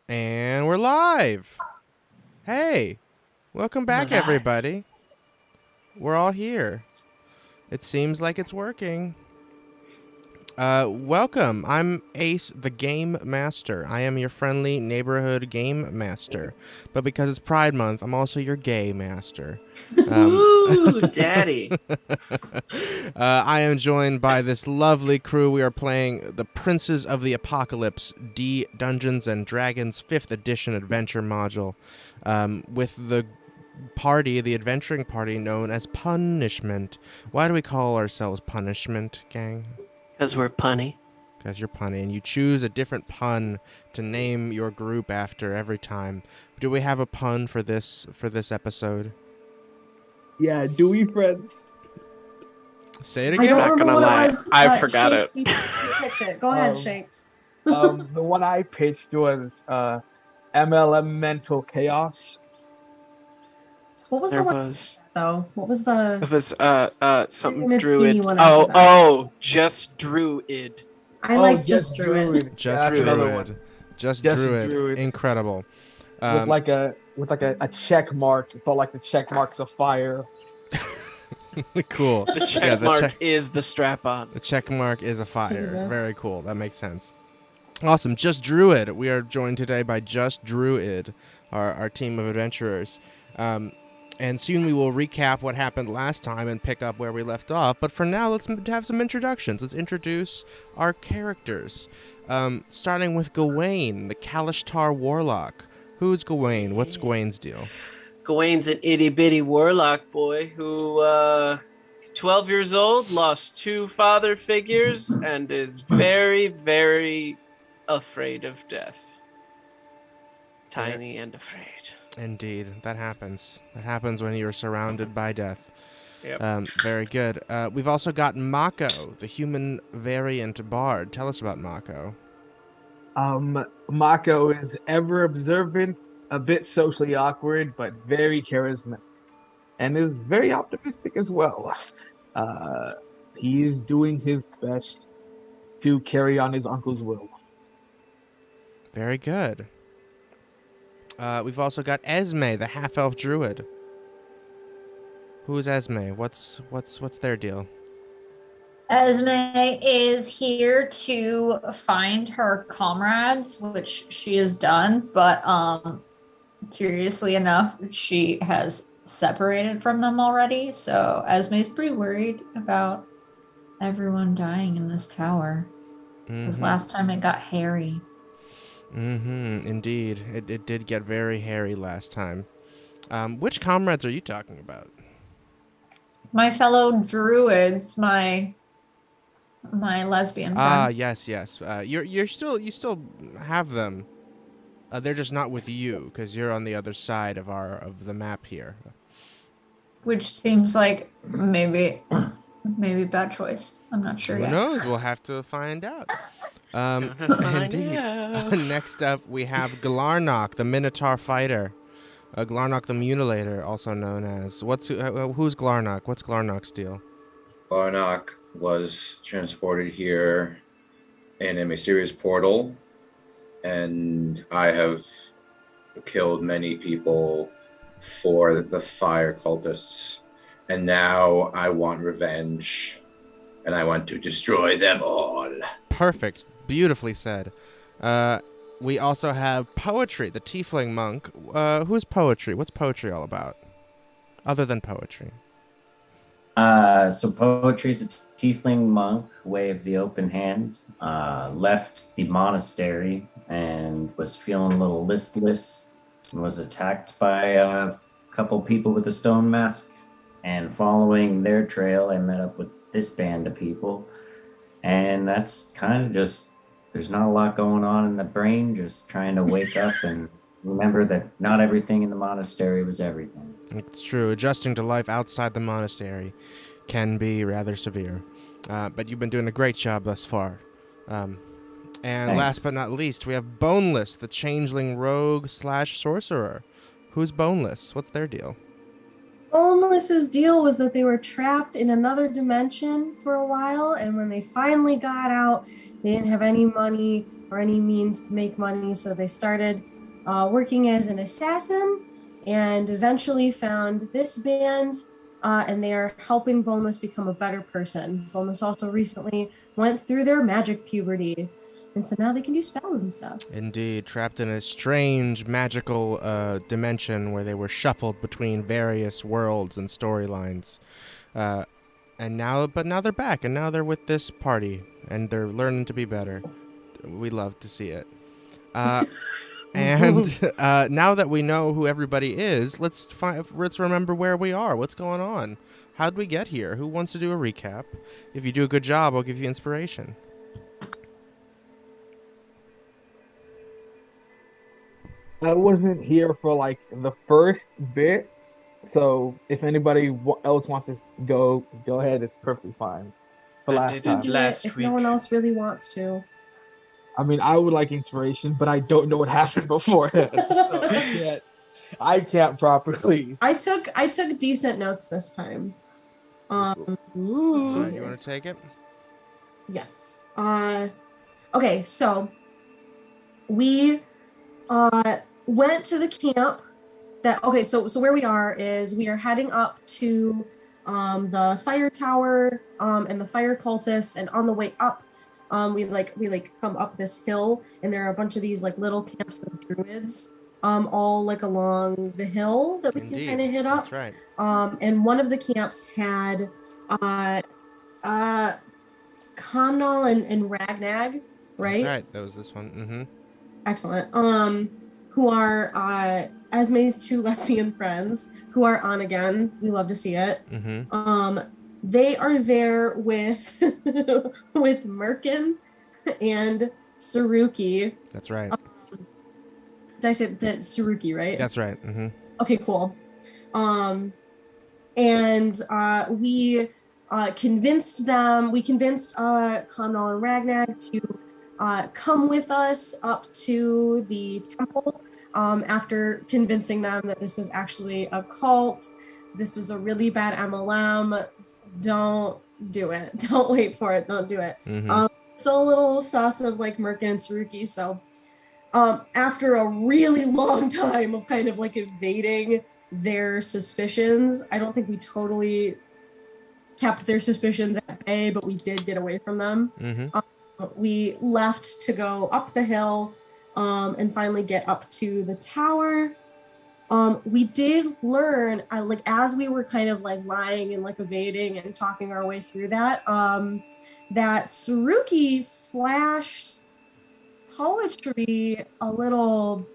And we're live. Hey, welcome We're back, live. everybody. We're all here. It seems like it's working. Welcome. I'm Ace, the Game Master. I am your friendly neighborhood game master. But because it's Pride Month, I'm also your gay master. Woo, daddy. I am joined by this lovely crew. We are playing the Princes of the Apocalypse D Dungeons and Dragons 5th Edition Adventure module with the the adventuring party known as Punishment. Why do we call ourselves Punishment, gang? Because we're punny. Because you're punny, and you choose a different pun to name your group after every time. Do we have a pun for this episode? Yeah, Dewey friends. Say it I again. don't Not remember gonna what it lie, was. I forgot it. Shakes, you picked it. Go ahead, Um, Shakes. The one I pitched was MLM Mental Chaos. What was There the one was though? What was the it was something pyramid scheme druid. one after that? Just druid. I Oh, like just just Druid. Druid. Yeah, Just that's Druid. another Druid. one. Just Just Druid. Druid. Incredible. With like a check mark. It felt like the check mark's a fire. Cool. The check the mark is the strap on. The check mark is a fire. Jesus. Very cool. That makes sense. Awesome. Just Druid. We are joined today by Just Druid, our team of adventurers. And soon we will recap what happened last time and pick up where we left off. But for now, let's have some introductions. Let's introduce our characters. Starting with Gawain, the Kalishtar Warlock. Who's Gawain? What's Gawain's deal? Gawain's an itty bitty warlock boy who 12 years old, lost two father figures, and is very, very afraid of death. Tiny and afraid. Indeed, that happens. That happens when you're surrounded by death. Yep. Very good. We've also got Mako, the human variant bard. Tell us about Mako. Mako is ever observant, a bit socially awkward, but very charismatic. And is very optimistic as well. He's doing his best to carry on his uncle's will. Very good. We've also got Esme, the half-elf druid. Who is Esme? What's their deal? Esme is here to find her comrades, which she has done, but curiously enough, she has separated from them already. So Esme's pretty worried about everyone dying in this tower. Because last time it got hairy. Indeed. It did get very hairy last time. Which comrades are you talking about? My fellow druids, my lesbian friends. Yes. You still have them. They're just not with you because you're on the other side of the map here. Which seems like maybe bad choice. I'm not sure Who yet. knows? We'll have to find out. Indeed. Next up, we have Glarnock, the Minotaur fighter. Glarnock the Mutilator, also known as. Who's Glarnock? What's Glarnock's deal? Larnock was transported here in a mysterious portal, and I have killed many people for the fire cultists, and now I want revenge, and I want to destroy them all. Perfect. Beautifully said. We also have Poetry, the Tiefling monk. Who's Poetry? What's Poetry all about? Other than poetry. So Poetry is a tiefling monk, way of the open hand, left the monastery and was feeling a little listless and was attacked by a couple people with a stone mask. And following their trail, I met up with this band of people. And that's kind of just, there's not a lot going on in the brain, just trying to wake up and remember that not everything in the monastery was everything. It's true. Adjusting to life outside the monastery can be rather severe. But you've been doing a great job thus far. And Thanks. last but not least, we have Boneless, the changeling rogue / sorcerer. Who's Boneless? What's their deal? Boneless's deal was that they were trapped in another dimension for a while, and when they finally got out, they didn't have any money or any means to make money, so they started working as an assassin, and eventually found this band, and they are helping Boneless become a better person. Boneless also recently went through their magic puberty, and so now they can do spells and stuff. Indeed, trapped in a strange magical dimension where they were shuffled between various worlds and storylines. And now they're back, and now they're with this party, and they're learning to be better. We love to see it. And now that we know who everybody is, let's remember where we are. What's going on? How'd we get here? Who wants to do a recap? If you do a good job, I'll give you inspiration. I wasn't here for like the first bit, so if anybody else wants to go ahead. It's perfectly fine. For I last did time, it last if week. no one else really wants to. I mean, I would like inspiration, but I don't know what happened beforehand, so I can't properly. I took decent notes this time. You Let's see want here. to take it? Yes. Okay, so we went to the camp so where we are is we are heading up to the fire tower and the fire cultists, and on the way up we come up this hill, and there are a bunch of these like little camps of druids all like along the hill that we Indeed. can kind of hit up. That's right. And one of the camps had Comnal and Ragnag, right? That's right. That was this one. Mm-hmm. Excellent. Who are Esme's two lesbian friends who are on again. We love to see it. Mm-hmm. They are there with with Merkin and Saruki. That's right. Did I say that Saruki, right? That's right. Mm-hmm. Okay, cool. And we convinced Comnal and Ragnag to come with us up to the temple after convincing them that this was actually a cult. This was a really bad MLM. Don't do it. Don't wait for it. Don't do it. Mm-hmm. Still a little sus of like Merkin and Saruki. So after a really long time of kind of like evading their suspicions, I don't think we totally kept their suspicions at bay, but we did get away from them. Mm-hmm. We left to go up the hill and finally get up to the tower. We did learn, as we were kind of like lying and like evading and talking our way through that, that Saruki flashed poetry, a little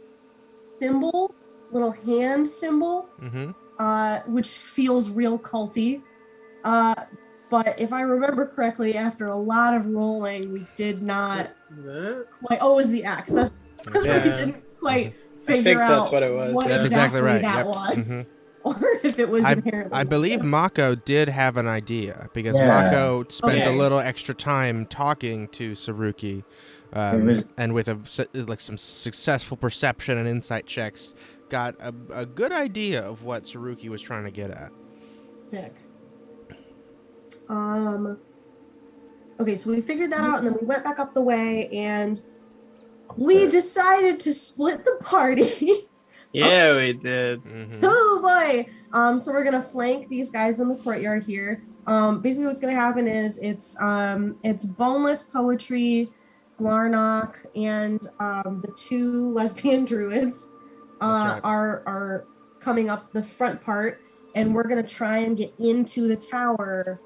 symbol, little hand symbol, Mm-hmm. which feels real culty. But if I remember correctly, after a lot of rolling, we did not quite. Oh, it was the X. That's because we didn't quite figure out that's what it was. what Yeah. exactly right. that Yep. was, Mhm. or if it was inherently. I believe Mako did have an idea because Yeah. Mako spent a Okay. little extra time talking to Saruki, and with some successful perception and insight checks, got a good idea of what Saruki was trying to get at. Sick. Okay, so we figured that out, and then we went back up the way, and we decided to split the party. Yeah, we did. Mm-hmm. Oh boy! So we're gonna flank these guys in the courtyard here. Basically, what's gonna happen is it's Boneless, Poetry, Glarnock, and the two lesbian druids That's right. are coming up the front part, and we're gonna try and get into the tower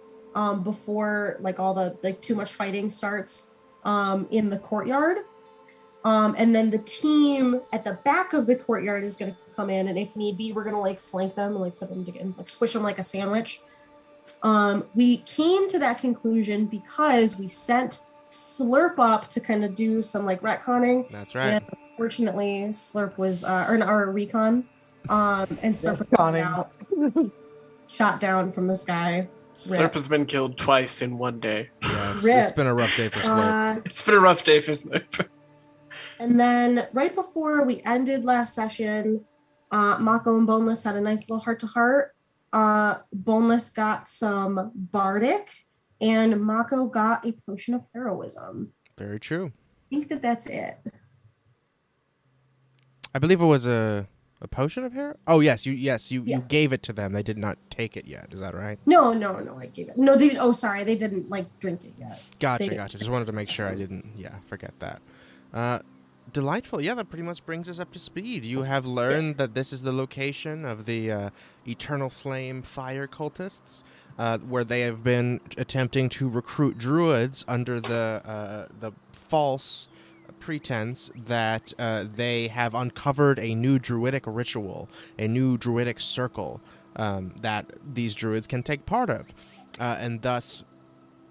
before like all the like too much fighting starts in the courtyard. And then the team at the back of the courtyard is going to come in, and if need be, we're going to like flank them and like put them together, like squish them like a sandwich. We came to that conclusion because we sent Slurp up to kind of do some like retconning. That's right. And unfortunately, Slurp was our recon, and Slurp was shot down from the sky. Slurp has been killed twice in one day. Yeah, it's Rip. been a rough day for Slurp. It's been a rough day for Slurp. And then right before we ended last session, Mako and Boneless had a nice little heart-to-heart. Boneless got some Bardic, and Mako got a potion of heroism. Very true. I think that's it. I believe it was a potion of hair. Oh yes, you Yeah. gave it to them. They did not take it yet. Is that right? No, I gave it. No, they. Oh, sorry, they didn't like drink it yet. Gotcha. Just wanted to make sure I didn't. Yeah, forget that. Delightful. Yeah, that pretty much brings us up to speed. You have learned that this is the location of the Eternal Flame Fire cultists, where they have been attempting to recruit druids under the false pretense that they have uncovered a new druidic ritual, a new druidic circle that these druids can take part of, and thus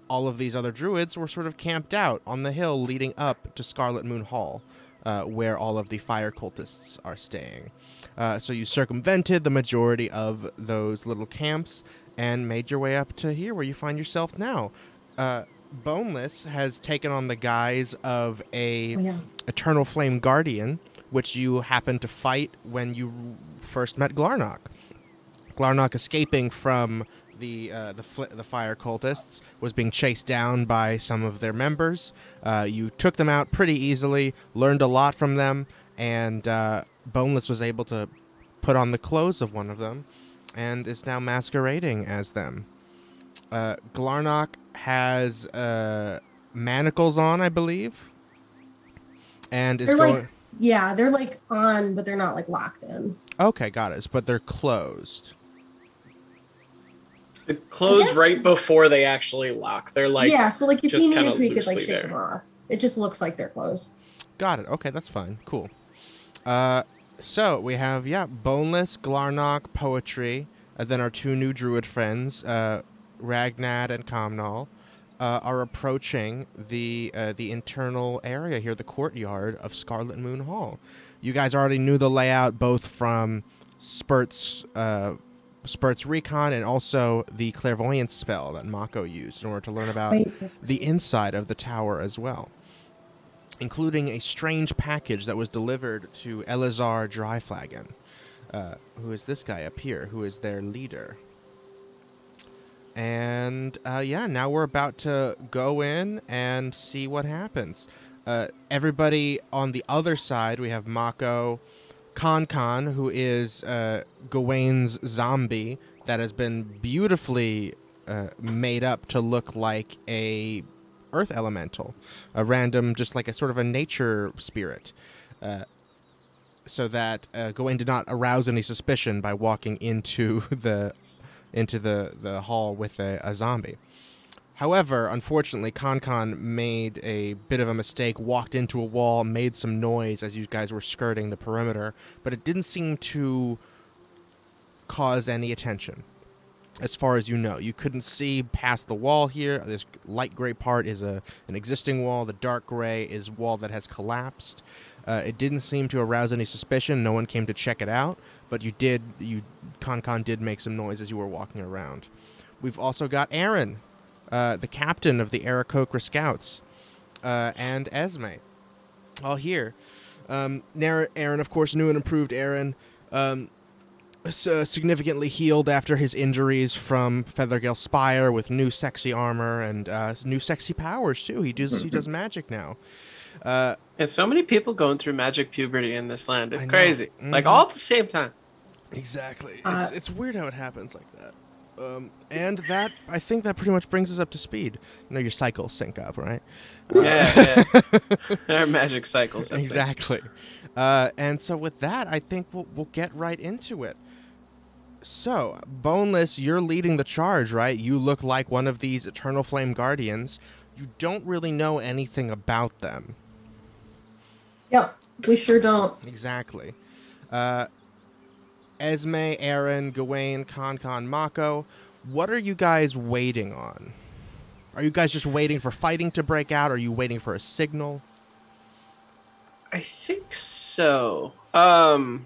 all of these other druids were sort of camped out on the hill leading up to Scarlet Moon Hall, where all of the fire cultists are staying. So you circumvented the majority of those little camps and made your way up to here where you find yourself now. Boneless has taken on the guise of a Eternal Flame Guardian, which you happened to fight when you first met Glarnock. Glarnock, escaping from the fire cultists, was being chased down by some of their members. You took them out pretty easily, learned a lot from them, and Boneless was able to put on the clothes of one of them and is now masquerading as them. Glarnock has manacles on, I believe, and is They're going. like, yeah, they're like on, but they're not like locked in. Okay, got it. But they're closed. They close guess- right before they actually lock. They're like, yeah, so like if just you kinda needed to, you could like loosely shake there. them off. It just looks like they're closed. Got it. Okay, that's fine. Cool. So we have Boneless, Glarnock, Poetry, and then our two new druid friends, Ragnad and Kamnal, are approaching the internal area here, the courtyard of Scarlet Moon Hall. You guys already knew the layout both from Spurt's recon and also the clairvoyance spell that Mako used in order to learn about the inside of the tower as well, including a strange package that was delivered to Elazar Dryflagon, who is this guy up here, who is their leader. And now we're about to go in and see what happens. Everybody on the other side, we have Mako, Con, who is Gawain's zombie that has been beautifully made up to look like a earth elemental, a random, just like a sort of a nature spirit, so that Gawain did not arouse any suspicion by walking into the hall with a zombie. However, unfortunately, Con made a bit of a mistake, walked into a wall, made some noise as you guys were skirting the perimeter, but it didn't seem to cause any attention. As far as you know, you couldn't see past the wall here. This light gray part is an existing wall. The dark gray is a wall that has collapsed. It didn't seem to arouse any suspicion. No one came to check it out, but Con did make some noise as you were walking around. We've also got Aaron, the captain of the Aarakocra Scouts, and Esme, all here. Aaron, of course, new and improved Aaron, significantly healed after his injuries from Feathergale Spire with new sexy armor and new sexy powers, too. He does magic now. And so many people going through magic puberty in this land. It's I know. crazy. Mhm. Like all at the same time. Exactly. It's weird how it happens like that. And that, I think that pretty much brings us up to speed. You know, your cycles sync up, right? Yeah. Our magic cycles. Exactly. And so with that, I think we'll get right into it. So, Boneless, you're leading the charge, right? You look like one of these Eternal Flame Guardians. You don't really know anything about them. Yep, we sure don't. Exactly. Esme, Aaron, Gawain, Con, Mako, what are you guys waiting on? Are you guys just waiting for fighting to break out? Are you waiting for a signal? I think so. I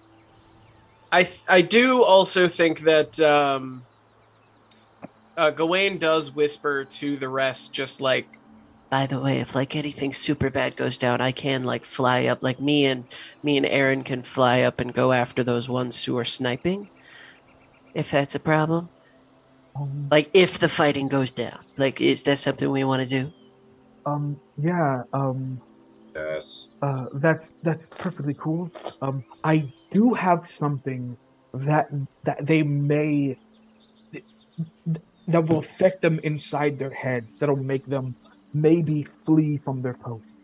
do also think that Gawain does whisper to the rest, just like, by the way, if like anything super bad goes down, I can like fly up. Like me and Aaron can fly up and go after those ones who are sniping. If that's a problem. Like if the fighting goes down. Like, is that something we want to do? Yes. That's perfectly cool. I do have something that they may that will affect them inside their heads. That'll make them maybe flee from their post,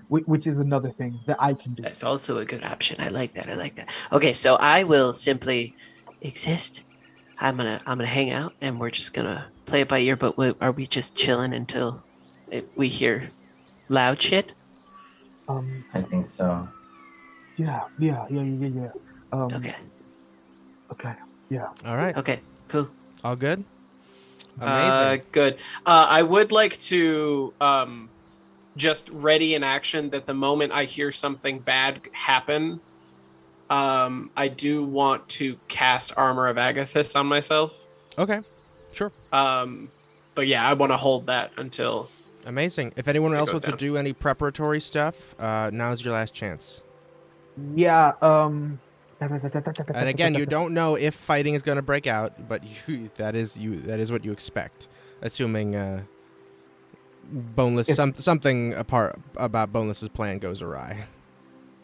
which is another thing that I can do. That's also a good option. I like that. I like that. Okay, so I will simply exist. I'm gonna hang out, and we're just gonna play it by ear. But are we just chilling until we hear loud shit? I think so. Yeah. Okay. Okay. Yeah. All right. Okay. Cool. All good. Amazing. Good. I would like to just ready in action that the moment I hear something bad happen, I do want to cast Armor of Agathis on myself. Okay. Sure. But yeah, I want to hold that until. Amazing. If anyone else goes wants to down. do any preparatory stuff, now's your last chance. Yeah. And again, you don't know if fighting is going to break out, but that is what you expect, assuming Boneless something apart about Boneless's plan goes awry.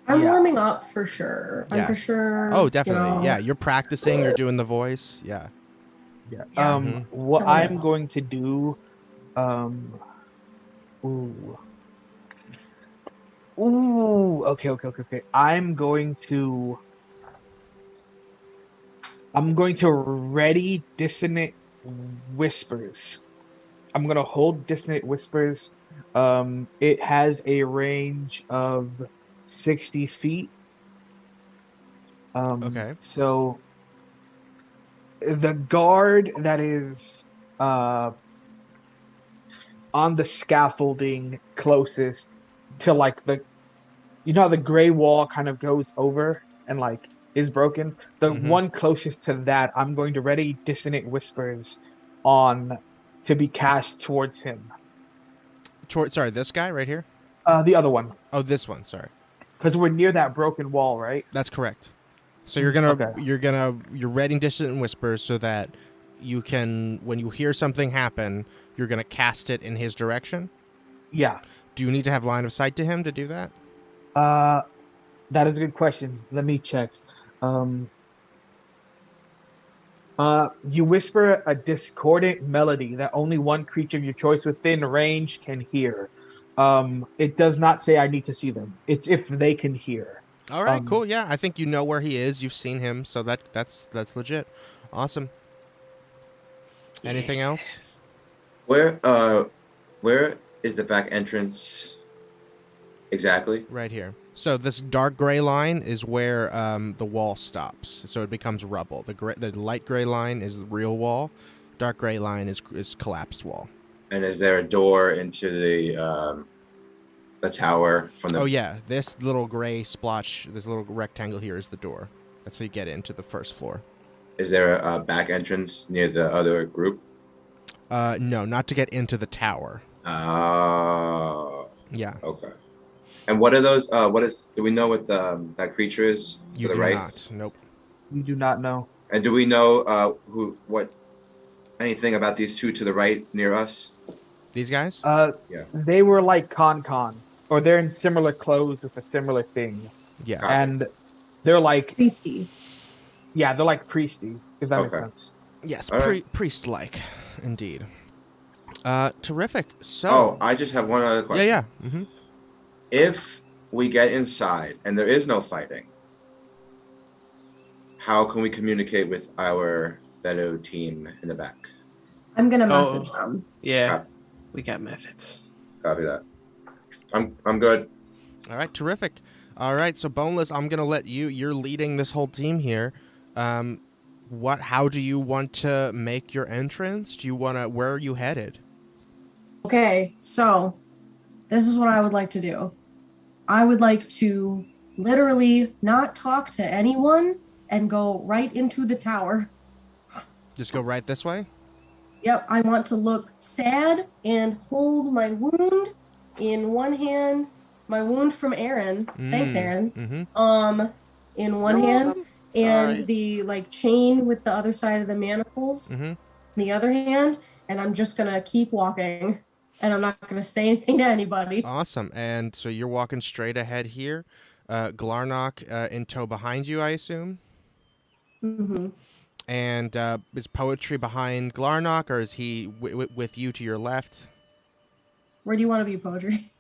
I'm Yeah. warming up for sure. Yeah. I'm for sure. Oh, definitely. you know, Yeah, you're practicing. You're doing the voice. Yeah. Yeah. Mhm. What Oh, yeah. I'm going to do, Okay. I'm going to ready dissonant whispers. I'm gonna hold dissonant whispers. It has a range of 60 feet. Okay. So the guard that is on the scaffolding closest to like how the gray wall kind of goes over and like is broken. The Mhm. one closest to that, I'm going to ready dissonant whispers on to be cast towards him. Sorry, this guy right here? The other one, Oh, this one. Sorry. because we're near that broken wall, right? That's correct. So you're Okay. reading distant whispers so that you can, when you hear something happen, you're gonna cast it in his direction. Yeah. Do you need to have line of sight to him to do that? That is a good question. Let me check. You whisper a discordant melody that only one creature of your choice within range can hear. It does not say I need to see them. It's if they can hear. All right, cool. Yeah, I think you know where he is. You've seen him, so that's legit. Awesome. Anything else? Where is the back entrance exactly? Right here. So this dark gray line is where the wall stops. So it becomes rubble. The light gray line is the real wall. Dark gray line is collapsed wall. And is there a door into the tower from the? Oh yeah, this little gray splotch, this little rectangle here is the door. That's how you get into the first floor. Is there a back entrance near the other group? No, not to get into the tower. Oh. Yeah. Okay. And what are those? Do we know what that creature is to You the do right? not. Nope. You do not know. And do we know anything about these two to the right near us? These guys? Yeah. They were like con, or they're in similar clothes with a similar thing, Yeah. Copy. and they're like, Beastie. yeah, they're like priesty. Does that make Okay. sense? Yes, All right. priest-like, indeed. Terrific. So. Oh, I just have one other question. Yeah. Mm-hmm. If we get inside and there is no fighting, how can we communicate with our fellow team in the back? I'm gonna message them. Yeah, we got methods. Copy that. I'm good. All right, terrific. All right, so Boneless, I'm gonna let you're leading this whole team here. How do you want to make your entrance? Where are you headed? Okay, so this is what I would like to do. I would like to literally not talk to anyone and go right into the tower. Just go right this way? Yep, I want to look sad and hold my wound in one hand, my wound from Aaron. Thanks, Aaron. Mm-hmm. In one hand, and Sorry. the like chain with the other side of the manacles Mm-hmm. in the other hand, and I'm just gonna keep walking. and I'm not going to say anything to anybody. Awesome. And so you're walking straight ahead here. Glarnock in tow behind you, I assume? Mm-hmm. And is Poetry behind Glarnock, or is he with you to your left? Where do you want to be, Poetry?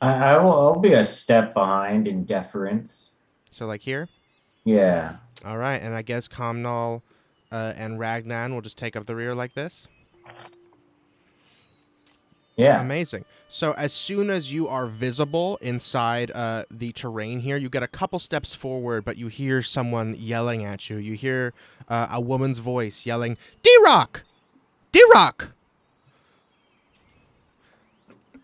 I'll be a step behind in deference. So like here? Yeah. All right. And I guess Comnal and Ragnan will just take up the rear like this? Yeah. Amazing. So as soon as you are visible inside the terrain here, you get a couple steps forward, but you hear someone yelling at you. You hear a woman's voice yelling, D-Rock! D-Rock!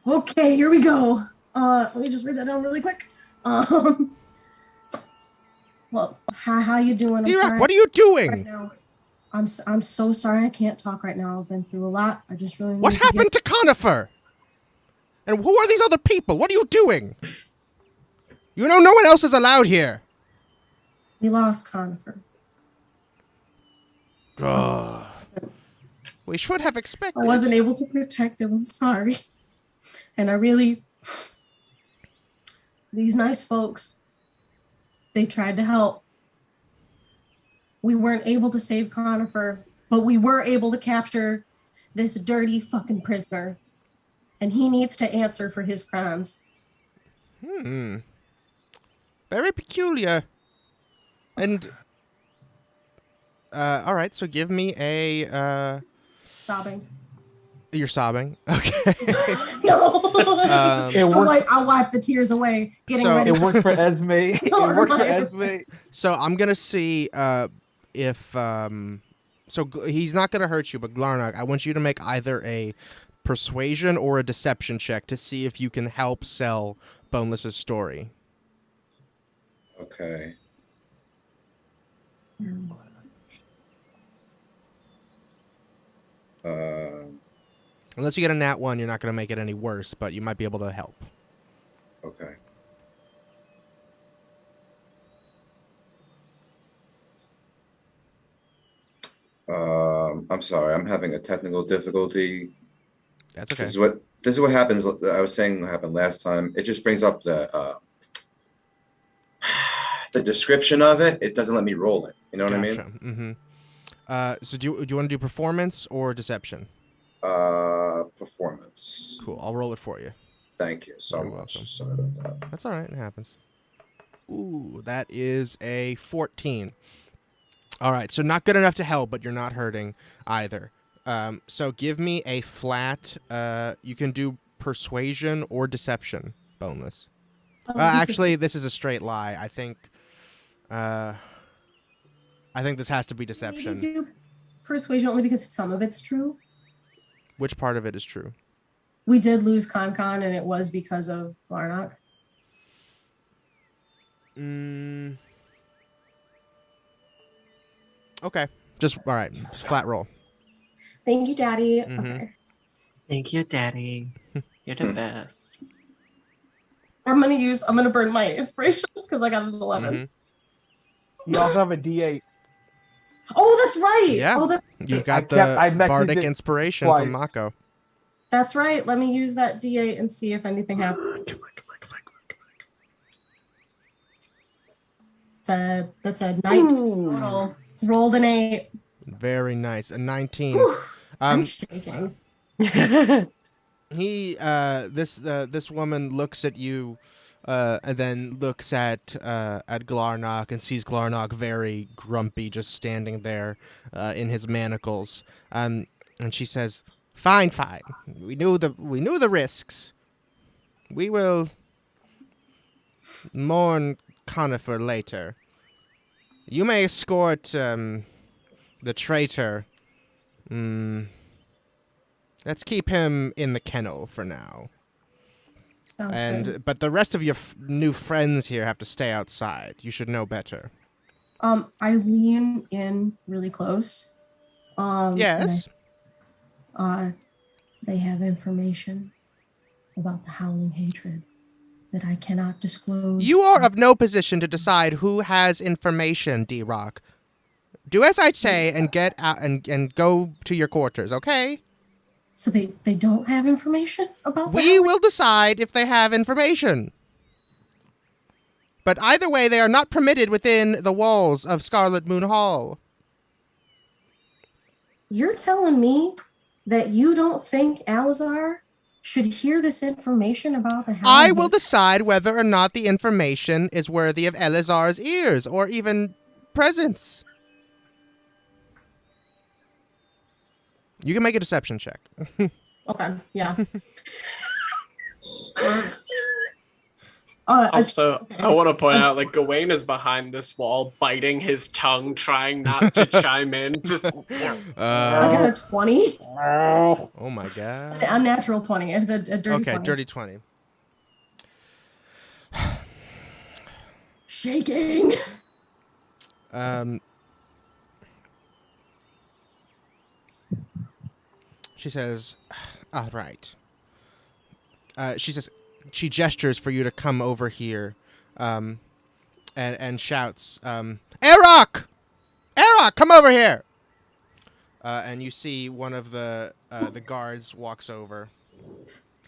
Okay, here we go. Let me just read that down really quick. Well, how you doing? I'm D-Rock, sorry. what are you Right doing? now. I'm so sorry I can't talk right now. I've been through a lot. I just really What need to happened to Conifer? And who are these other people? What are you doing? You know no one else is allowed here. We lost Conifer. We should have expected. I wasn't able to protect him. I'm sorry. And these nice folks, they tried to help. We weren't able to save Conifer, but we were able to capture this dirty fucking prisoner. And he needs to answer for his crimes. Very peculiar. And, all right, so give me a, Sobbing. You're sobbing? Okay. No. It I'll wipe the tears away. Getting So- ready. It worked for Esme. It worked for Esme. So I'm going to see if, he's not going to hurt you, but Glarnock, I want you to make either a persuasion or a deception check to see if you can help sell Boneless's story. Okay. Unless you get a nat 1, you're not going to make it any worse, but you might be able to help. Okay. I'm sorry. I'm having a technical difficulty. That's okay. This is what happens. I was saying what happened last time. It just brings up the description of it. It doesn't let me roll it. You know what I mean? Mm-hmm. So do you want to do performance or deception? Performance. Cool. I'll roll it for you. Thank you so You're much. welcome. Sorry about that. That's all right. It happens. Ooh, that is a 14. All right. So not good enough to help, but you're not hurting either. So give me a flat. You can do persuasion or deception. Boneless. Actually, this is a straight lie. I think this has to be deception. Maybe do persuasion only because some of it's true. Which part of it is true? We did lose Con, and it was because of Glarnock. Okay. Just all right. Just flat roll. Thank you, Daddy. Mhm. Okay. Thank you, Daddy. You're the best. I'm gonna burn my inspiration because I got an 11. Mhm. You also have a D8. Oh, that's right. Yeah. Oh, You've I got the messaged bardic it inspiration twice. from Mako. that's right. Let me use that D8 and see if anything happens. That's a 19 total. Rolled an 8. Very nice. A 19. Whew, I'm Um, shaking. this woman looks at you, and then looks at Glarnock and sees Glarnock very grumpy, just standing there, in his manacles. And she says, "Fine. We knew the risks. We will mourn Conifer later. You may escort the traitor. Let's keep him in the kennel for now. Sounds good. But the rest of your new friends here have to stay outside. You should know better." I lean in really close. Yes. They have information about the howling hatred that I cannot disclose. You are of no position to decide who has information, D-Rock. Do as I say and get out and go to your quarters, okay? So they don't have information about the We Howling? will decide if they have information. But either way, they are not permitted within the walls of Scarlet Moon Hall. You're telling me that you don't think Alazar should hear this information about the Howling? I will decide whether or not the information is worthy of Elazar's ears or even presence. You can make a deception check. Okay, yeah. Also, okay. I want to point out, like, Gawain is behind this wall, biting his tongue, trying not to chime in. Just I got a 20. Oh my god. A natural 20. It's a dirty 20. Okay, dirty 20. Shaking. She says, all right. She says, she gestures for you to come over here, and shouts, Arok! Arok, come over here! And you see one of the guards walks over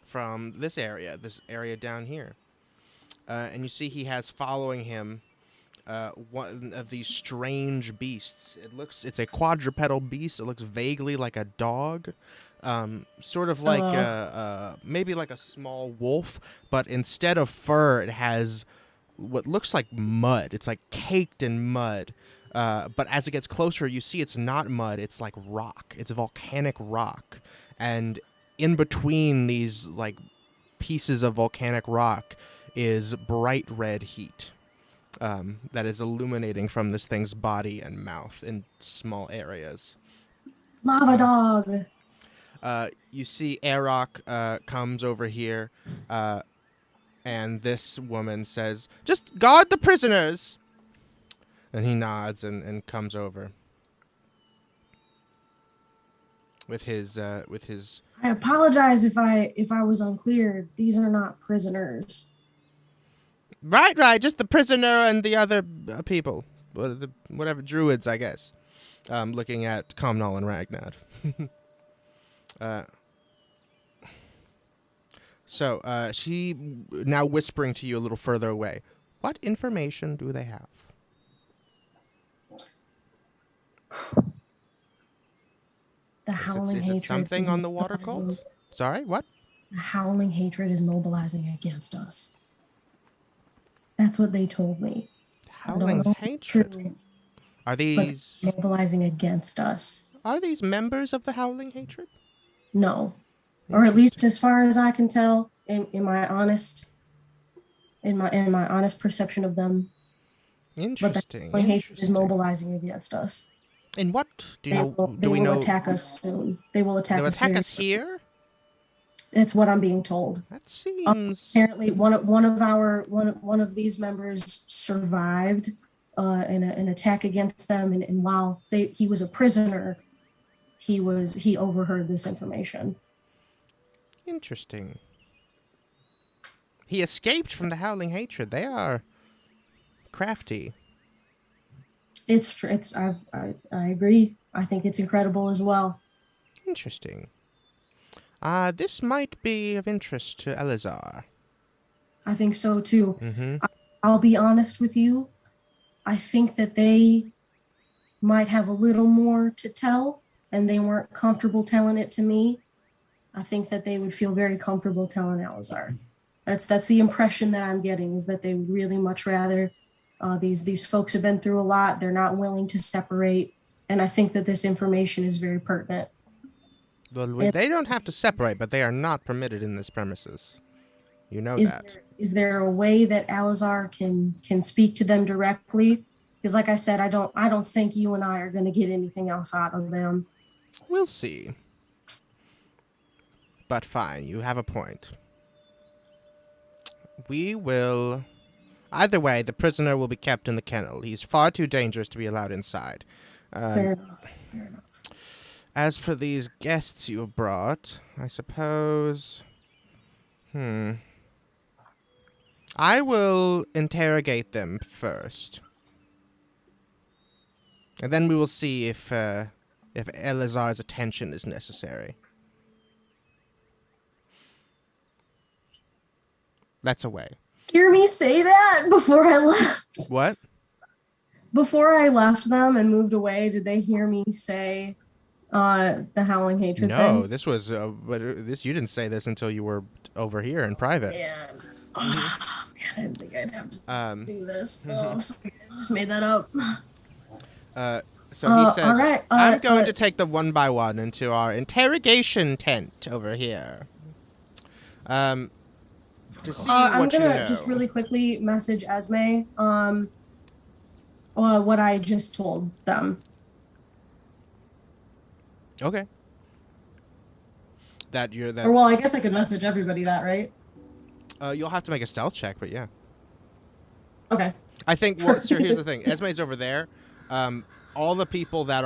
from this area down here. And you see he has following him one of these strange beasts. It's a quadrupedal beast. It looks vaguely like a dog, sort of like maybe like a small wolf, but instead of fur, it has what looks like mud. It's like caked in mud. But as it gets closer, you see it's not mud. It's like rock. It's volcanic rock, and in between these like pieces of volcanic rock is bright red heat. That is illuminating from this thing's body and mouth in small areas. Lava dog. You see Arok comes over here, and this woman says, just guard the prisoners. And he nods and comes over with his I apologize if I was unclear. These are not prisoners. Right, just the prisoner and the other people, whatever druids, I guess. Looking at Comnal and Ragnad. So she now whispering to you a little further away. What information do they have? The howling is hatred. it something is on the water mobilizing- cult? Sorry, what? The howling hatred is mobilizing against us. That's what they told me. I don't Howling know if it's hatred. true, Are but these mobilizing against us. members of the howling hatred? No, or at least as far as I can tell, in my honest perception of them. But the Interesting. howling hatred is mobilizing against us. And what do They you will, do we know? attack us soon. They will attack They'll us attack very us here? It's what I'm being told. That seems Apparently, one of these members survived an attack against them, and while he was a prisoner, he overheard this information. interesting. He escaped from the howling hatred. They are crafty. It's true. I agree. I think it's incredible as well. Interesting. This might be of interest to Elazar. I think so too. Mm-hmm. I'll be honest with you. I think that they might have a little more to tell, and they weren't comfortable telling it to me. I think that they would feel very comfortable telling Alazar. That's the impression that I'm getting, is that they would really much rather. These folks have been through a lot. They're not willing to separate, and I think that this information is very pertinent. Well, they don't have to separate, but they are not permitted in this premises. You know that. Is there a way that Alazar can speak to them directly? Because, like I said, I don't think you and I are going to get anything else out of them. We'll see. But fine, you have a point. We will... Either way, the prisoner will be kept in the kennel. He's far too dangerous to be allowed inside. Fair enough. As for these guests you have brought, I suppose... I will interrogate them first. And then we will see if Elazar's attention is necessary. That's a way. Hear me say that before I left. What? Before I left them and moved away, did they hear me say the howling hatred No, thing? this was. But this you didn't say this until you were over here in private. And man, I didn't think I'd have to do this. mhm. Oh, sorry, I just made that up. So he says, all right, "I'm going to take them one by one into our interrogation tent over here." To see I'm what you gonna know. just really quickly message Esme what I just told them. Okay. That you're that. Or well, I guess I could message everybody that, right? You'll have to make a stealth check, but yeah. Okay. I think. Well, so here's the thing. Esme's over there. All the people that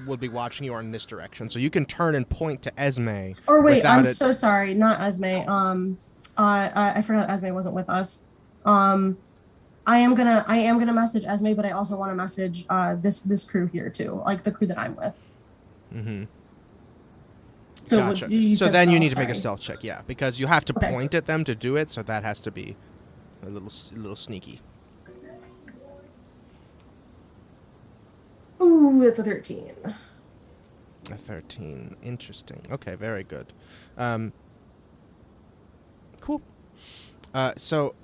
would be watching you are in this direction, so you can turn and point to Esme. Or wait, I'm without it- so sorry, not Esme. I forgot Esme wasn't with us. I am gonna message Esme, but I also want to message this crew here too, like the crew that I'm with. Mm-hmm. So Gotcha. you So said then you stealth, need to make a sorry. stealth check, yeah, because you have to Okay. point at them to do it, so that has to be a little sneaky. Ooh, it's a 13. A 13. Interesting. Okay, very good. Cool. So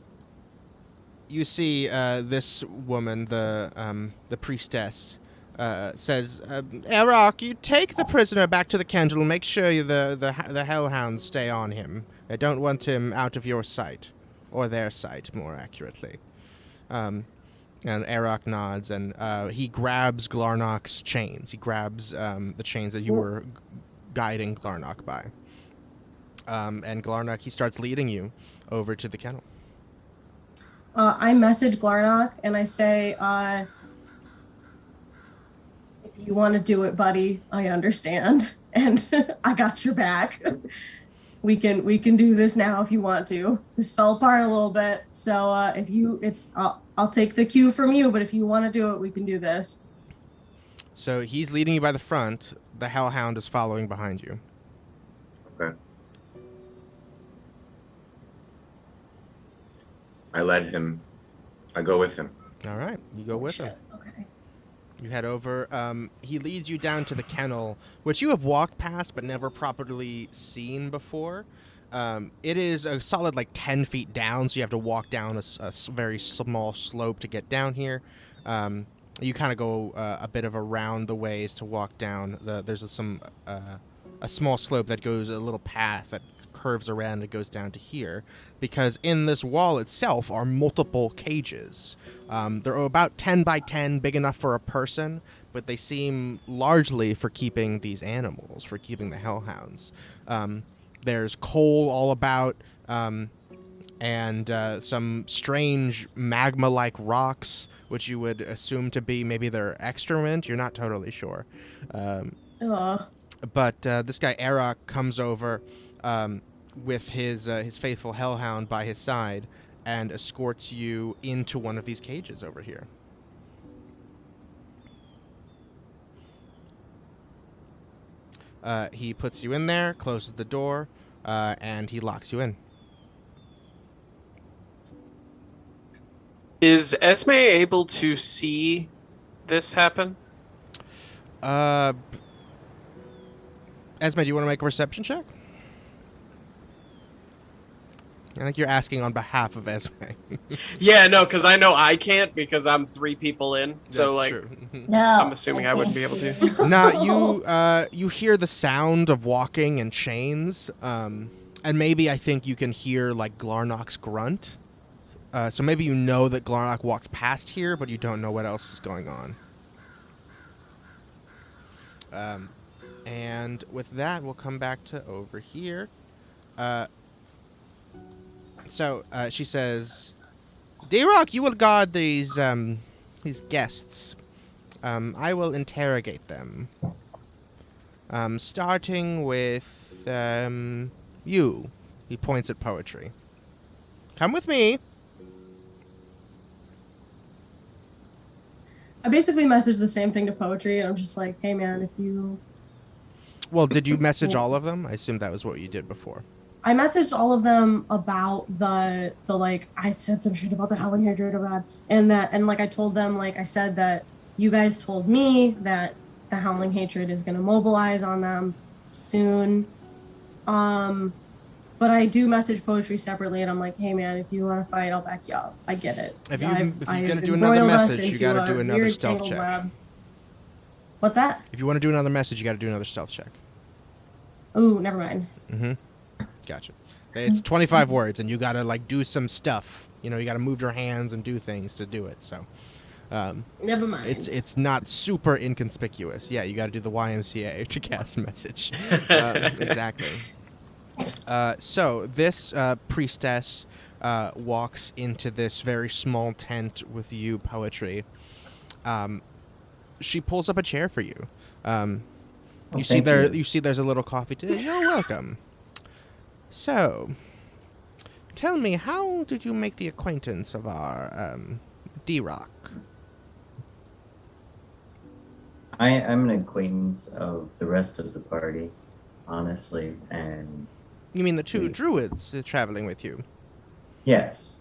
you see this woman, the priestess, says, Erok, you take the prisoner back to the candle. Make sure the hellhounds stay on him. I don't want him out of your sight, or their sight, more accurately. And Erok nods, and he grabs Glarnok's chains. He grabs the chains that you were guiding Glarnok by. And Glarnok, he starts leading you over to the kennel. I message Glarnok and I say, if you want to do it, buddy, I understand, and I got your back. We can do this now if you want to. This fell apart a little bit, so if you, I'll take the cue from you, but if you want to do it, we can do this. So he's leading you by the front. The hellhound is following behind you. Okay. I led him. I go with him. All right, you go with him. Shit. Okay. You head over. He leads you down to the kennel, which you have walked past but never properly seen before. It is a solid 10 feet down, so you have to walk down a very small slope to get down here. You kind of go a bit of around the ways to walk down. There's a small slope that goes a little path that curves around and goes down to here, because in this wall itself are multiple cages. They're about 10 by 10, big enough for a person, but they seem largely for keeping these animals, for keeping the hellhounds. There's coal all about, and some strange magma-like rocks, which you would assume to be maybe their excrement. You're not totally sure. But this guy, Erok, comes over with his faithful hellhound by his side and escorts you into one of these cages over here. He puts you in there, closes the door, and he locks you in. Is Esme able to see this happen? Esme, do you want to make a perception check? I think you're asking on behalf of Esme. Yeah, no, because I know I can't because I'm 3 people in. So That's like, true. No. I'm assuming I wouldn't be able to. Now you hear the sound of walking and chains, and maybe I think you can hear Glarnok's grunt. So maybe you know that Glarnok walked past here, but you don't know what else is going on. And with that, we'll come back to over here. So she says, D-Rock, you will guard these guests. I will interrogate them. Starting with you. He points at Poetry. Come with me. I basically messaged the same thing to Poetry, and I'm just like, hey man, if you... Well, did you message all of them? I assume that was what you did before. I messaged all of them about the like I said some shit about the Howling Hatred about and like I told them like I said that you guys told me that the Howling Hatred is gonna mobilize on them soon. But I do message Poetry separately and I'm like, hey man, if you want to fight, I'll back you up. I get it. If you're I've gonna do another embroiled us message, you into gotta a do another weird stealth tangled check. web. What's that? If you want to do another message, you gotta do another stealth check. Ooh, never mind. Gotcha. It's 25 words, and you gotta like do some stuff. You know, you gotta move your hands and do things to do it. So, Never mind. it's not super inconspicuous. Yeah, you gotta do the YMCA to cast a message. Exactly. So this priestess walks into this very small tent with you, Poetry. She pulls up a chair for you. You see there's a little coffee table. You're welcome. So, tell me, how did you make the acquaintance of our D-Rock? I'm an acquaintance of the rest of the party, honestly, and You mean the two druids traveling with you? yes.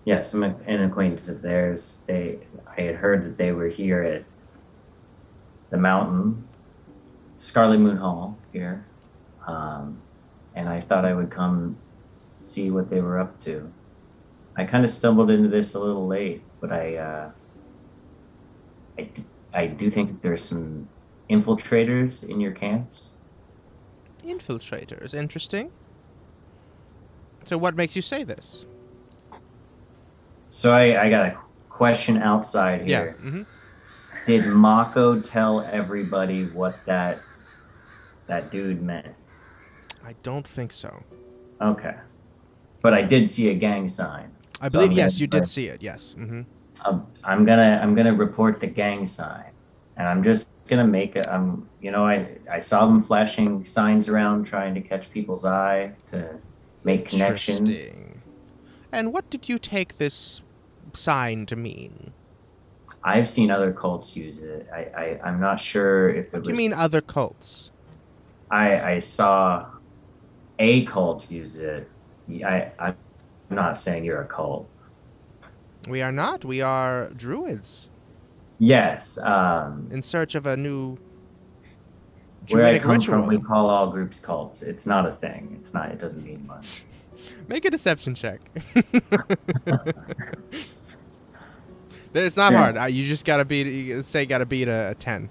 Yes, I'm an acquaintance of theirs. I had heard that they were here at the mountain, Scarlet Moon Hall here, and I thought I would come see what they were up to. I kind of stumbled into this a little late, but I do think that there's some infiltrators in your camps. Infiltrators, interesting. So what makes you say this? So I got a question outside here. Yeah. Mm-hmm. Did Mako tell everybody what that dude meant? I don't think so. Okay. But I did see a gang sign. I believe I'm yes, gonna- you did see it. Yes. Mm-hmm. I'm gonna report the gang sign, and I'm just gonna make a. I saw them flashing signs around, trying to catch people's eye to make connections. Interesting. And what did you take this sign to mean? I've seen other cults use it. I'm not sure if it What was. do you mean other cults? I saw a cult use it. I'm not saying you're a cult. We are not. We are druids Yes. in search of a new Where I druidic come ritual. from, we call all groups cults. It's not a thing. It's not. It doesn't mean much. Make a deception check. It's not Yeah. hard. You just gotta beat. You gotta beat a 10.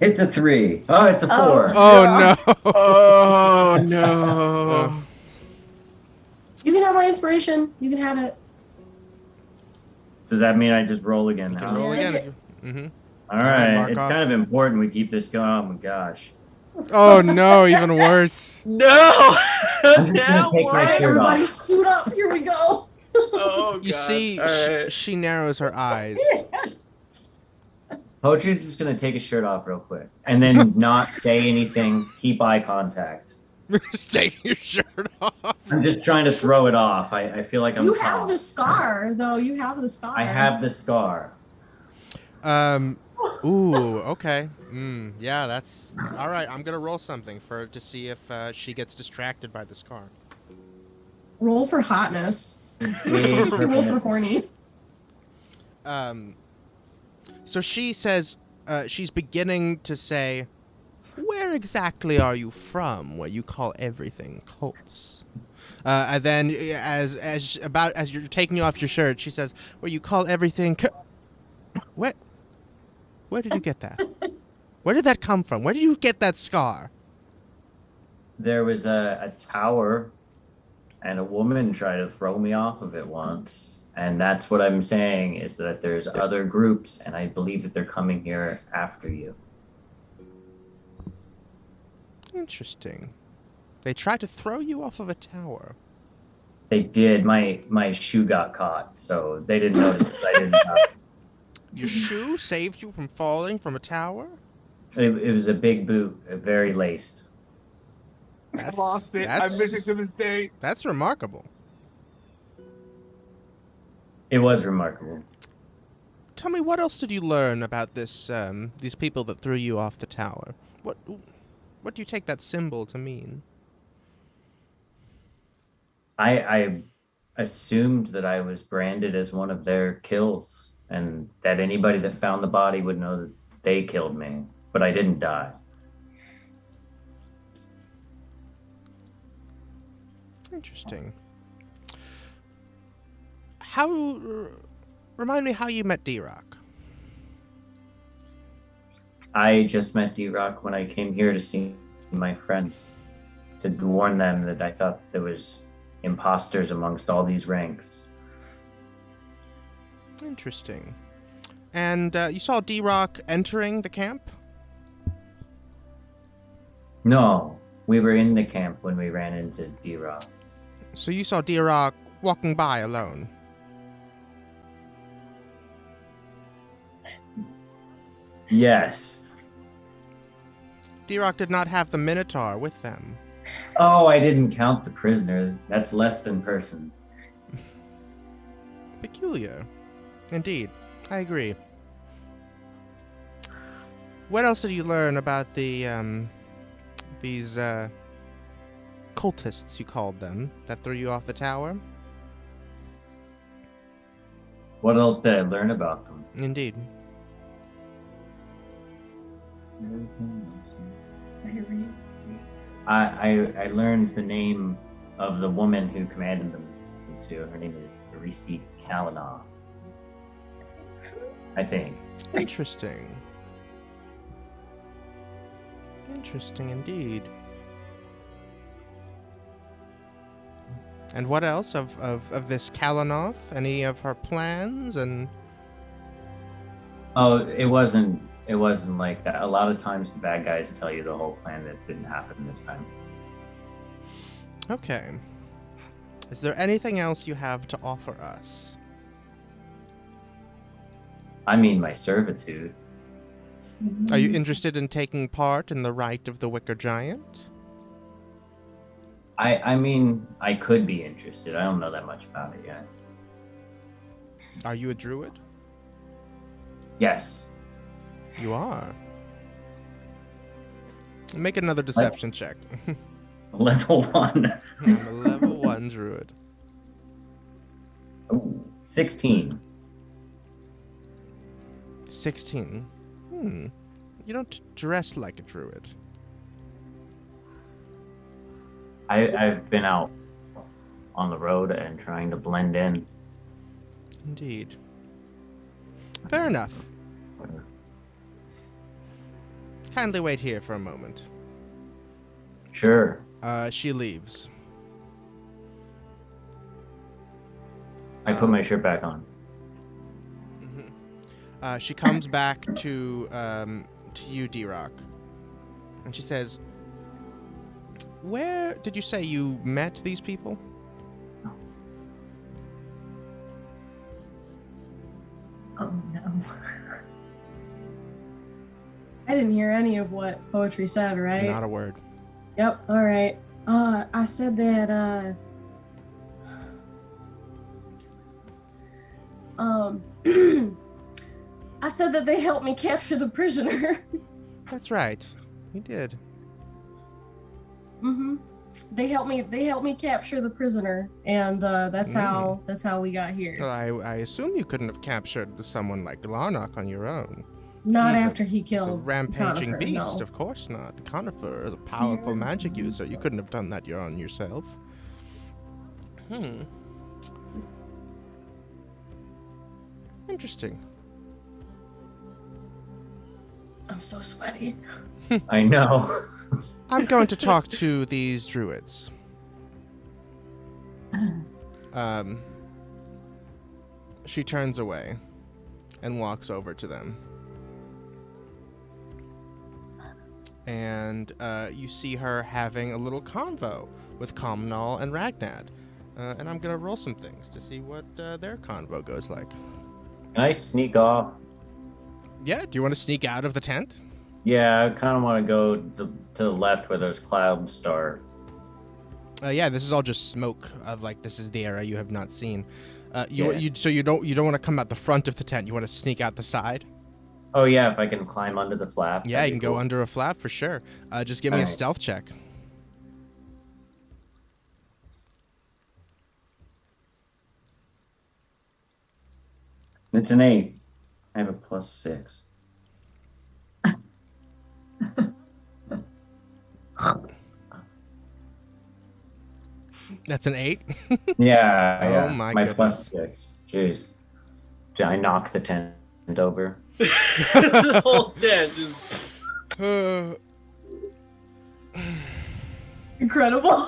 It's a 3. Oh, it's a 4. Oh no! Oh no. You can have my inspiration. You can have it. Does that mean I just roll again You now? can roll Yeah. again. Mm-hmm. All right. Mark It's off. kind of important we keep this going. Oh my gosh. Oh no! Even worse. No. I'm just Now gonna take my what? shirt Everybody off. suit up. Here we go. Oh, You God. see, All right. she narrows her eyes. Poetry's just gonna take his shirt off real quick and then not say anything. Keep eye contact. Just take your shirt off. I'm just trying to throw it off. I feel like I'm. You have caught. the scar, though. You have the scar. I have the scar. Ooh. Okay. Yeah. That's all right. I'm gonna roll something to see if she gets distracted by the scar. Roll for hotness. Roll for horny. So she says, she's beginning to say, "Where exactly are you from? Where you call everything cults?" And then, as you're taking off your shirt, she says, "Where you call everything." Where did you get that? Where did that come from? Where did you get that scar? There was a tower, and a woman tried to throw me off of it once. And that's what I'm saying is that there's other groups, and I believe that they're coming here after you. Interesting. They tried to throw you off of a tower. They did. My shoe got caught, so they didn't notice. I didn't. Your shoe saved you from falling from a tower? It was a big boot, very laced. I lost it. I'm missing to this day. That's remarkable. It was remarkable. Tell me, what else did you learn about this? These people that threw you off the tower. What do you take that symbol to mean? I assumed that I was branded as one of their kills, and that anybody that found the body would know that they killed me, but I didn't die. Interesting. Remind me how you met D-Rock. I just met D-Rock when I came here to see my friends, to warn them that I thought there was imposters amongst all these ranks. Interesting. And you saw D-Rock entering the camp? No, we were in the camp when we ran into D-Rock. So you saw D-Rock walking by alone? Yes. D-Rock did not have the Minotaur with them. Oh, I didn't count the prisoner. That's less than person. Peculiar. Indeed. I agree. What else did you learn about these cultists, you called them, that threw you off the tower? What else did I learn about them? Indeed. I learned the name of the woman who commanded them to. Her name is Arisi Kalina, I think. Interesting. Interesting indeed. And what else of this Kalinoth? Any of her plans and... Oh, it wasn't like that. A lot of times the bad guys tell you the whole plan that didn't happen this time. Okay. Is there anything else you have to offer us? I mean, my servitude. Are you interested in taking part in the rite of the Wicker Giant? I mean, I could be interested. I don't know that much about it yet. Are you a druid? Yes. You are. Make another deception check. Level 1. I'm a level 1 druid. Ooh, 16. 16. You don't dress like a druid. I've been out on the road and trying to blend in. Indeed. Fair enough. Kindly wait here for a moment. Sure. She leaves. I put my shirt back on. She comes back to you, D-Rock, and she says, "Where did you say you met these people?" Oh no. I didn't hear any of what poetry said, right? Not a word. Yep. All right. I said that. I said that they helped me capture the prisoner. That's right. You did. Mm-hmm. They helped me capture the prisoner, and that's how we got here. Well, I assume you couldn't have captured someone like Larnock on your own. Not He's after he He's a killed rampaging Conifer, beast, no. of course not. Conifer is a powerful magic user. You couldn't have done that on yourself. Interesting. I'm so sweaty. I know. I'm going to talk to these druids. She turns away and walks over to them. And you see her having a little convo with Comnal and Ragnad. And I'm going to roll some things to see what their convo goes like. Can I sneak off? Yeah, do you want to sneak out of the tent? Yeah, I kind of want to go to the left where those clouds start. Yeah, this is all just smoke of like this is the area you have not seen. So you don't want to come out the front of the tent. You want to sneak out the side. Oh yeah, if I can climb under the flap. Yeah, that'd you be can go cool. under a flap for sure. Just give me a Alright. stealth check. It's an 8. I have a +6. That's an 8. Yeah, Oh yeah. my My goodness. +6. Jeez. Did I knock the tent over? The whole tent just. Incredible.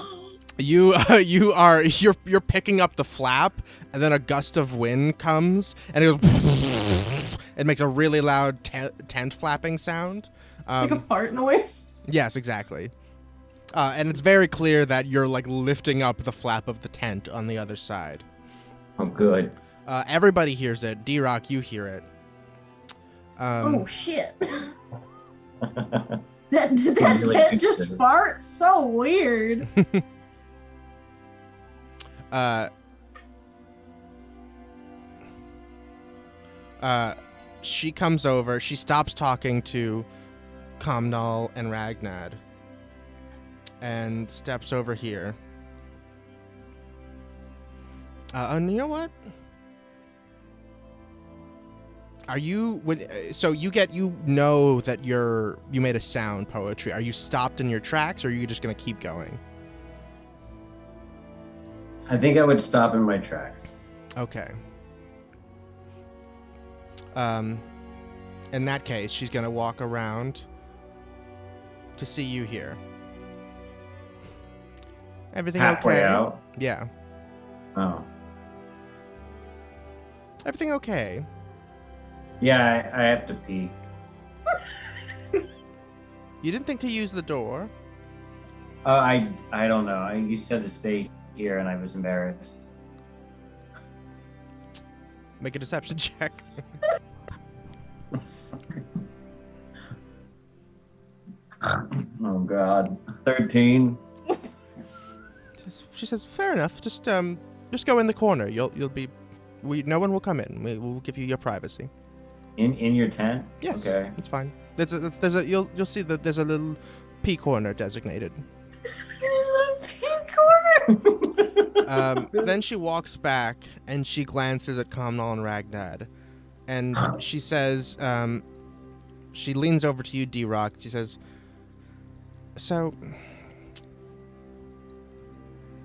You're picking up the flap, and then a gust of wind comes, and it goes. It makes a really loud tent flapping sound. Like a fart noise. Yes, exactly. And it's very clear that you're like lifting up the flap of the tent on the other side. Oh, good. Everybody hears it. D-Rock, you hear it. Oh shit. that Really tent good just shit. farts. So weird. She comes over. She stops talking to Kamnal and Ragnad and steps over here. And you know what? Are you so you know that you made a sound, Poetry. Are you stopped in your tracks, or are you just gonna keep going? I think I would stop in my tracks. Okay. In that case, she's gonna walk around to see you here. Everything Halfway okay? out. Yeah. Oh. Everything okay? Yeah, I have to pee. You didn't think to use the door? I don't know. You said to stay here, and I was embarrassed. Make a deception check. Oh God. 13. She says, "Fair enough. Just go in the corner. You'll be. No one will come in. We'll give you your privacy." In your tent? Yes. Okay. It's fine. You'll see that there's a little pee corner designated. Then she walks back and she glances at Kamnal and Ragnad, and she says, she leans over to you, D-Rock. She says, "So,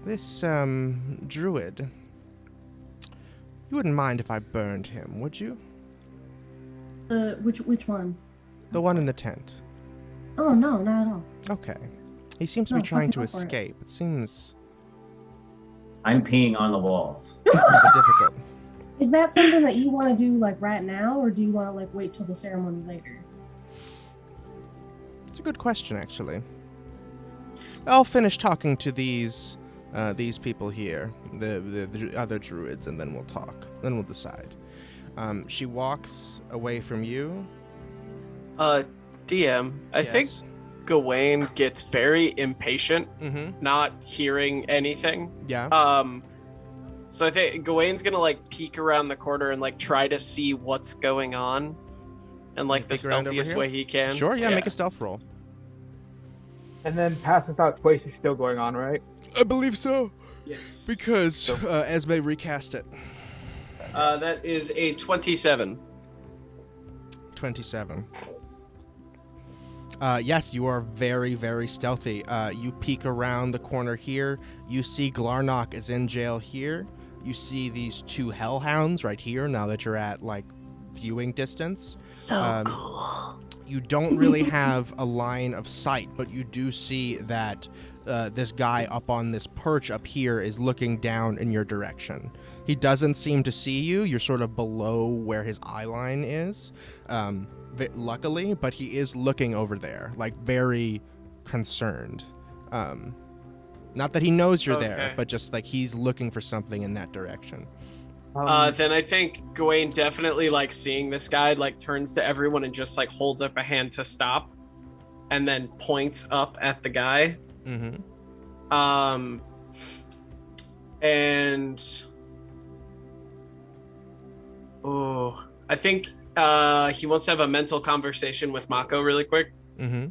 this druid, you wouldn't mind if I burned him, would you? Which one? The one in the tent." Oh no, not at all. Okay. He seems to No, be trying to fucking go for it. escape. It seems I'm peeing on the walls. difficult. Is that something that you want to do like right now, or do you want to like wait till the ceremony later? It's a good question, actually. I'll finish talking to these people here, the other druids, and then we'll talk. Then we'll decide. She walks away from you. DM, I think Gawain gets very impatient, Mm-hmm. not hearing anything. Yeah. So I think Gawain's gonna like peek around the corner and like try to see what's going on, and like the peek around over stealthiest here? way he can. Sure. Yeah. Make a stealth roll. And then Pass Without Twice is still going on, right? I believe so, Yes. because Esme recast it. That is a 27. 27. Yes, you are very, very stealthy. You peek around the corner here. You see Glarnock is in jail here. You see these two hellhounds right here now that you're at, like, viewing distance. So cool. You don't really have a line of sight, but you do see that this guy up on this perch up here is looking down in your direction. He doesn't seem to see you. You're sort of below where his eye line is. Luckily, but he is looking over there, like very concerned. Not that he knows you're there, Okay. but just like he's looking for something in that direction. Then I think Gawain definitely like seeing this guy like turns to everyone and just like holds up a hand to stop, and then points up at the guy. Mm-hmm. And I think He wants to have a mental conversation with Mako really quick. Mm-hmm.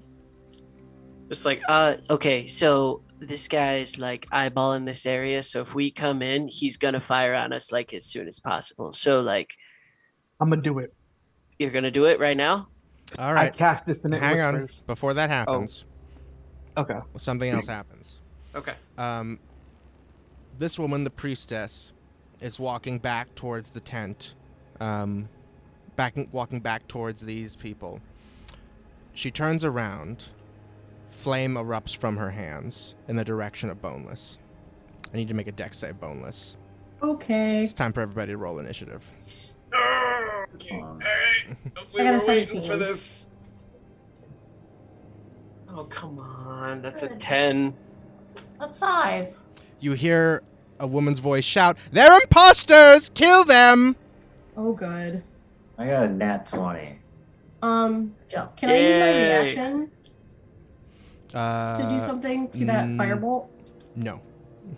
Just like, okay, so this guy's like eyeballing this area. So if we come in, he's gonna fire on us like as soon as possible. So like, I'm gonna do it. you're gonna do it right now? All I right. cast Dissonant Hang on. Whispers. Before that happens, Okay. something else happens. Okay. This woman, the priestess, is walking back towards the tent, walking back towards these people. She turns around. Flame erupts from her hands in the direction of Boneless. I need to make a dex save, Boneless. Okay. It's time for everybody to roll initiative. Okay. All right. We I got a were waiting 17. for this. Oh, come on. That's a 10. A 5. You hear a woman's voice shout, "They're imposters! Kill them!" Oh, good. I got a nat 20. Jump. Can I use my Yay. reaction to do something to that firebolt? No.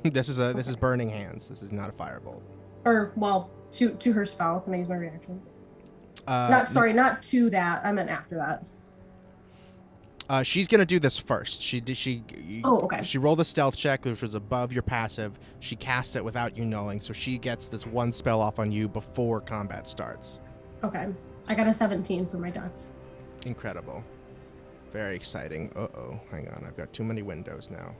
This is burning hands. This is not a firebolt. Or, well, to her spell. Can I use my reaction? Uh, Not to that. I meant after that. She's gonna do this first. Oh, okay. She rolled a stealth check, which was above your passive. She cast it without you knowing, so she gets this one spell off on you before combat starts. Okay. I got a 17 for my dex. Incredible. Very exciting. Uh-oh. Hang on. I've got too many windows now.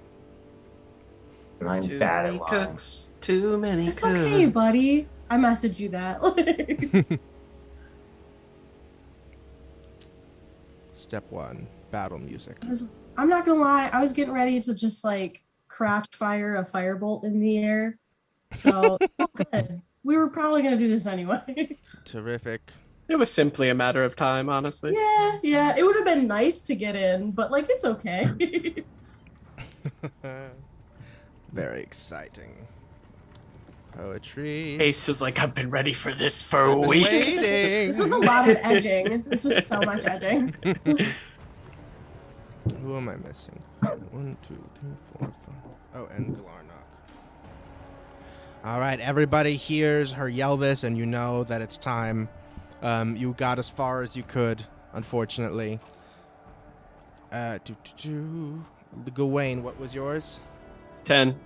I'm Too bad many at cooks. Too many It's cooks. okay, buddy. I messaged you that. Step 1. Battle music. I'm not gonna lie, I was getting ready to just like crash fire a firebolt in the air. So good. We were probably gonna do this anyway. Terrific. It was simply a matter of time, honestly. Yeah. It would have been nice to get in, but like it's okay. Very exciting. Poetry. Ace is like, I've been ready for this for I've been weeks. waiting. This was a lot of edging. This was so much edging. Who am I missing? 1, 2, 3, 4, 5. Oh, and Galarnock. All right, everybody hears her yell this, and you know that it's time. You got as far as you could, unfortunately. Gawain, what was yours? 10.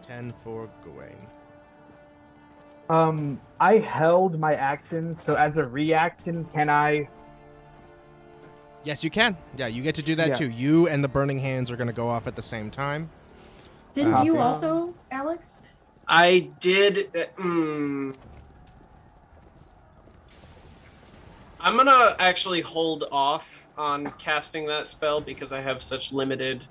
10 for Gawain. I held my action, so as a reaction, can I? Yes, you can. Yeah, you get to do that Yeah. too. You and the burning hands are going to go off at the same time. Didn't you Copy. also, Alex? I did. I'm gonna actually hold off on casting that spell because I have such limited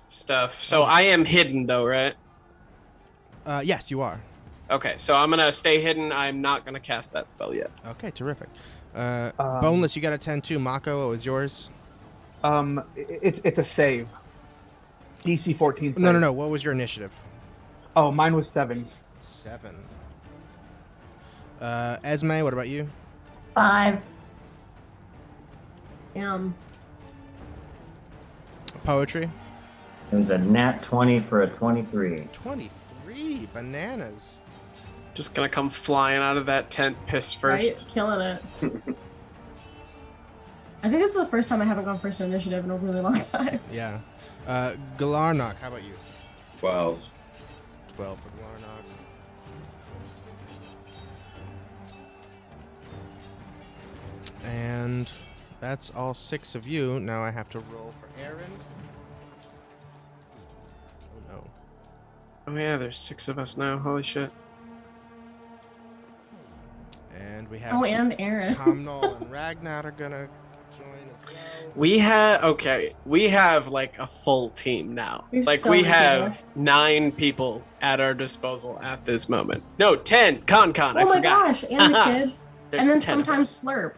stuff. So I am hidden though, right? Yes, you are. Okay, so I'm gonna stay hidden. I'm not gonna cast that spell yet. Okay, terrific. Boneless, you got a 10 too. Mako, what was yours? It's a save. DC 14. No. What was your initiative? Oh, mine was 7. 7. Esme, what about you? 5. Poetry? It was a nat 20 for a 23. 23. Bananas. Just gonna come flying out of that tent, piss first. Right? Killing it. I think this is the first time I haven't gone first initiative in a really long time. Yeah. Galarnock, how about you? 12. 12 for Galarnock. And that's all 6 of you. Now I have to roll for Aaron. Oh no. Oh yeah, there's 6 of us now. Holy shit. And we have Oh, and Aaron. Comnol and Ragnar are gonna join as well. We have like a full team now. There's Like so we many have people. 9 people at our disposal at this moment. No, 10. Con. I Oh my forgot. gosh, and the kids. There's And then 10 of us. sometimes Slurp.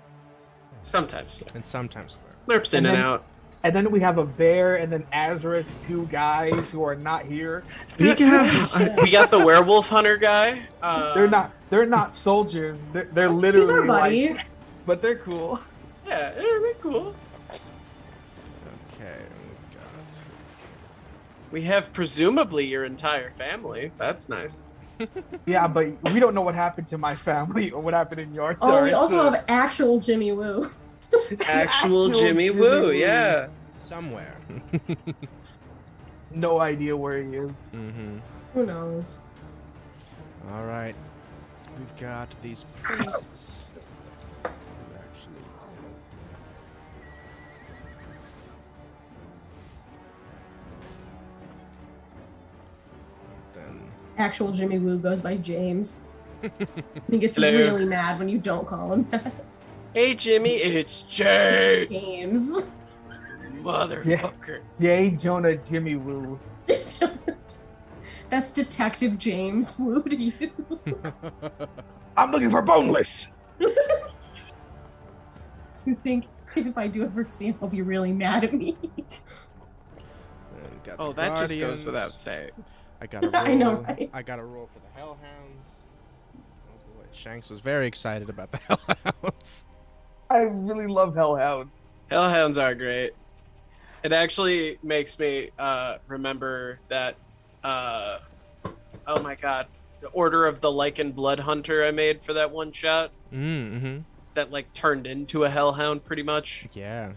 Sometimes Slurp. And sometimes Slurp. Slurp's in And and then- out. And then we have a bear and then Azareth, 2 guys who are not here. We got the werewolf hunter guy. They're not soldiers. They're literally He's our buddy. like, but they're cool. Yeah, they're cool. Okay. We have presumably your entire family. That's nice. Yeah, but we don't know what happened to my family or what happened in your Oh, we turn, also so- have actual Jimmy Woo. Actual Jimmy Woo, yeah. Somewhere. No idea where he is. Mm-hmm. Who knows? All right. We've got these priests. Who actually... Then... Actual Jimmy Woo goes by James. He gets Hello. really mad when you don't call him that. Hey, Jimmy, it's Jay, James. motherfucker. J. Jonah Jimmy Woo. That's Detective James Woo to you. I'm looking for boneless. Do you think if I do ever see him, he'll be really mad at me? Then got Oh, the that just Guardians. goes without saying. I got a roll. I know, right? I got a roll for the Hellhounds. Oh boy, Shanks was very excited about the Hellhounds. I really love Hellhound. Hellhounds are great. It actually makes me remember that. Oh my god, the Order of the Lycan Blood Hunter I made for that one shot Mm-hmm. that like turned into a Hellhound pretty much. Yeah.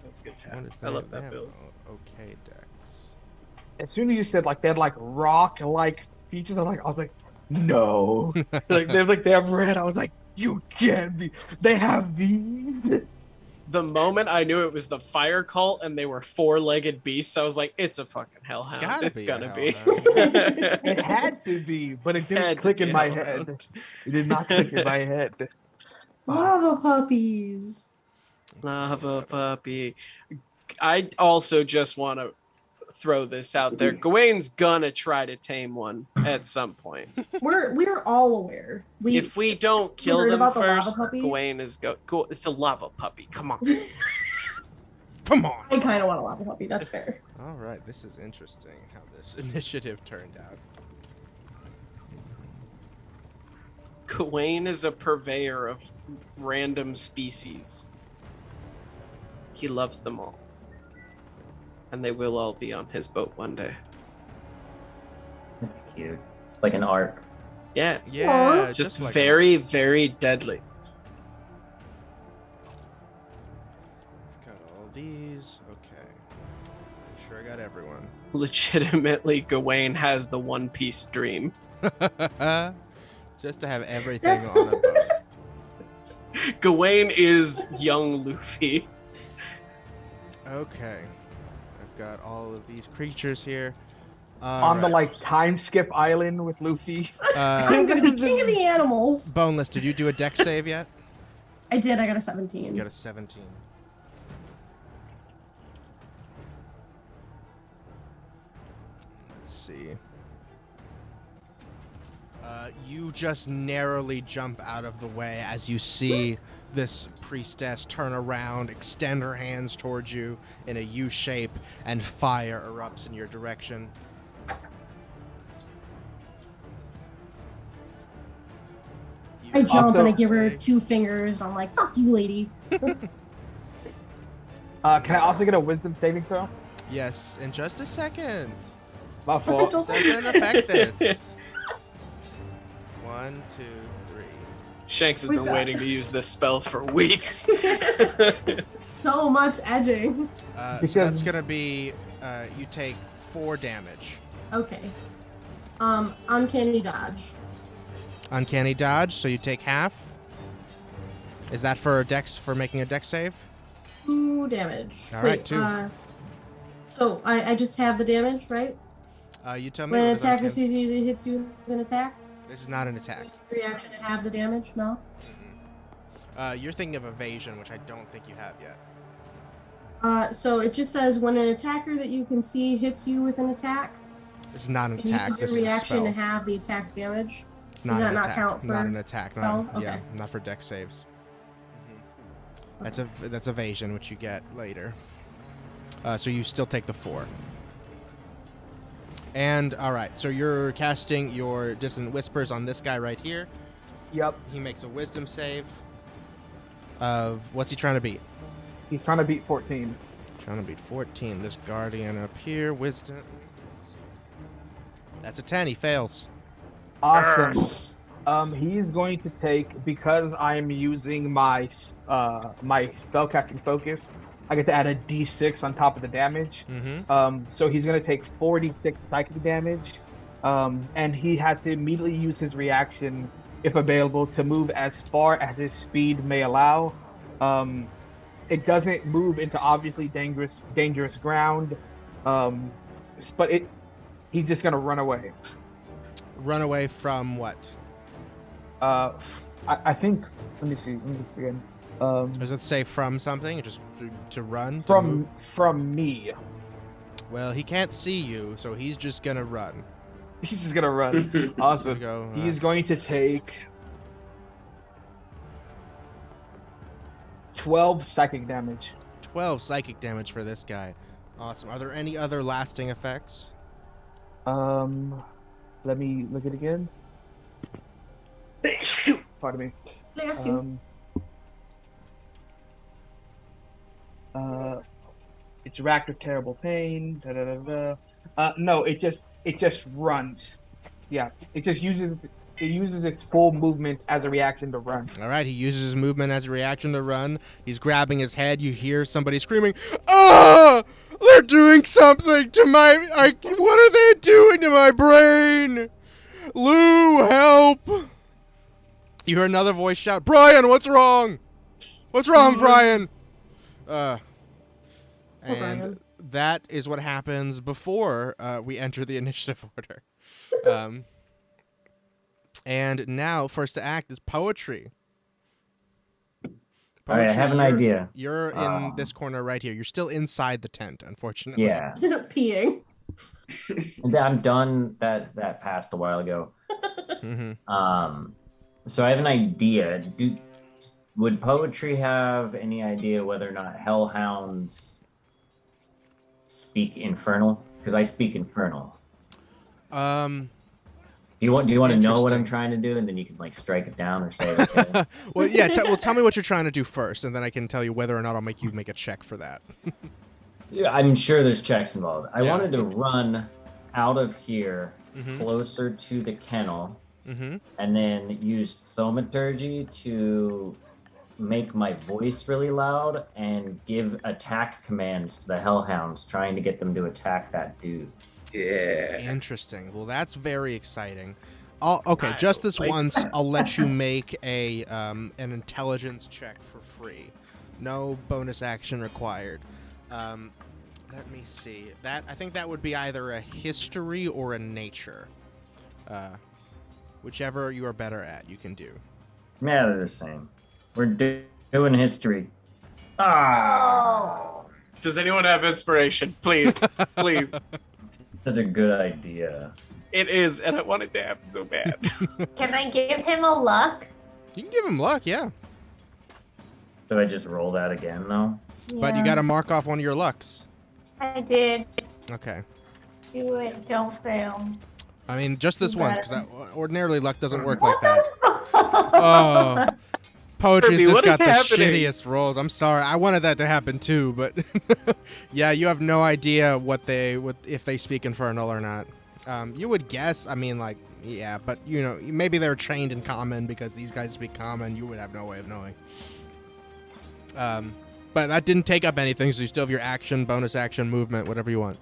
That's a good What time. is I love They that have build. Okay, Dex. As soon as you said like they had like rock-like features, I was like, no. Like they have red. I was like, you can't be. They have these. The moment I knew it was the Fire Cult and they were four-legged beasts, I was like, it's a fucking Hellhound. gotta It's be a gonna be. Hellhound. It had to be, but it didn't Had to click be in my Hellhound. head. It did not click in my head. Lava puppies. Lava puppy. I also just want to throw this out there. Gawain's gonna try to tame one at some point. We're all aware. If we don't kill heard them about the lava first, puppy? Gawain is go. It's a lava puppy. Come on. Come on. I kind of want a lava puppy. That's fair. All right, this is interesting how this initiative turned out. Gawain is a purveyor of random species. He loves them all. And they will all be on his boat one day. That's cute. It's like an arc. Yes. Yeah, Just like very, very deadly. Got all these. Okay. Sure, I got everyone. Legitimately, Gawain has the One Piece dream. Just to have everything That's- on a boat. Gawain is young Luffy. Okay. I've got all of these creatures here. On the like time skip island with Luffy. I'm gonna be king of the animals. Boneless, did you do a deck save yet? I did. I got a You 17. got a 17. Let's see. You just narrowly jump out of the way as you see this priestess turn around, extend her hands towards you in a U shape, and fire erupts in your direction. You I jump Also- and I give her 2 fingers, and I'm like, "Fuck you, lady." Can I also get a wisdom saving throw? Yes, in just a second. My fault. Doesn't affect this. 1, 2, 3. Shanks has We been got waiting to use this spell for weeks. So much edging. So Because- that's gonna be you take 4 damage. Okay. Uncanny dodge. Uncanny dodge, so you take half. Is that for making a dex save? 2 damage. All Wait, right, 2. So I just have the damage, right? You tell me. When an what is attacker uncanny- sees you, they hits you with an attack. This is not an attack. Reaction to have the damage? No. You're thinking of evasion, which I don't think you have yet. So it just says when an attacker that you can see hits you with an attack, This is not an and you attack. use This your is a reaction to spell. have the attack's damage. It's not Does that an not attack. count Not for an attack. spells? Not, yeah, Okay. not for dex saves. That's evasion, which you get later. So you still take the 4. And all right, so you're casting your dissonant whispers on this guy right here. Yep. He makes a wisdom save. Of what's he trying to beat? He's trying to beat 14. Trying to beat 14. This guardian up here, wisdom. That's a 10. He fails. Awesome. He's going to take, because I'm using my my spellcasting focus, I get to add a d6 on top of the damage. So he's going to take 46 psychic damage, and he has to immediately use his reaction, if available, to move as far as his speed may allow. It doesn't move into obviously dangerous ground, but he's just going to run away. Run away from what? I think. Let me see again. Does it say from something? Just to run? From me. Well, he can't see you, so he's just gonna run. He's just gonna run. Awesome. Go, He's going to take 12 psychic damage. 12 psychic damage for this guy. Awesome. Are there any other lasting effects? Let me look at it again. Pardon me. Bless you. It's racked with terrible pain. Da, da, da, da. No, it just runs. Yeah, it uses its full movement as a reaction to run. All right, he uses his movement as a reaction to run. He's grabbing his head. You hear somebody screaming, "Ah! They're doing something to my... what are they doing to my brain? Lou, help!" You hear another voice shout, "Brian, what's wrong? What's wrong, Brian?" And Brian. that is what happens before we enter the initiative order. And now, first to act is Poetry. All right, I have an idea. You're in this corner right here. You're still inside the tent, unfortunately. Yeah. Peeing. I'm done. That passed a while ago. So I have an idea. Would Poetry have any idea whether or not hellhounds speak Infernal? Because I speak Infernal. Do you want to know what I'm trying to do, and then you can like strike it down or say okay? Well, yeah. Tell me what you're trying to do first, and then I can tell you whether or not I'll make you make a check for that. Yeah, I'm sure there's checks involved. I wanted to run out of here closer to the kennel, and then use thaumaturgy to make my voice really loud and give attack commands to the hellhounds, trying to get them to attack that dude. Yeah. Interesting. Well, that's very exciting. Okay, just this once, I'll let you make a an intelligence check for free. No bonus action required. Let me see. I think that would be either a history or a nature. Whichever you are better at, you can do. Yeah, they're the same. We're doing history. Oh! Does anyone have inspiration? Please, please. Such a good idea. It is, and I want it to happen so bad. Can I give him a luck? You can give him luck, yeah. Do I just roll that again, though? But you got to mark off one of your lucks. I did. Okay. Do it. Don't fail. I mean, just this one, because ordinarily luck doesn't work like that. Oh, Poetry's Kirby, just got the happening? shittiest rolls. I'm sorry. I wanted that to happen too, but yeah, you have no idea if they speak Infernal or not. You would guess. I mean, like, yeah, but you know, maybe they're trained in Common because these guys speak Common. You would have no way of knowing. But that didn't take up anything, so you still have your action, bonus action, movement, whatever you want.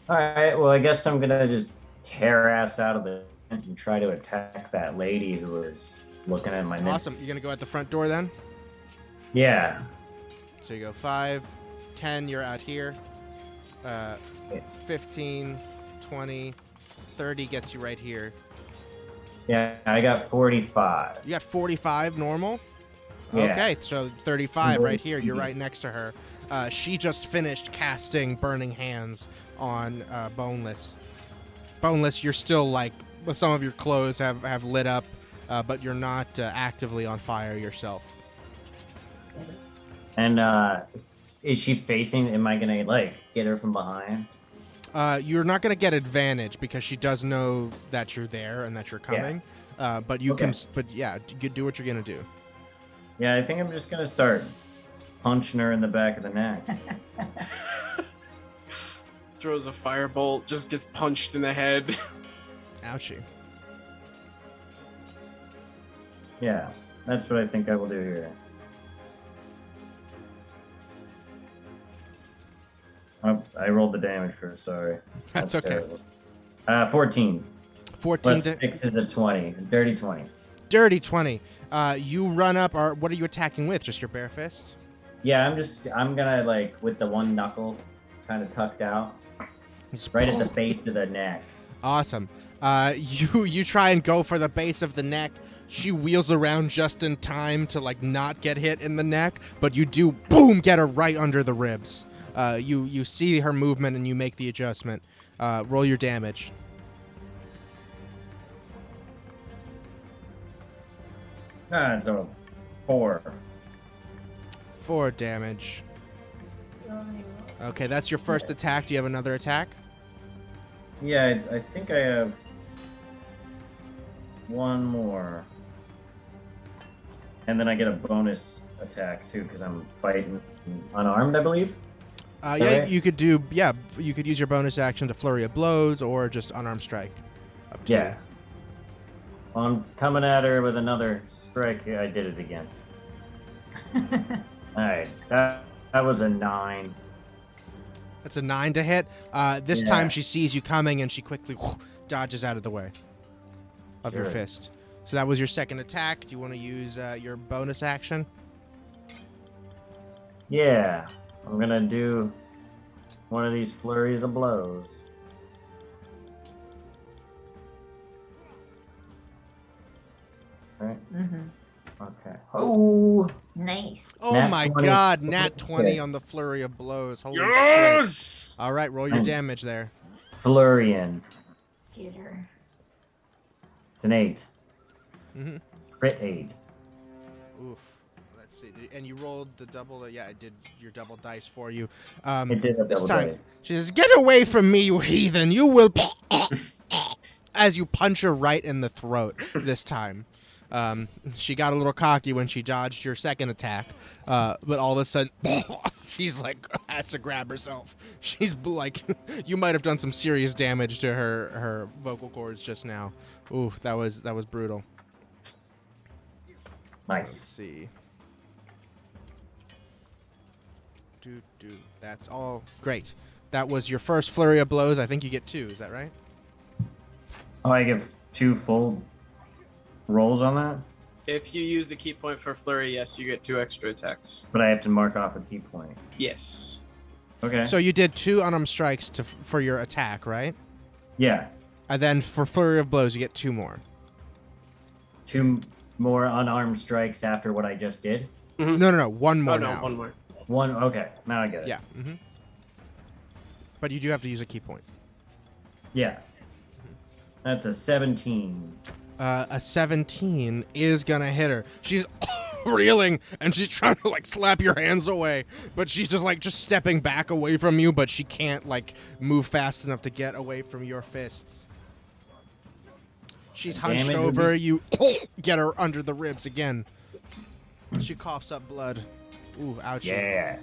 All right, well, I guess I'm going to just tear ass out of the tent and try to attack that lady who was looking at my Awesome. You're going to go at the front door then? Yeah. So you go 5, 10, you're out here. 15, 20, 30 gets you right here. Yeah, I got 45. You got 45 normal? Yeah. Okay, so 35 right here. You're right next to her. She just finished casting Burning Hands on Boneless. Boneless, you're still like, some of your clothes have lit up, but you're not actively on fire yourself. And is she facing, am I going to like get her from behind? You're not going to get advantage because she does know that you're there and that you're coming. But you can, but yeah, you do what you're going to do. Yeah, I think I'm just going to start punching her in the back of the neck. throws a firebolt, just gets punched in the head. Ouchie. Yeah, that's what I think I will do here. Oh, I rolled the damage first, sorry. That's okay. Terrible. 14. 14 Plus to 6 is a 20. Dirty 20. dirty 20. You run up. Or what are you attacking with? Just your bare fist? Yeah, I'm gonna, like, with the one knuckle kind of tucked out, Just right at the base of the neck. Awesome. You try and go for the base of the neck. She wheels around just in time to like not get hit in the neck, but you do boom get her right under the ribs. You see her movement and you make the adjustment. Roll your damage. It's a 4. 4 damage. Okay, that's your first attack. Do you have another attack? Yeah, I think I have one more. And then I get a bonus attack too because I'm fighting unarmed, I believe. Yeah, right? you could do. Yeah, you could use your bonus action to flurry of blows or just unarmed strike. Up to Yeah. you. I'm coming at her with another strike. I did it again. Alright, that was a 9. That's a 9 to hit. This Yeah. time she sees you coming and she quickly dodges out of the way of your Sure. fist. So that was your second attack. Do you want to use your bonus action? Yeah, I'm gonna do one of these flurries of blows. Right? Mm-hmm. Okay. Oh, nice. Oh Nat my 20. god, nat 20 Yes. on the flurry of blows. Holy shit. Yes! All right, roll your damage there. Flurrian. Get her. It's an 8. Mhm. Crit 8. Oof. Let's see. And you rolled the double. Yeah, I did your double dice for you. It did a This double time, dice. she says, "Get away from me, you heathen! You will." As you punch her right in the throat this time. She got a little cocky when she dodged your second attack, but all of a sudden, she's like has to grab herself. She's like, you might have done some serious damage to her vocal cords just now. Ooh, that was brutal. Let's Nice. see. That's all great. That was your first flurry of blows. I think you get 2. Is that right? Oh, I give 2 full rolls on that? If you use the key point for flurry, yes, you get 2 extra attacks. But I have to mark off a key point. Yes. Okay. So you did 2 unarmed strikes for your attack, right? yeah. And then for flurry of blows, you get 2 more. 2 more unarmed strikes after what I just did? No. 1 more Oh, no, now. 1 more. 1, okay. Now I get it. Yeah. But you do have to use a key point. Yeah. That's a 17. A 17 is gonna hit her. She's reeling and she's trying to like slap your hands away, but she's just stepping back away from you, but she can't like move fast enough to get away from your fists. She's hunched Damage over would be- you. Get her under the ribs again. She coughs up blood. Ooh, ouchie. Yeah.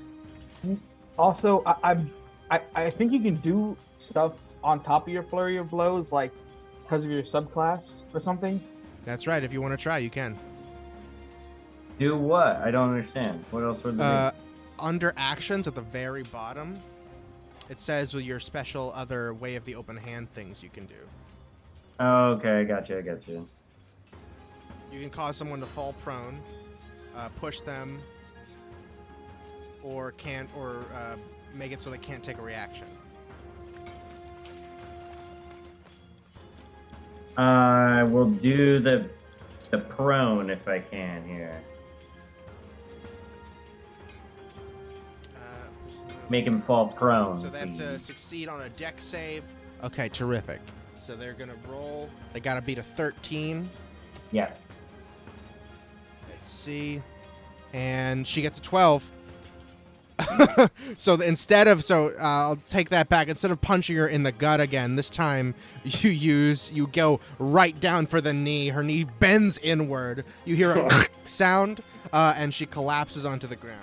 Also, I think you can do stuff on top of your flurry of blows, like because of your subclass or something. That's right. If you want to try, you can. Do what? I don't understand. What else would there be? Under actions at the very bottom, it says with your special other way of the open hand things you can do. Oh, okay, I got you. You can cause someone to fall prone, push them, or make it so they can't take a reaction. I will do the prone if I can here. Make him fall prone. So they have to please. succeed on a dex save. Okay, terrific. So they're gonna roll. They gotta beat a 13. Yeah. Let's see. And she gets a 12. I'll take that back. Instead of punching her in the gut again, this time you go right down for the knee. Her knee bends inward. You hear a sound, and she collapses onto the ground.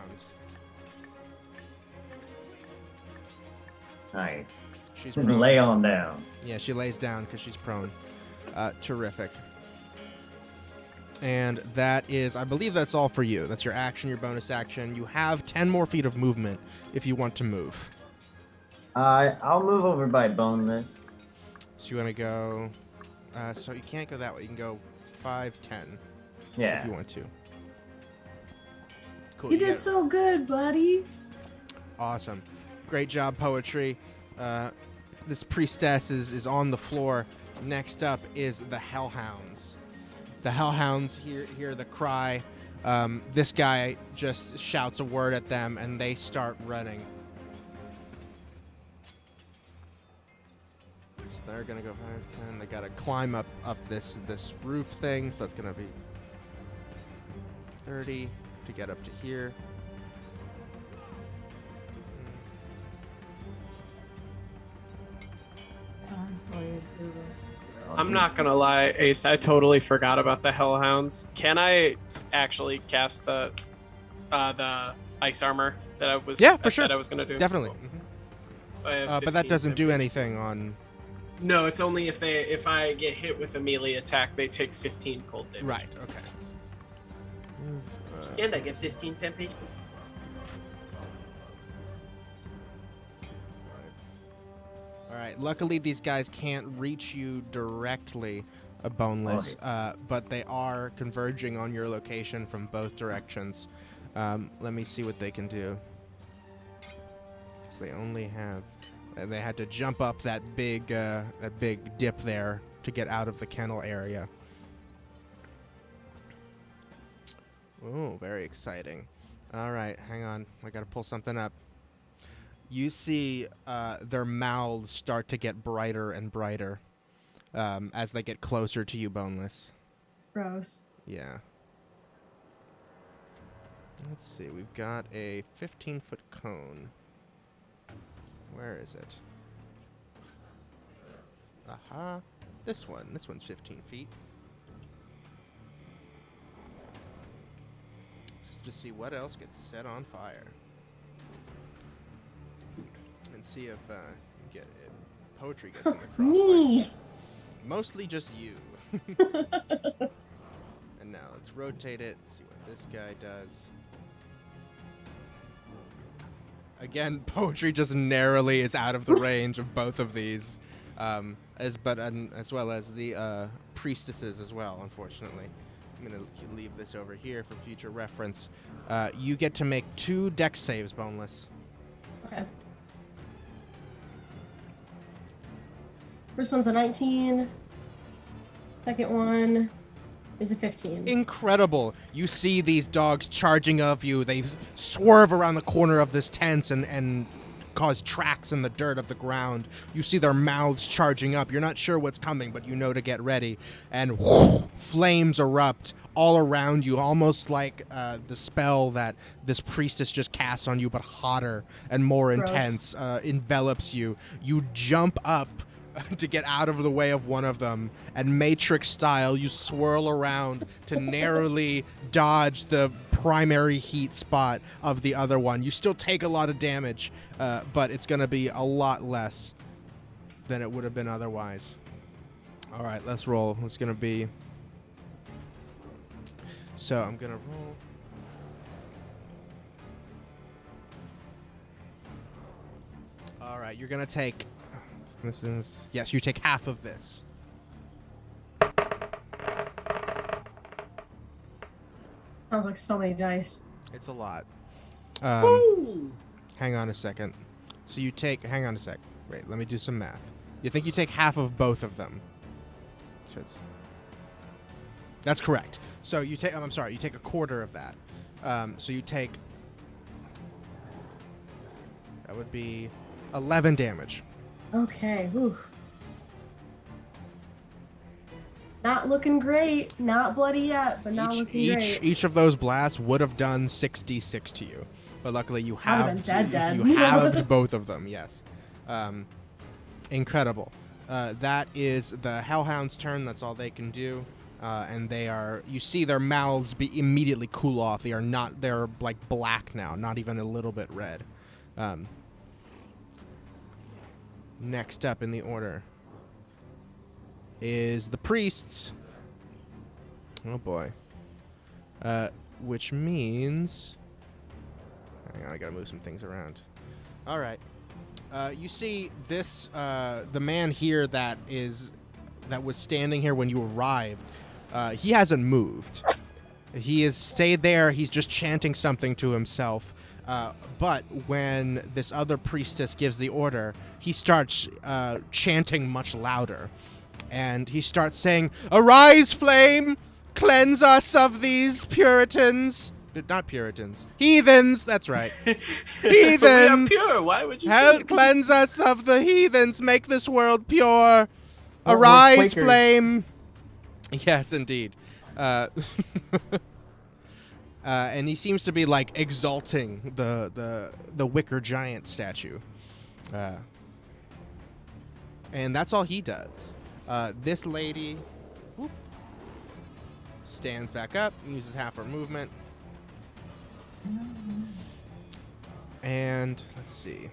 Nice. She's prone. Lay on down. Yeah, she lays down because she's prone. Terrific. And that is, I believe that's all for you. That's your action, your bonus action. You have 10 more feet of movement if you want to move. I'll move over by Boneless. So you want to go... so you can't go that way. You can go 5, 10 Yeah. if you want to. Cool. You did so good, buddy. Awesome. Great job, Poetry. This priestess is on the floor. Next up is the Hellhounds. The Hellhounds hear the cry. This guy just shouts a word at them, and they start running. So they're gonna go 5, 10. They gotta climb up this roof thing. So that's gonna be 30 to get up to here. I'm not gonna lie, Ace. I totally forgot about the Hellhounds. Can I actually cast the ice armor that I was? Yeah, for I sure. said I was gonna do. Definitely. Cool. Mhm. So I have But that 15 doesn't do temp anything on... No, it's only if I get hit with a melee attack, they take 15 cold damage. Right, okay. And I get 15 temp HP. All right. Luckily, these guys can't reach you directly, Boneless, but they are converging on your location from both directions. Let me see what they can do. So they only have... they had to jump up that big dip there to get out of the kennel area. Oh, very exciting. All right, hang on. I got to pull something up. You see their mouths start to get brighter and brighter as they get closer to you, Boneless. Gross. Yeah. Let's see. We've got a 15-foot cone. Where is it? Aha. This one. This one's 15 feet. Just to see what else gets set on fire. And see if get it. Poetry gets in the crossfire. Me. Mostly just you. And now let's rotate it. See what this guy does. Again, Poetry just narrowly is out of the range of both of these, as well as the priestesses as well. Unfortunately, I'm gonna leave this over here for future reference. You get to make 2 dex saves, Boneless. Okay. First one's a 19. Second one is a 15. Incredible. You see these dogs charging of you. They swerve around the corner of this tent and cause tracks in the dirt of the ground. You see their mouths charging up. You're not sure what's coming, but you know to get ready. And whoosh, flames erupt all around you, almost like the spell that this priestess just cast on you, but hotter and more Gross. intense, envelops you. You jump up to get out of the way of one of them, and Matrix style, you swirl around to narrowly dodge the primary heat spot of the other one. You still take a lot of damage, but it's going to be a lot less than it would have been otherwise. All right, let's roll. It's going to be... So I'm going to roll... All right, you're going to take... This is... Yes, you take half of this. Sounds like so many dice. It's a lot. Woo! Hang on a second. So you take... Hang on a sec. Wait, let me do some math. You think you take half of both of them. So it's... That's correct. So you take... I'm sorry. You take a quarter of that. So you take... That would be 11 damage. Okay. Whew. Not looking great. Not bloody yet, but not looking great. Each of those blasts would have done 6d6 to you. But luckily you I'd have have... been dead. You halved both of them, yes. Incredible. That is the Hellhound's turn. That's all they can do. And they are... You see their mouths immediately cool off. They are not... They're like black now. Not even a little bit red. Next up in the order is the priests. Oh boy. Which means... Hang on, I gotta move some things around. All right. You see this, the man here that was standing here when you arrived, he hasn't moved. He has stayed there. He's just chanting something to himself. But when this other priestess gives the order, he starts chanting much louder. And he starts saying, "Arise, flame! Cleanse us of these Puritans." Not Puritans. Heathens! That's right. Heathens! We are pure. Why would you Help cleanse us of the heathens. Make this world pure. We're Arise, Quakers. flame! Yes, indeed. And he seems to be like exalting the wicker giant statue, and that's all he does. This lady stands back up, uses half her movement, and let's see.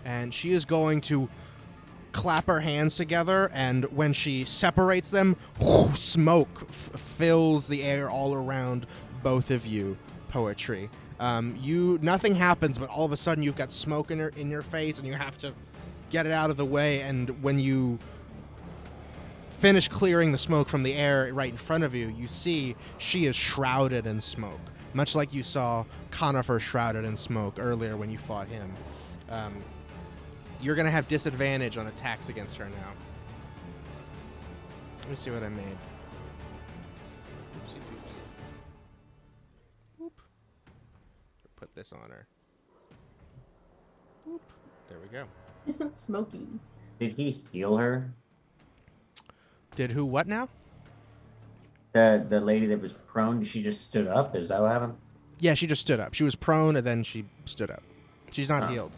And she is going to clap her hands together, and when she separates them, smoke fills the air all around both of you. Poetry. Nothing happens, but all of a sudden you've got smoke in your face, and you have to get it out of the way. And when you finish clearing the smoke from the air right in front of you, you see she is shrouded in smoke, much like you saw Conifer shrouded in smoke earlier when you fought him. You're going to have disadvantage on attacks against her now. Let me see what I made. Oopsie doopsie. Whoop. Put this on her. Whoop. There we go. Smoky. Did he heal her? Did who what now? The lady that was prone, she just stood up? Is that what happened? Yeah, she just stood up. She was prone, and then she stood up. She's not Oh. healed.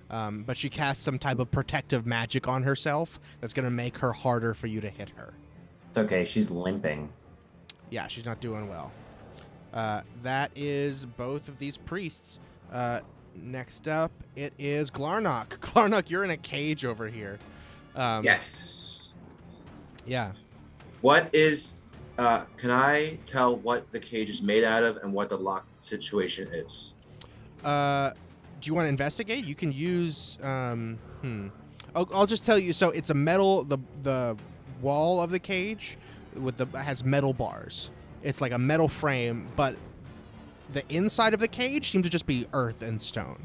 But she casts some type of protective magic on herself that's going to make her harder for you to hit her. It's okay, she's limping. Yeah, she's not doing well. That is both of these priests. Next up, it is Glarnock. Glarnock, you're in a cage over here. Yes. Yeah. What is? Can I tell what the cage is made out of and what the lock situation is? Do you want to investigate? You can use. I'll just tell you. So it's a metal. The wall of the cage has metal bars. It's like a metal frame, but the inside of the cage seems to just be earth and stone.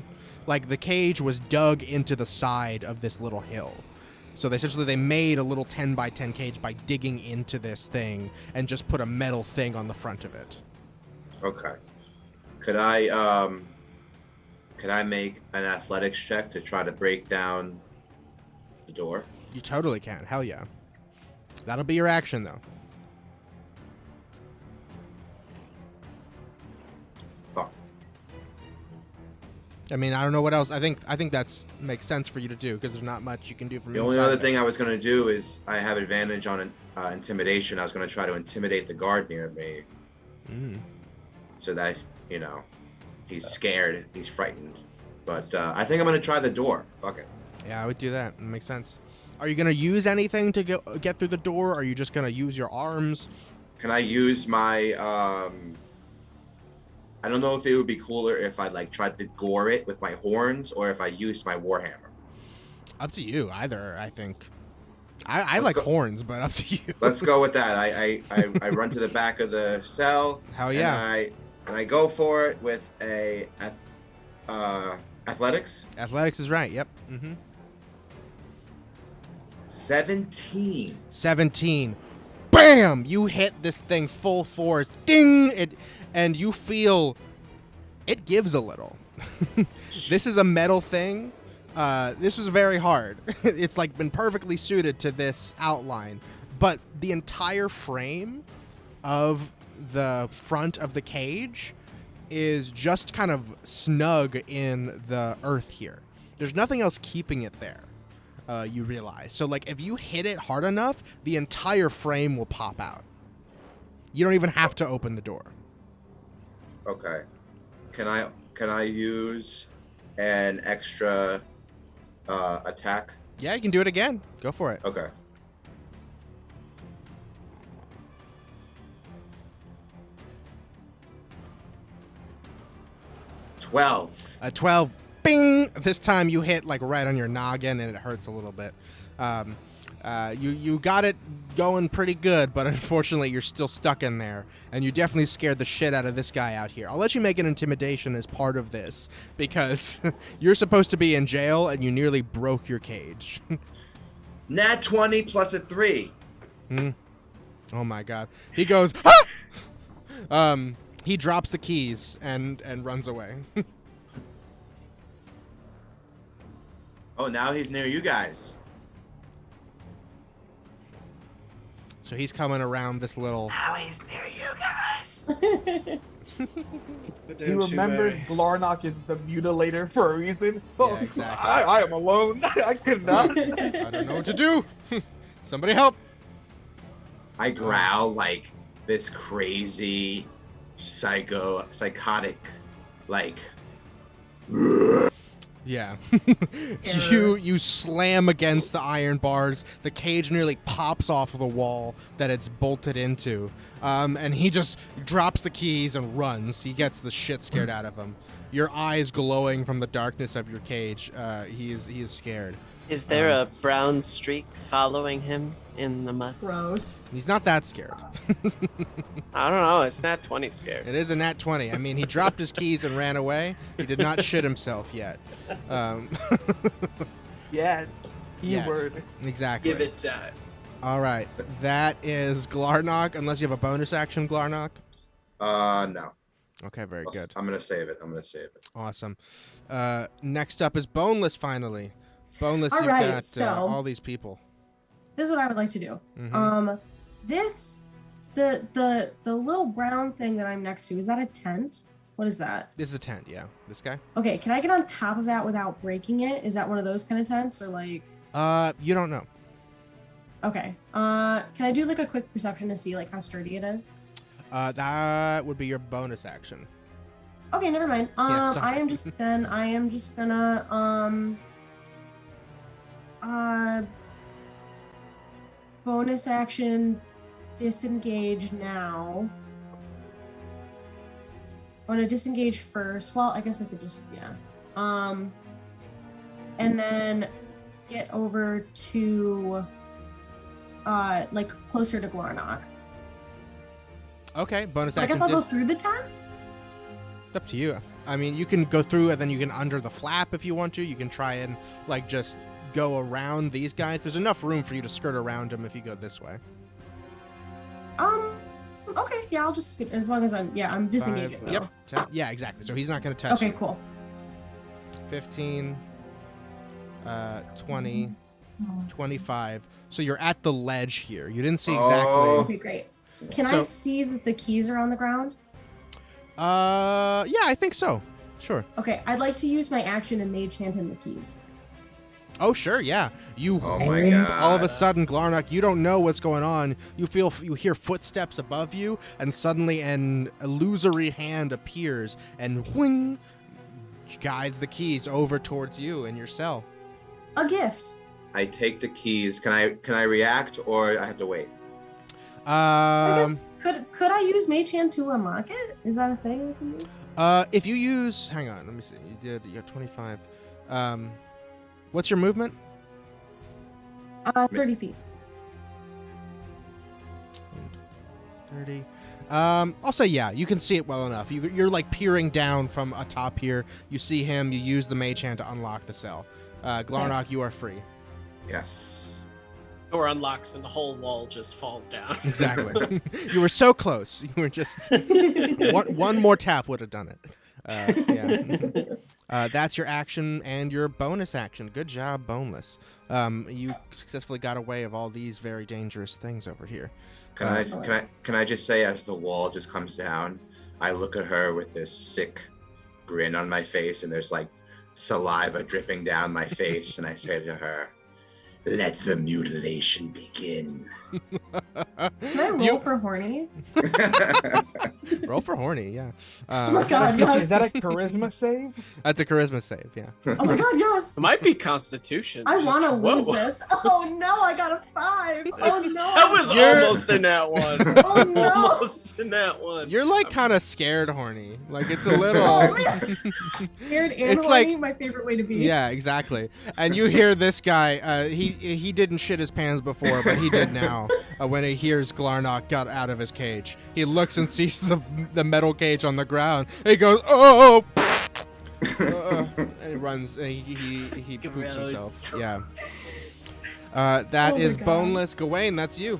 Like the cage was dug into the side of this little hill. So they made a little 10 by 10 cage by digging into this thing and just put a metal thing on the front of it. Okay. Could I make an athletics check to try to break down the door? You totally can. Hell yeah. That'll be your action though. Fuck. I mean, I don't know what else. I think that's makes sense for you to do because there's not much you can do from The only inside other there. thing I was going to do is I have advantage on intimidation. I was going to try to intimidate the guard near me so that, he's scared, he's frightened. But I think I'm going to try the door. Fuck it. Yeah, I would do that. It makes sense. Are you going to use anything to get through the door? Or are you just going to use your arms? Can I use my I don't know if it would be cooler if I tried to gore it with my horns or if I used my warhammer. Up to you. Either, I think. I like horns, but up to you. Let's go with that. I run to the back of the cell. Hell yeah. And I go for it with a athletics. Athletics is right. Yep. 17. 17. Bam! You hit this thing full force. Ding! And you feel it gives a little. This is a metal thing. This was very hard. It's been perfectly suited to this outline, but the entire frame of the front of the cage is just kind of snug in the earth here. There's nothing else keeping it there. You realize. So if you hit it hard enough, the entire frame will pop out. You don't even have to open the door. Okay. Can I use an extra attack? Yeah, you can do it again. Go for it. Okay. A 12. Bing! This time you hit like right on your noggin and it hurts a little bit. You got it going pretty good, but unfortunately you're still stuck in there, and you definitely scared the shit out of this guy out here. I'll let you make an intimidation as part of this, because you're supposed to be in jail and you nearly broke your cage. Nat 20 plus a 3. Oh my god. He goes, ah! He drops the keys and runs away. Oh, now he's near you guys. So he's coming around this little... Now he's near you guys. You remember Glarnock is the mutilator for a reason? Yeah, exactly. I am alone. I could not. I don't know what to do. Somebody help. I growl like this crazy, psychotic, like... Yeah. You slam against the iron bars. The cage nearly pops off the wall that it's bolted into. And he just drops the keys and runs. He gets the shit scared out of him. Your eyes glowing from the darkness of your cage. He is scared. Is there a brown streak following him in the mud? Gross. He's not that scared. I don't know. It's Nat 20 scared. It is a nat 20. I mean, he dropped his keys and ran away. He did not shit himself yet. Yeah. Yes. Keyword. Exactly. Give it time. All right. That is Glarnock, unless you have a bonus action, Glarnock. No. Okay, very good. I'm gonna save it. Awesome. Next up is Boneless, finally. Boneless, All you've right, got so- all these people. This is what I would like to do. Mhm. The little brown thing that I'm next to, is that a tent? What is that? This is a tent, yeah. This guy? Okay, can I get on top of that without breaking it? Is that one of those kind of tents, or like? You don't know. Okay. Can I do like a quick perception to see like how sturdy it is? That would be your bonus action. Okay, never mind. Yeah, sorry. I am just gonna bonus action disengage now. I want to disengage first. Well, I guess I could just and then get over to like closer to Glarnock. Okay, bonus I action. guess I'll go through the tent. It's up to you. I mean, you can go through and then you can under the flap if you want to. You can try and like just go around these guys. There's enough room for you to skirt around them if you go this way. Okay, yeah, I'll just as long as I'm disengaging. 5, though. yep. 10, yeah, exactly. So he's not going to touch Okay, you. cool. 15, 20, 25. So you're at the ledge here. You didn't see exactly. Okay, great. Can I So- see that the keys are on the ground? Yeah, I think so. Sure. Okay, I'd like to use my action and mage hand him the keys. Oh, sure, yeah. You Oh my boom, God. all of a sudden, Glarnock, you don't know what's going on. You hear footsteps above you, and suddenly an illusory hand appears and whing, guides the keys over towards you in your cell. A gift. I take the keys. Can I react or I have to wait? I guess could I use mage hand to unlock it? Is that a thing I can do? If you use, hang on, let me see. You got 25. What's your movement? 30 feet. 30. I'll say yeah. You can see it well enough. You're like peering down from atop here. You see him. You use the mage hand to unlock the cell. Glarnock, you are free. Yes. Door unlocks and the whole wall just falls down. Exactly. You were so close. You were just one more tap would have done it. Yeah. That's your action and your bonus action. Good job, Boneless. You successfully got away of all these very dangerous things over here. Can I just say, as the wall just comes down, I look at her with this sick grin on my face, and there's like saliva dripping down my face, and I say to her, Let the mutilation begin. Can I roll for horny? Roll for horny, yeah. Oh my God, yes. Is that a charisma save? That's a charisma save, yeah. Oh my God, yes. It might be Constitution. I want to Whoa. lose this. Oh no, I got a 5. Oh no. That was almost in that one. Oh no. Almost in that one. You're like kind of scared horny. Like it's a little. Oh, man. Scared and It's horny, like- my favorite way to be. Yeah, exactly. And you hear this guy. He didn't shit his pants before, but he did now. When he hears Glarnock got out of his cage, he looks and sees the metal cage on the ground. He goes, "Oh!" And he runs. And he poops Gross. himself. Yeah. That Oh my is God. boneless. Gawain, that's you.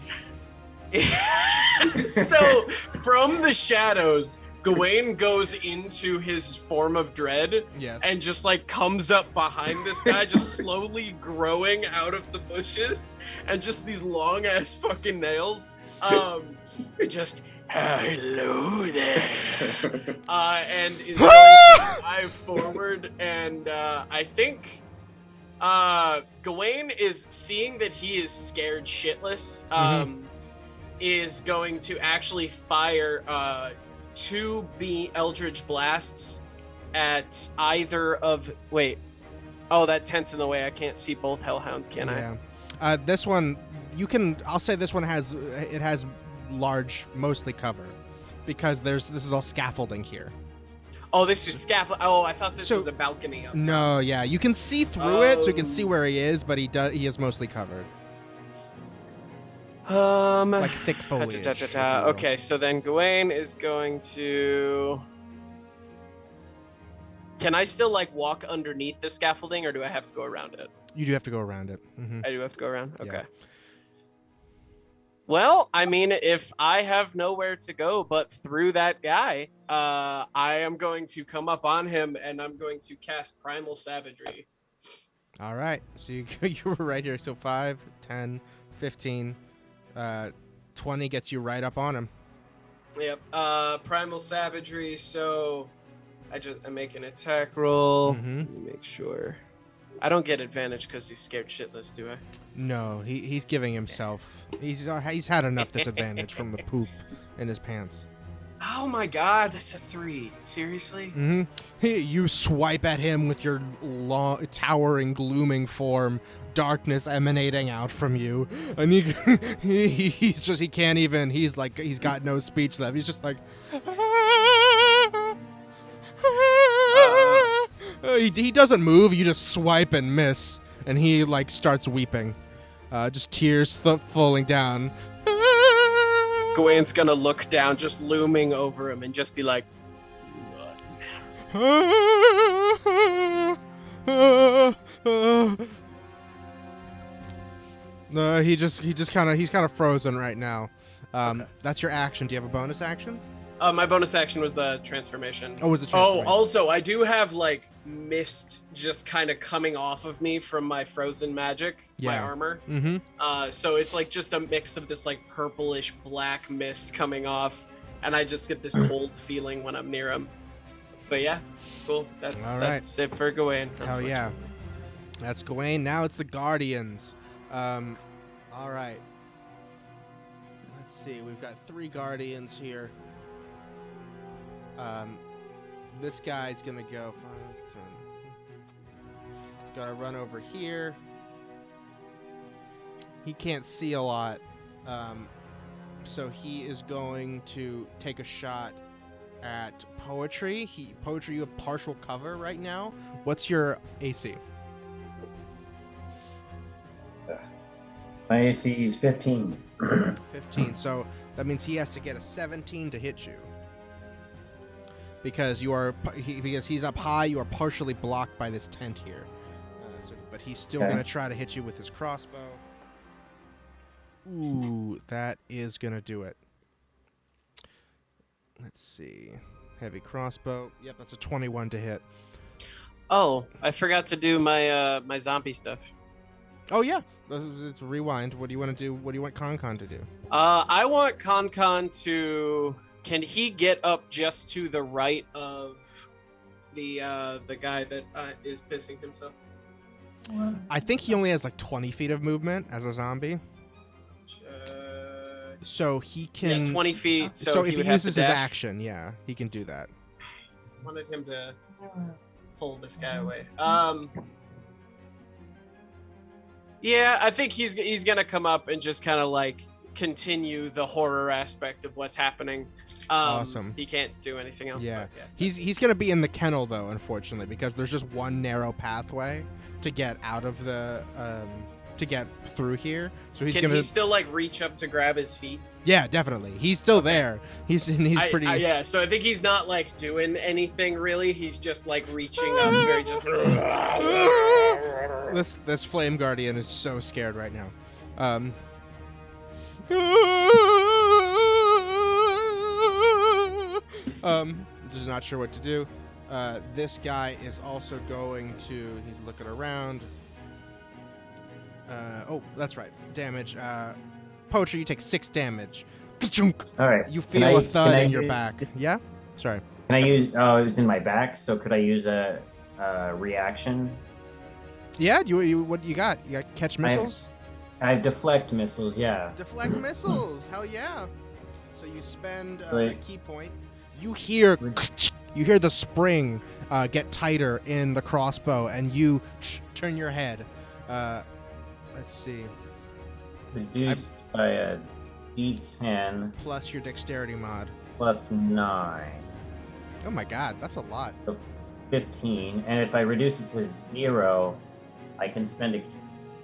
So, from the shadows, Gawain goes into his form of dread Yes. and just like comes up behind this guy, just slowly growing out of the bushes, and just these long ass fucking nails. Just hello there, and is going to dive forward, and I think Gawain is seeing that he is scared shitless. Is going to actually fire 2 Eldritch Blasts at either of. Wait. Oh, that tent's in the way. I can't see both Hellhounds, can I? Yeah. This one, you can. I'll say this one has large, mostly cover, because this is all scaffolding here. Oh, this is scaffold. Oh, I thought this So- was a balcony up top. No, yeah, you can see through it, so you can see Oh. where he is, but he is mostly covered, Um. like thick foliage. if you will. Okay, so then Gawain is going to. Can I still like walk underneath the scaffolding, or do I have to go around it? You do have to go around it. I do have to go around. Yeah. Okay. Well, I mean, if I have nowhere to go but through that guy, I am going to come up on him and I'm going to cast Primal Savagery. All right, so you were right here. So 5, 10, 15, 20 gets you right up on him. Yep. Primal Savagery. So I make an attack roll. Mhm. Let me make sure. I don't get advantage because he's scared shitless, do I? No, he's giving himself. He's had enough disadvantage from the poop in his pants. Oh my god, that's a 3. Seriously? Mm-hmm. You swipe at him with your long, towering, glooming form, darkness emanating out from you, and he can't even. He's got no speech left. He's just like. He doesn't move. You just swipe and miss, and he like starts weeping, just tears falling down. Gawain's gonna look down, just looming over him, and just be like, No, he's kind of frozen right now. Okay. That's your action. Do you have a bonus action? my bonus action was the transformation. Oh, was it? Oh, also, I do have like mist just kind of coming off of me from my frozen magic, my Yeah. armor. Mm-hmm. So it's like just a mix of this like purplish black mist coming off, and I just get this cold feeling when I'm near him. But yeah, cool. That's All right. that's it for Gawain. Hell yeah. unfortunately. That's Gawain. Now it's the Guardians. All right. Let's see. We've got 3 Guardians here. This guy's gonna go 5, 10. He's gotta run over here. He can't see a lot, so he is going to take a shot at Poetry. Poetry, you have partial cover right now. What's your AC? My AC is 15. 15. So that means he has to get a 17 to hit you. Because because he's up high, you are partially blocked by this tent here. But he's still Okay. going to try to hit you with his crossbow. Ooh, that is going to do it. Let's see. Heavy crossbow. Yep, that's a 21 to hit. Oh, I forgot to do my my zombie stuff. Oh, yeah. Let's rewind. What do you want to do? What do you want Con to do? I want Con to. Can he get up just to the right of the guy that is pissing himself? I think he only has like 20 feet of movement as a zombie. So he can. Yeah, 20 feet. So he if would he have to uses his dash. action, yeah, he can do that. Wanted him to pull this guy away. Yeah, I think he's gonna come up and just kind of like continue the horror aspect of what's happening. Awesome. He can't do anything else. Yeah. But yeah. He's gonna be in the kennel though, unfortunately, because there's just one narrow pathway to get out of the to get through here. So he's Can gonna. he still like reach up to grab his feet? Yeah, definitely. He's still there. He's pretty. Yeah, so I think he's not like doing anything really. He's just like reaching up, very just. This flame guardian is so scared right now. Just not sure what to do. This guy is also going to. He's looking around. Oh, that's right. Damage. Poacher, you take 6 damage. All right. You Can feel I- a thud can I in your use- back. Yeah? Sorry. Can I use? Oh, it was in my back. So could I use a reaction? Yeah? What you got? You got catch missiles? I have deflect missiles. Yeah. Deflect missiles. Hell yeah. So you spend a Right. key point. You hear the spring get tighter in the crossbow, and you turn your head. Let's see. Reduced by a D10 Plus your dexterity mod. plus 9. Oh my god, that's a lot. 15, and if I reduce it to 0, I can spend a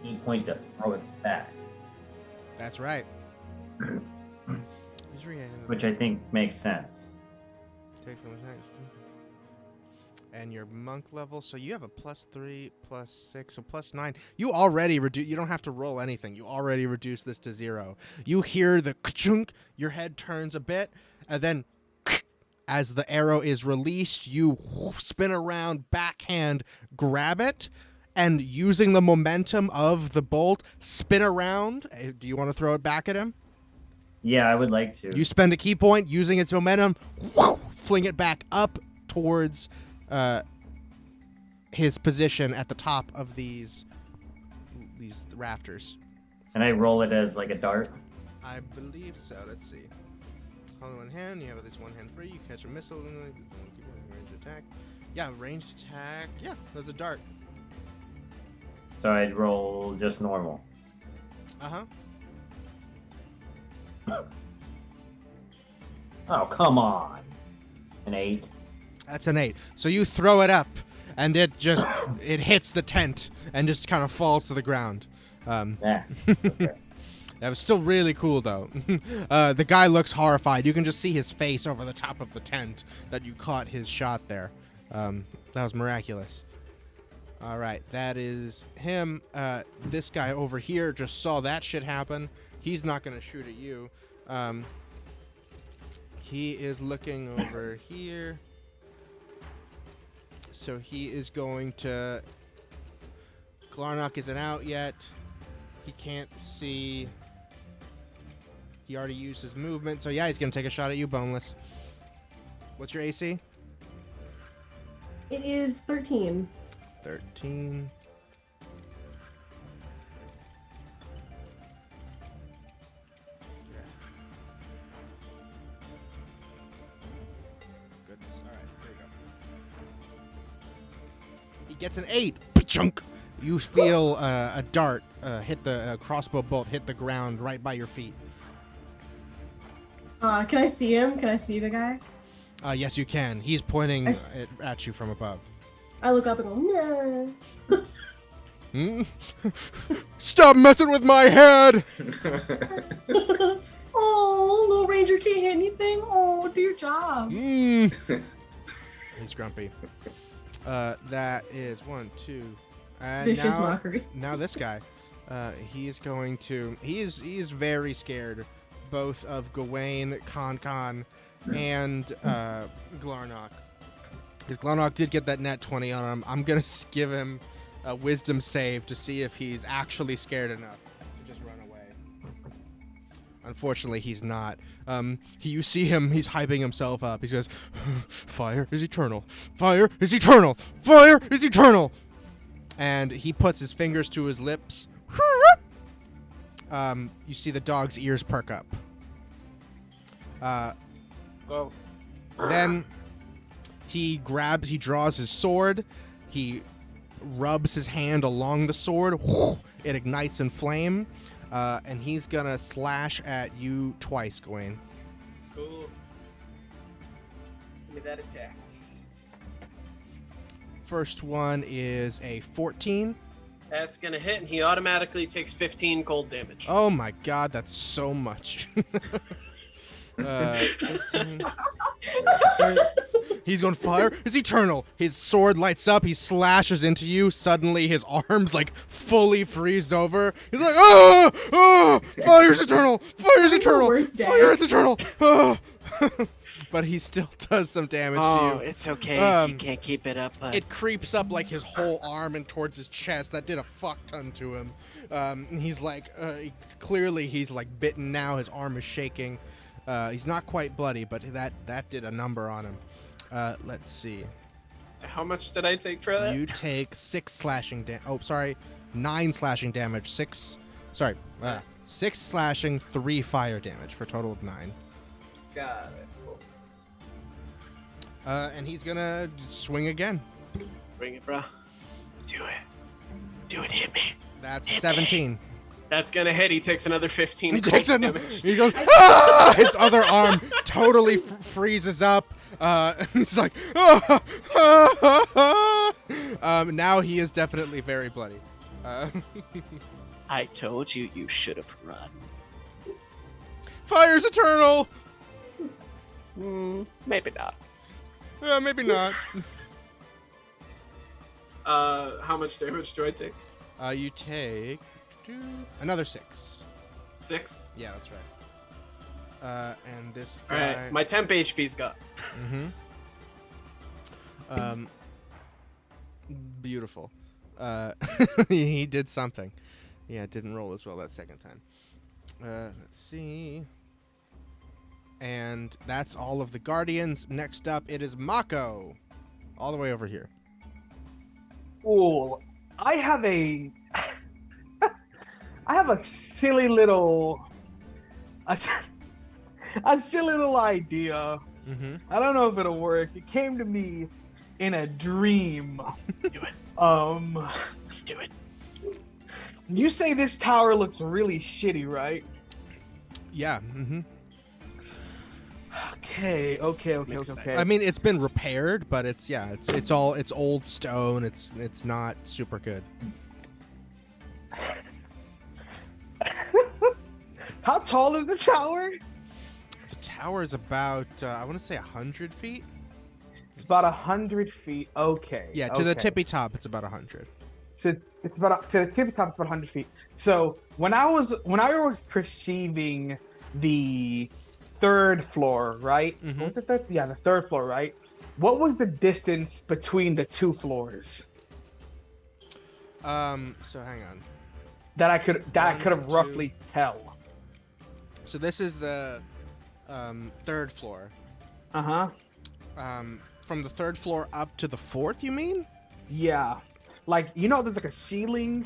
key point to throw it back, That's right. which I think makes sense. Take from the next. And your monk level, so you have a +3, +6, so +9. You already reduce. You don't have to roll anything. You already reduce this to 0. You hear the chunk. Your head turns a bit, and then as the arrow is released, you spin around, backhand, grab it, and using the momentum of the bolt, spin around. Do you want to throw it back at him? Yeah, I would like to. You spend a key point using its momentum, fling it back up towards his position at the top of these rafters. And I roll it as like a dart. I believe so. Let's see. Hold in one hand. You have this one hand free. You catch a missile. Ranged attack. Yeah, ranged attack. Yeah, that's a dart. So I'd roll just normal. Uh-huh. Oh, come on. An 8. That's an 8. So you throw it up, and it hits the tent and just kind of falls to the ground. Yeah. Okay. That was still really cool, though. The guy looks horrified. You can just see his face over the top of the tent that you caught his shot there. That was miraculous. All right, that is him. This guy over here just saw that shit happen. He's not going to shoot at you. He is looking over here. So he is going to... Glarnock isn't out yet. He can't see... He already used his movement. So yeah, he's going to take a shot at you, Boneless. What's your AC? It is 13. 13. Goodness. All right, there you go. He gets an 8. Chunk. You feel a dart hit the crossbow bolt hit the ground right by your feet. Can I see him? Can I see the guy? Yes, you can. He's pointing I at you from above. I look up and go, no. Hmm? Stop messing with my head! Oh, little ranger can't hit anything. Oh, do your job. Mm. He's grumpy. That is 1, 2. And Vicious now, mockery. Now this guy, he is going to. He is very scared, both of Gawain, Con, and Glarnock. Because Glarnock did get that net 20 on him. I'm gonna give him a wisdom save to see if he's actually scared enough to just run away. Unfortunately, he's not. You see him, he's hyping himself up. He says, fire is eternal. Fire is eternal. Fire is eternal. and he puts his fingers to his lips. You see the dog's ears perk up. Go. Then he draws his sword. He rubs his hand along the sword. It ignites in flame. And he's gonna slash at you twice, Gawain. Cool. Give me that attack. First one is a 14. That's gonna hit, and he automatically takes 15 cold damage. Oh my god, that's so much. 15. He's going fire. It's eternal. His sword lights up. He slashes into you. Suddenly, his arms like fully freeze over. He's like, "Oh, oh! Fire's eternal. Fire's eternal. Fire is eternal." Oh. But he still does some damage to you. It's okay if you can't keep it up. It creeps up like his whole arm and towards his chest. That did a fuck ton to him. He's like, clearly he's like bitten now. His arm is shaking. He's not quite bloody, but that did a number on him. Let's see. How much did I take for that? You take 6 slashing damage. Oh, sorry. 9 slashing damage. 6 slashing, 3 fire damage for a total of 9. Got it. Cool. And he's gonna swing again. Bring it, bro. Do it. Do it. Hit me. That's 17. That's gonna hit. He takes another 15 He cold takes damage. He goes, ah! His other arm totally freezes up. He's like, ah! Now he is definitely very bloody. I told you you should have run. Fire's eternal. Maybe not. Maybe not. How much damage do I take? You take another 6. 6? Yeah, that's right. And this guy... Alright, my temp HP's got. Beautiful. He did something. Yeah, it didn't roll as well that second time. Let's see. And that's all of the Guardians. Next up, it is Mako. All the way over here. Cool. I have a silly little silly little idea. I don't know if it'll work. It came to me in a dream. Do it. Do it. You say this tower looks really shitty, right? Yeah. Okay. I mean, it's been repaired, but it's old stone. It's not super good. How tall is the tower? The tower is about I want to say 100 feet. It's about 100 feet. Okay. Yeah, to the tippy top, it's about 100. So it's about to the tippy top. It's about 100 feet. So when I was perceiving the third floor, right? What was the third? Yeah, the third floor, right? What was the distance between the two floors? So hang on. That I could have roughly tell. So this is the third floor. From the third floor up to the fourth, you mean? Yeah. Like, there's like a ceiling.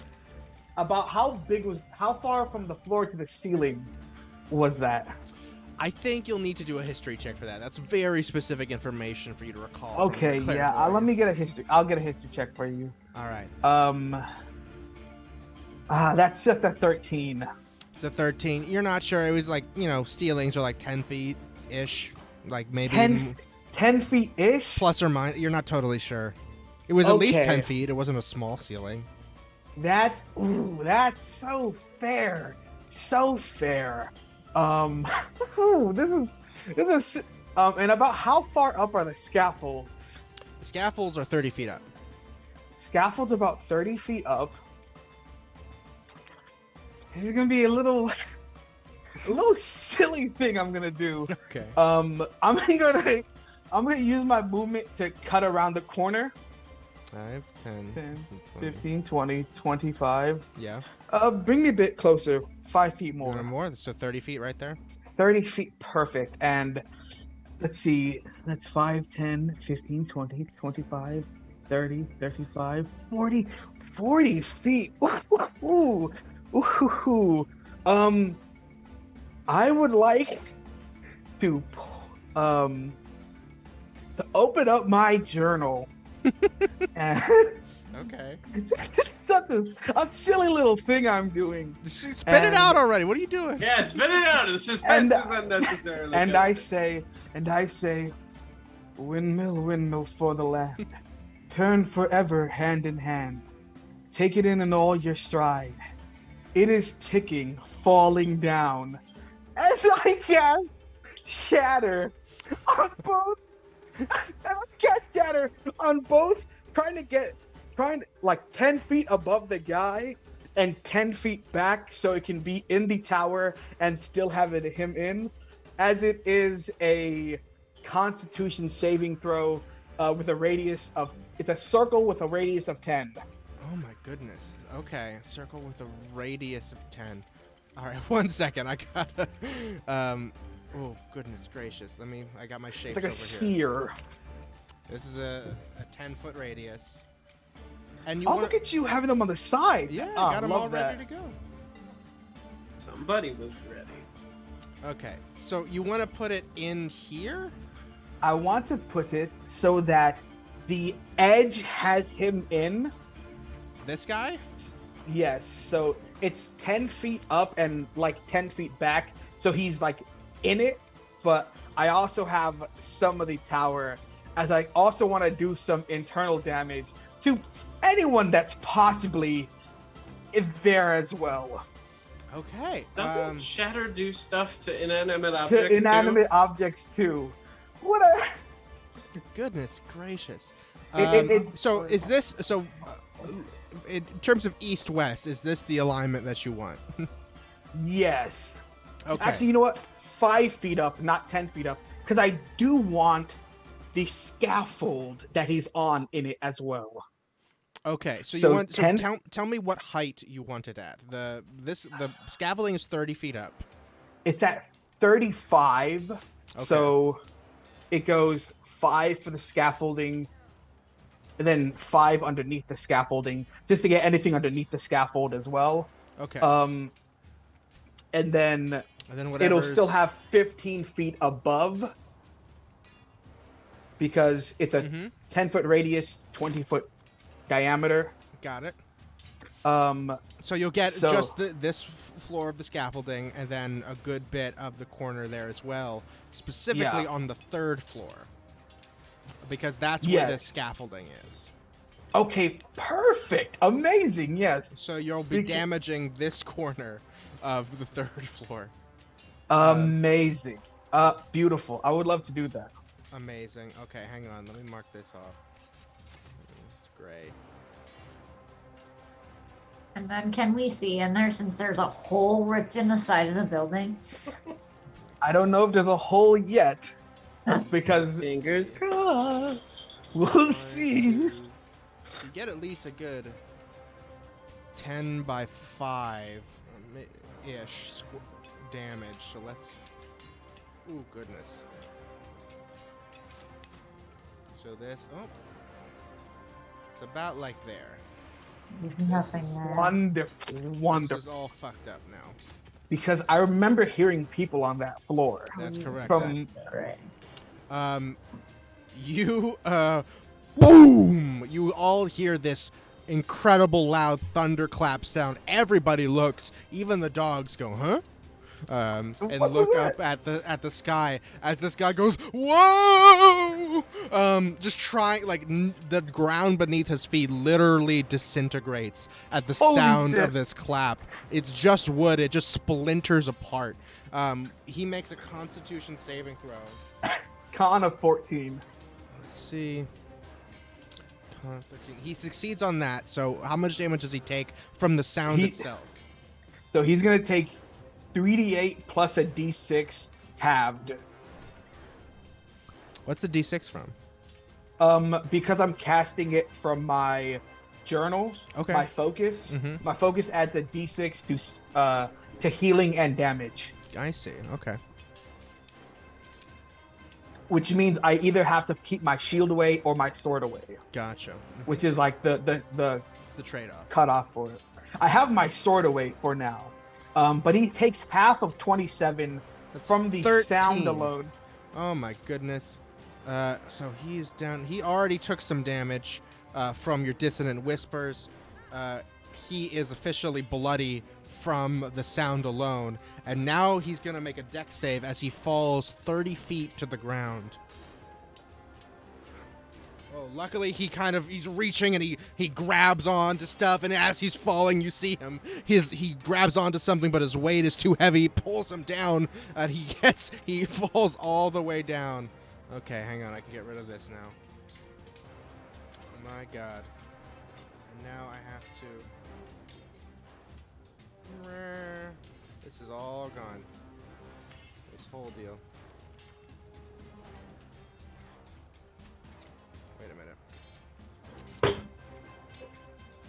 About how far from the floor to the ceiling was that? I think you'll need to do a history check for that. That's very specific information for you to recall. Okay, yeah. Let me get a history. I'll get a history check for you. All right. That's just a 13. It's a 13. You're not sure. It was like, ceilings are like 10 feet ish, like maybe 10 feet ish, plus or minus. You're not totally sure. It was at least 10 feet. It wasn't a small ceiling. That's so fair. So fair. This is and about how far up are the scaffolds? The scaffolds are 30 feet up. Scaffolds about 30 feet up. This is gonna be a little silly thing I'm gonna do. Okay. I'm gonna use my movement to cut around the corner. 5, 10, 20. 15, 20, 25. Yeah. Bring me a bit closer. 5 feet more. One more. So 30 feet right there. 30 feet, perfect. And let's see. That's 5, 10, 15, 20, 25, 30, 35, 40, 40 feet. Ooh, ooh. I would like to open up my journal and Okay. a silly little thing I'm doing. Spit it out already. What are you doing? Yeah, spit it out. The suspense is unnecessarily. And good. I say, windmill, windmill for the land, turn forever hand in hand. Take it in all your stride. It is ticking, falling down. As I cast shatter on both, trying like 10 feet above the guy and 10 feet back so it can be in the tower and still have him in, as it is a Constitution saving throw with a radius of, it's a circle with a radius of 10. Oh my goodness. Okay, circle with a radius of 10. All right, 1 second. I gotta. Oh goodness gracious. I got my shapes It's like a over sphere. here. This is a 10-foot radius. And Oh, look at you having them on the side. Yeah, Oh, I got them all love ready that. to go. Somebody was ready. Okay, so you want to put it in here? I want to put it so that the edge has him in. This guy? Yes, so it's 10 feet up and like 10 feet back, so he's like in it, but I also have some of the tower, as I also want to do some internal damage to anyone that's possibly there as well. Okay. Doesn't shatter do stuff to inanimate To objects inanimate objects too. What a... Goodness gracious. It- So is this in terms of east-west, is this the alignment that you want? Yes. Okay. Actually, you know what? 5 feet up, not 10 feet up, because I do want the scaffold that he's on in it as well. Okay, so So you want 10 tell me what height you want it at. The scaffolding is 30 feet up. It's at 35, so it goes 5 for the scaffolding, and then 5 underneath the scaffolding, just to get anything underneath the scaffold as well. Okay. And then it'll still have 15 feet above, because it's a 10-foot radius, 20-foot diameter. Got it. So you'll get just this floor of the scaffolding, and then a good bit of the corner there as well, specifically on the 3rd floor, because that's where the scaffolding is. Okay, perfect, amazing, yes. So you'll be damaging this corner of the 3rd floor. Amazing. Beautiful. I would love to do that. Amazing. Okay, hang on. Let me mark this off. It's gray. And then can we see in there, since there's a hole ripped in the side of the building? I don't know if there's a hole yet, because Fingers crossed. we'll see. You get at least a good 10 by 5 ish damage. So let's. Ooh, goodness. So this. Oh. It's about like there. There's nothing there. Wonderful, This wonderful. is all fucked up now. Because I remember hearing people on that floor. That's correct. From Right. You boom! You all hear this incredible loud thunderclap sound. Everybody looks, even the dogs go, huh? And What look was up at the sky as this guy goes, whoa! Just trying, like, the ground beneath his feet literally disintegrates at the Holy sound shit. of this clap. It's just wood. It just splinters apart. He makes a Constitution saving throw. Con of 14. Let's see. He succeeds on that. So how much damage does he take from the sound itself? So he's going to take 3d8 plus a d6 halved. What's the D6 from? Because I'm casting it from my journal, Okay. my focus. Mhm. My focus adds a d6 to healing and damage. I see. Okay. which means I either have to keep my shield away or my sword away, Gotcha. which is like the The trade-off. cutoff for it. I have my sword away for now, but he takes half of 27 from the 13. sound alone. Oh my goodness. So he's down. He already took some damage from your dissonant whispers. He is officially bloody from the sound alone, and now he's gonna make a dex save as he falls 30 feet to the ground. Oh, luckily he's reaching and he grabs onto stuff, and as he's falling, you see him. He grabs onto something, but his weight is too heavy, pulls him down, and he falls all the way down. Okay, hang on, I can get rid of this now. My God. And now I have to. This is all gone. This whole deal. Wait a minute.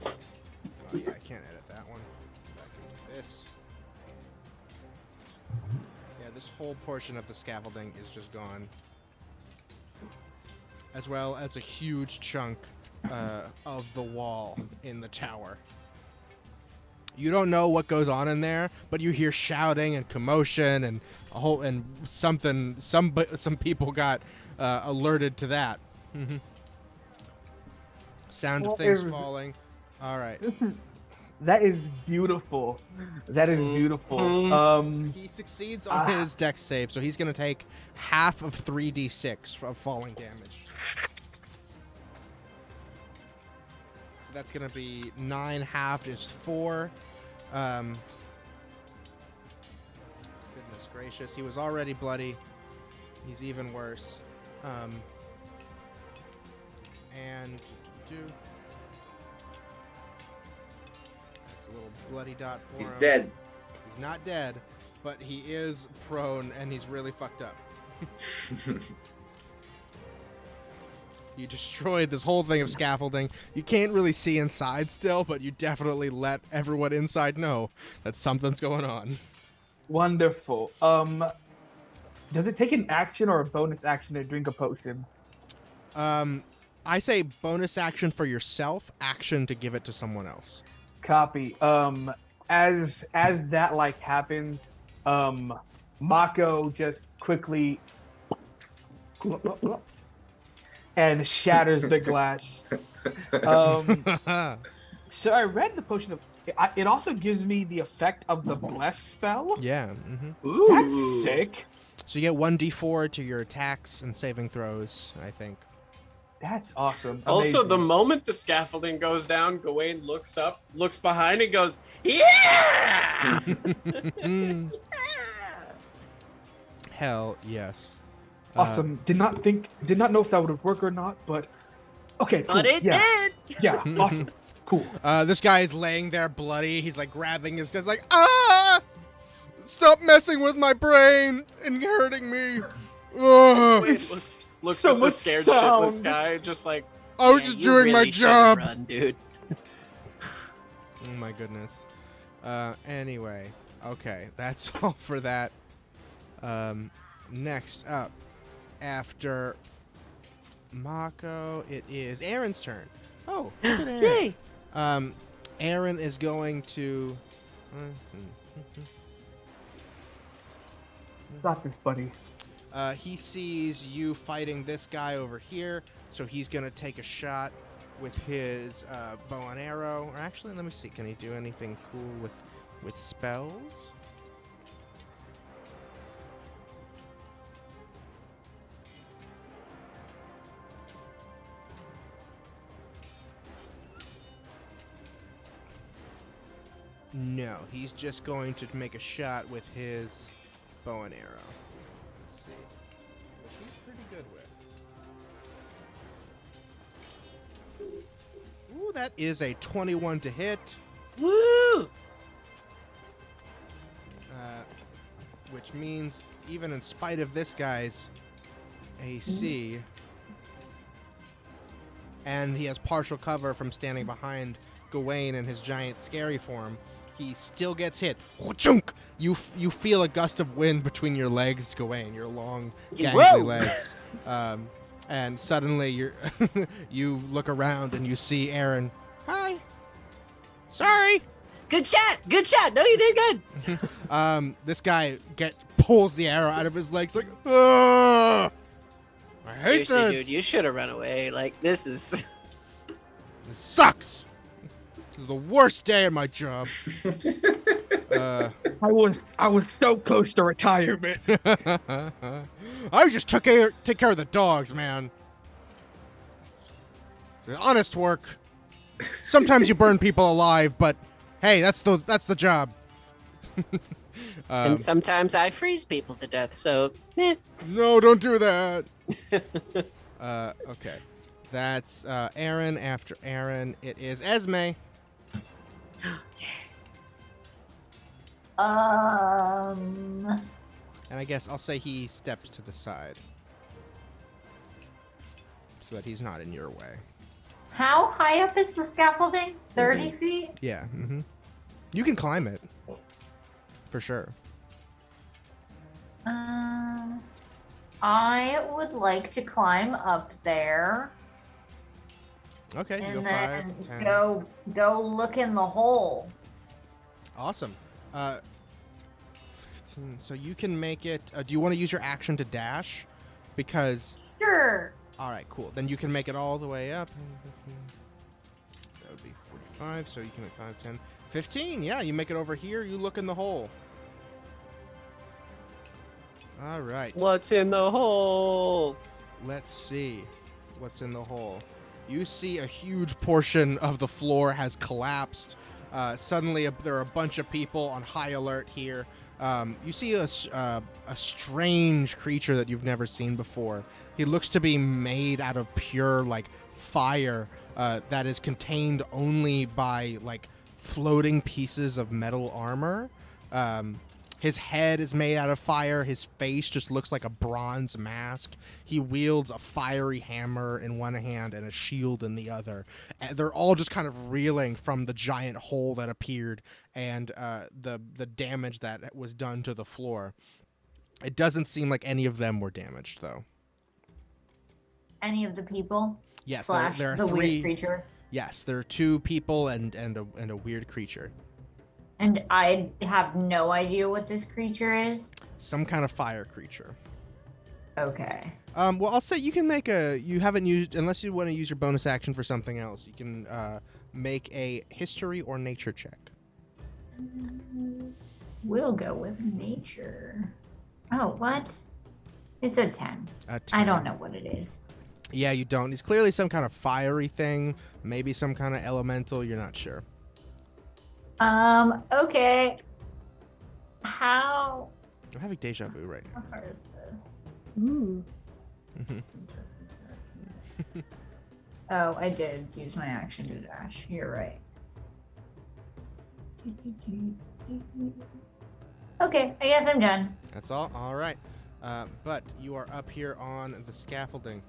Oh yeah, I can't edit that one. Back into this. Yeah, this whole portion of the scaffolding is just gone. As well as a huge chunk of the wall in the tower. You don't know what goes on in there, but you hear shouting and commotion and some people got alerted to that. Sound of things falling. All right. That is beautiful. That is beautiful. He succeeds on his dex save, so he's going to take half of 3d6 of falling damage. That's going to be 9 halved is 4. Goodness gracious. He was already bloody. He's even worse. And that's a little bloody dot for him. He's dead. He's not dead, but he is prone and he's really fucked up. You destroyed this whole thing of scaffolding. You can't really see inside still, but you definitely let everyone inside know that something's going on. Wonderful. Does it take an action or a bonus action to drink a potion? I say bonus action for yourself, action to give it to someone else. Copy. As that like happens, Mako just quickly and shatters the glass. So I read the potion of. It also gives me the effect of the bless spell. Yeah. Ooh. That's sick. So you get 1d4 to your attacks and saving throws, I think. That's awesome. Also, Amazing. the moment the scaffolding goes down, Gawain looks up, looks behind, and goes, "Yeah!" Hell yes. Awesome. Did not know if that would work or not, but okay. Cool. But it did. Yeah. Awesome. Cool. This guy is laying there bloody. He's like grabbing his guys like, ah! Stop messing with my brain and hurting me. Ugh. Wait, looks So at the much scared sound. shitless guy, just like, I was "Yeah, just you doing my really should've job. run, dude." Oh my goodness. Anyway, okay, that's all for that. Next up, after Mako, it is Aaron's turn. Oh, look at Aaron. Yay! Aaron is going to. Stop this, buddy. He sees you fighting this guy over here, so he's gonna take a shot with his bow and arrow. Or actually, let me see. Can he do anything cool with spells? No, he's just going to make a shot with his bow and arrow. Let's see. Which he's pretty good with. Ooh, that is a 21 to hit. Woo! Which means even in spite of this guy's AC, and he has partial cover from standing behind Gawain in his giant scary form, he still gets hit. Chunk! You feel a gust of wind between your legs, Gawain, your long, gangly legs. And suddenly you look around and you see Aaron. Hi. Sorry. Good shot. No, you did good. This guy pulls the arrow out of his legs like, "Ugh! I hate Seriously, this. dude, you should have run away. Like, this is... This sucks. This is the worst day of my job." I was so close to retirement. I just take care of the dogs, man. It's honest work. Sometimes you burn people alive, but hey, that's the job. and sometimes I freeze people to death, so... No, don't do that. Okay. That's Aaron. After Aaron, it is Esme. Um, And I guess I'll say he steps to the side so that he's not in your way. how high up is the scaffolding? 30 feet? Yeah. You can climb it. For sure. I would like to climb up there Okay, you and go then 5, 10. go look in the hole. Awesome. 15. So you can make it. Do you want to use your action to dash? Because. Sure. All right, cool. Then you can make it all the way up. That would be 45. So you can make 5, 10, 15. Yeah, you make it over here. You look in the hole. All right. What's in the hole? Let's see what's in the hole. You see a huge portion of the floor has collapsed. Suddenly, there are a bunch of people on high alert here. You see a strange creature that you've never seen before. He looks to be made out of pure, like, fire that is contained only by, like, floating pieces of metal armor. His head is made out of fire. His face just looks like a bronze mask. He wields a fiery hammer in one hand and a shield in the other. And they're all just kind of reeling from the giant hole that appeared and the damage that was done to the floor. It doesn't seem like any of them were damaged, though. Any of the people? Yes, Slash there are the 3. weird creature. Yes, there are 2 people and a weird creature. And I have no idea what this creature is. Some kind of fire creature. Okay. Well, I'll say you can make you haven't used, unless you want to use your bonus action for something else, you can make a history or nature check. We'll go with nature. Oh, what? It's a 10. A 10. I don't know what it is. Yeah, you don't. It's clearly some kind of fiery thing, maybe some kind of elemental, you're not sure. Okay. How I'm having deja vu right now. hard is this? Ooh. Oh, I did use my action to dash. You're right. Okay, I guess I'm done. That's all? All right. But you are up here on the scaffolding.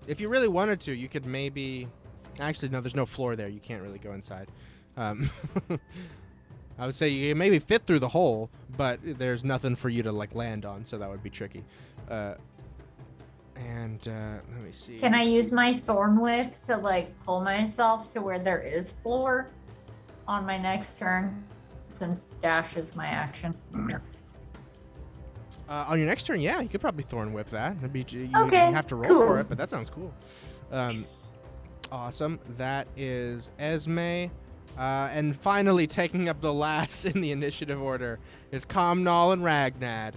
If you really wanted to, you could maybe... Actually, no, there's no floor there. You can't really go inside. I would say you can maybe fit through the hole, but there's nothing for you to, like, land on, so that would be tricky. Let me see. Can I use my thorn whip to like pull myself to where there is floor on my next turn, since dash is my action? On your next turn, yeah, you could probably thorn whip that. You Okay, have to roll cool. for it, but that sounds cool. Nice. Awesome. That is Esme. And finally, taking up the last in the initiative order is Comnal and Ragnad.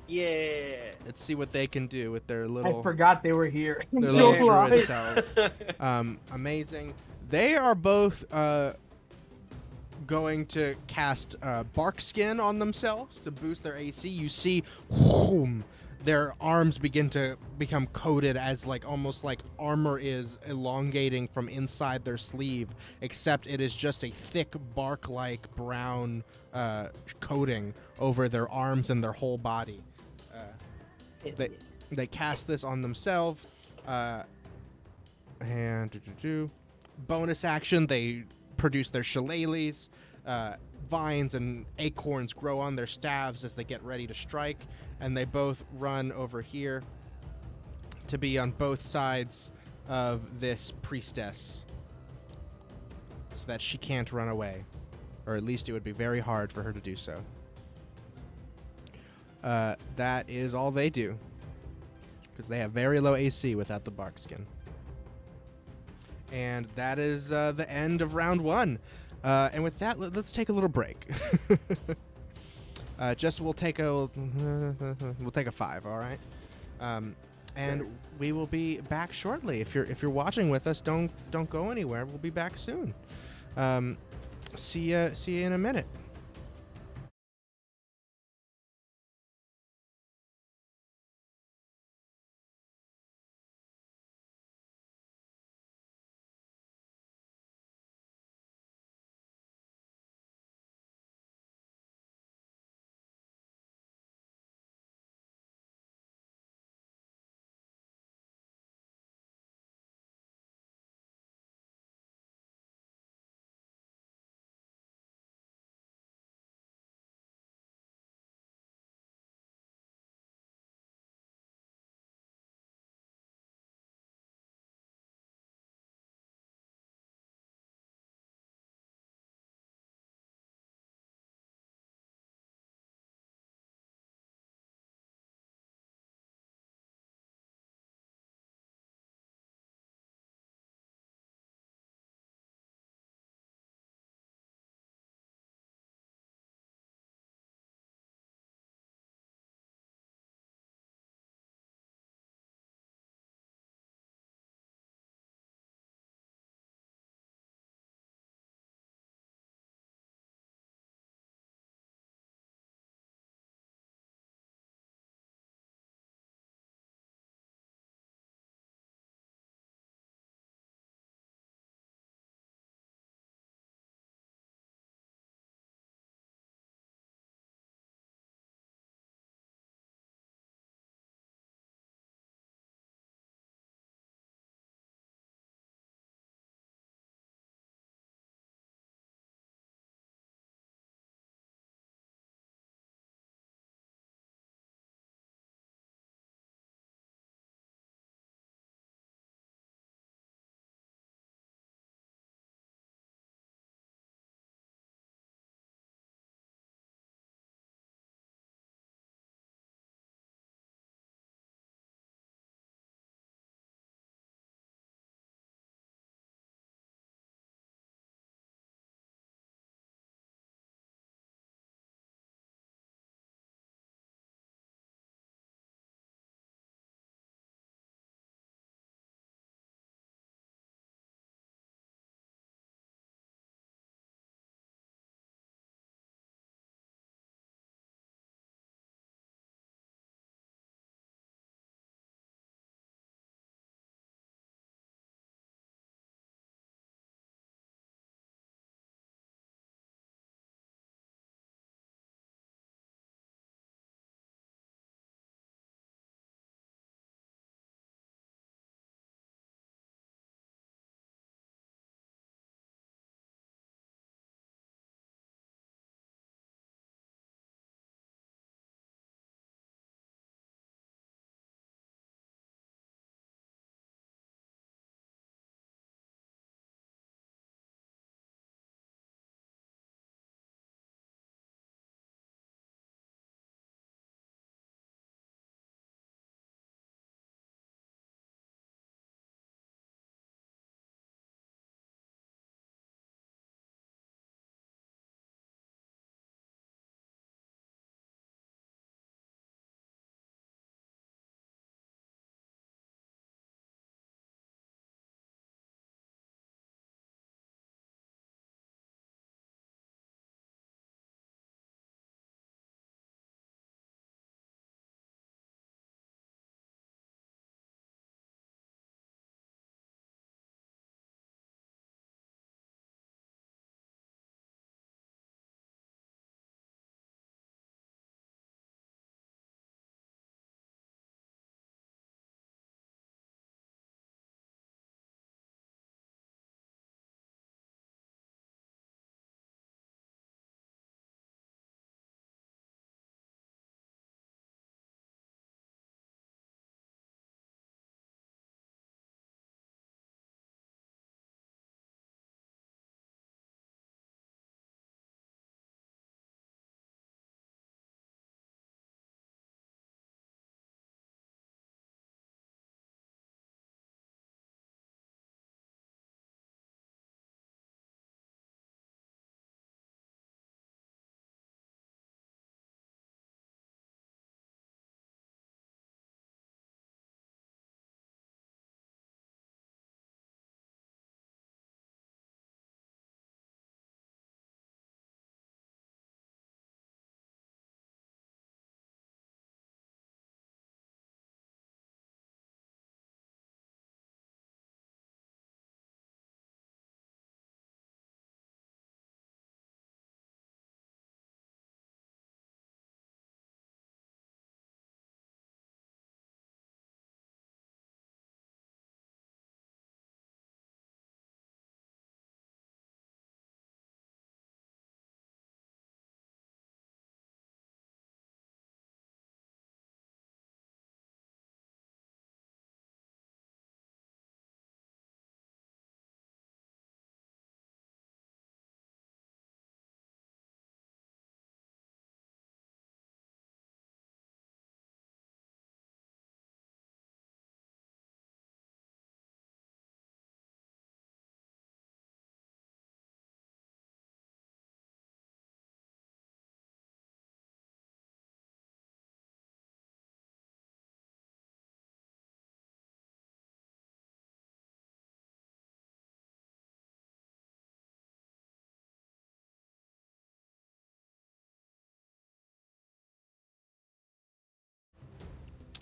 Yeah. Let's see what they can do with their little... I forgot they were here. Their Still little alive. druid selves. Amazing. They are both going to cast bark skin on themselves to boost their AC. You see, whoom, their arms begin to become coated as like almost like armor is elongating from inside their sleeve, except it is just a thick bark-like brown coating over their arms and their whole body. They cast this on themselves, and bonus action, they produce their shillelaghs. vines and acorns grow on their staves as they get ready to strike, and they both run over here to be on both sides of this priestess so that she can't run away, or at least it would be very hard for her to do so. That is all they do, because they have very low AC without the bark skin. And that is the end of round 1. And with that, let's take a little break. We'll take a 5, all right? And we will be back shortly. If you're watching with us, don't go anywhere. We'll be back soon. See you in a minute.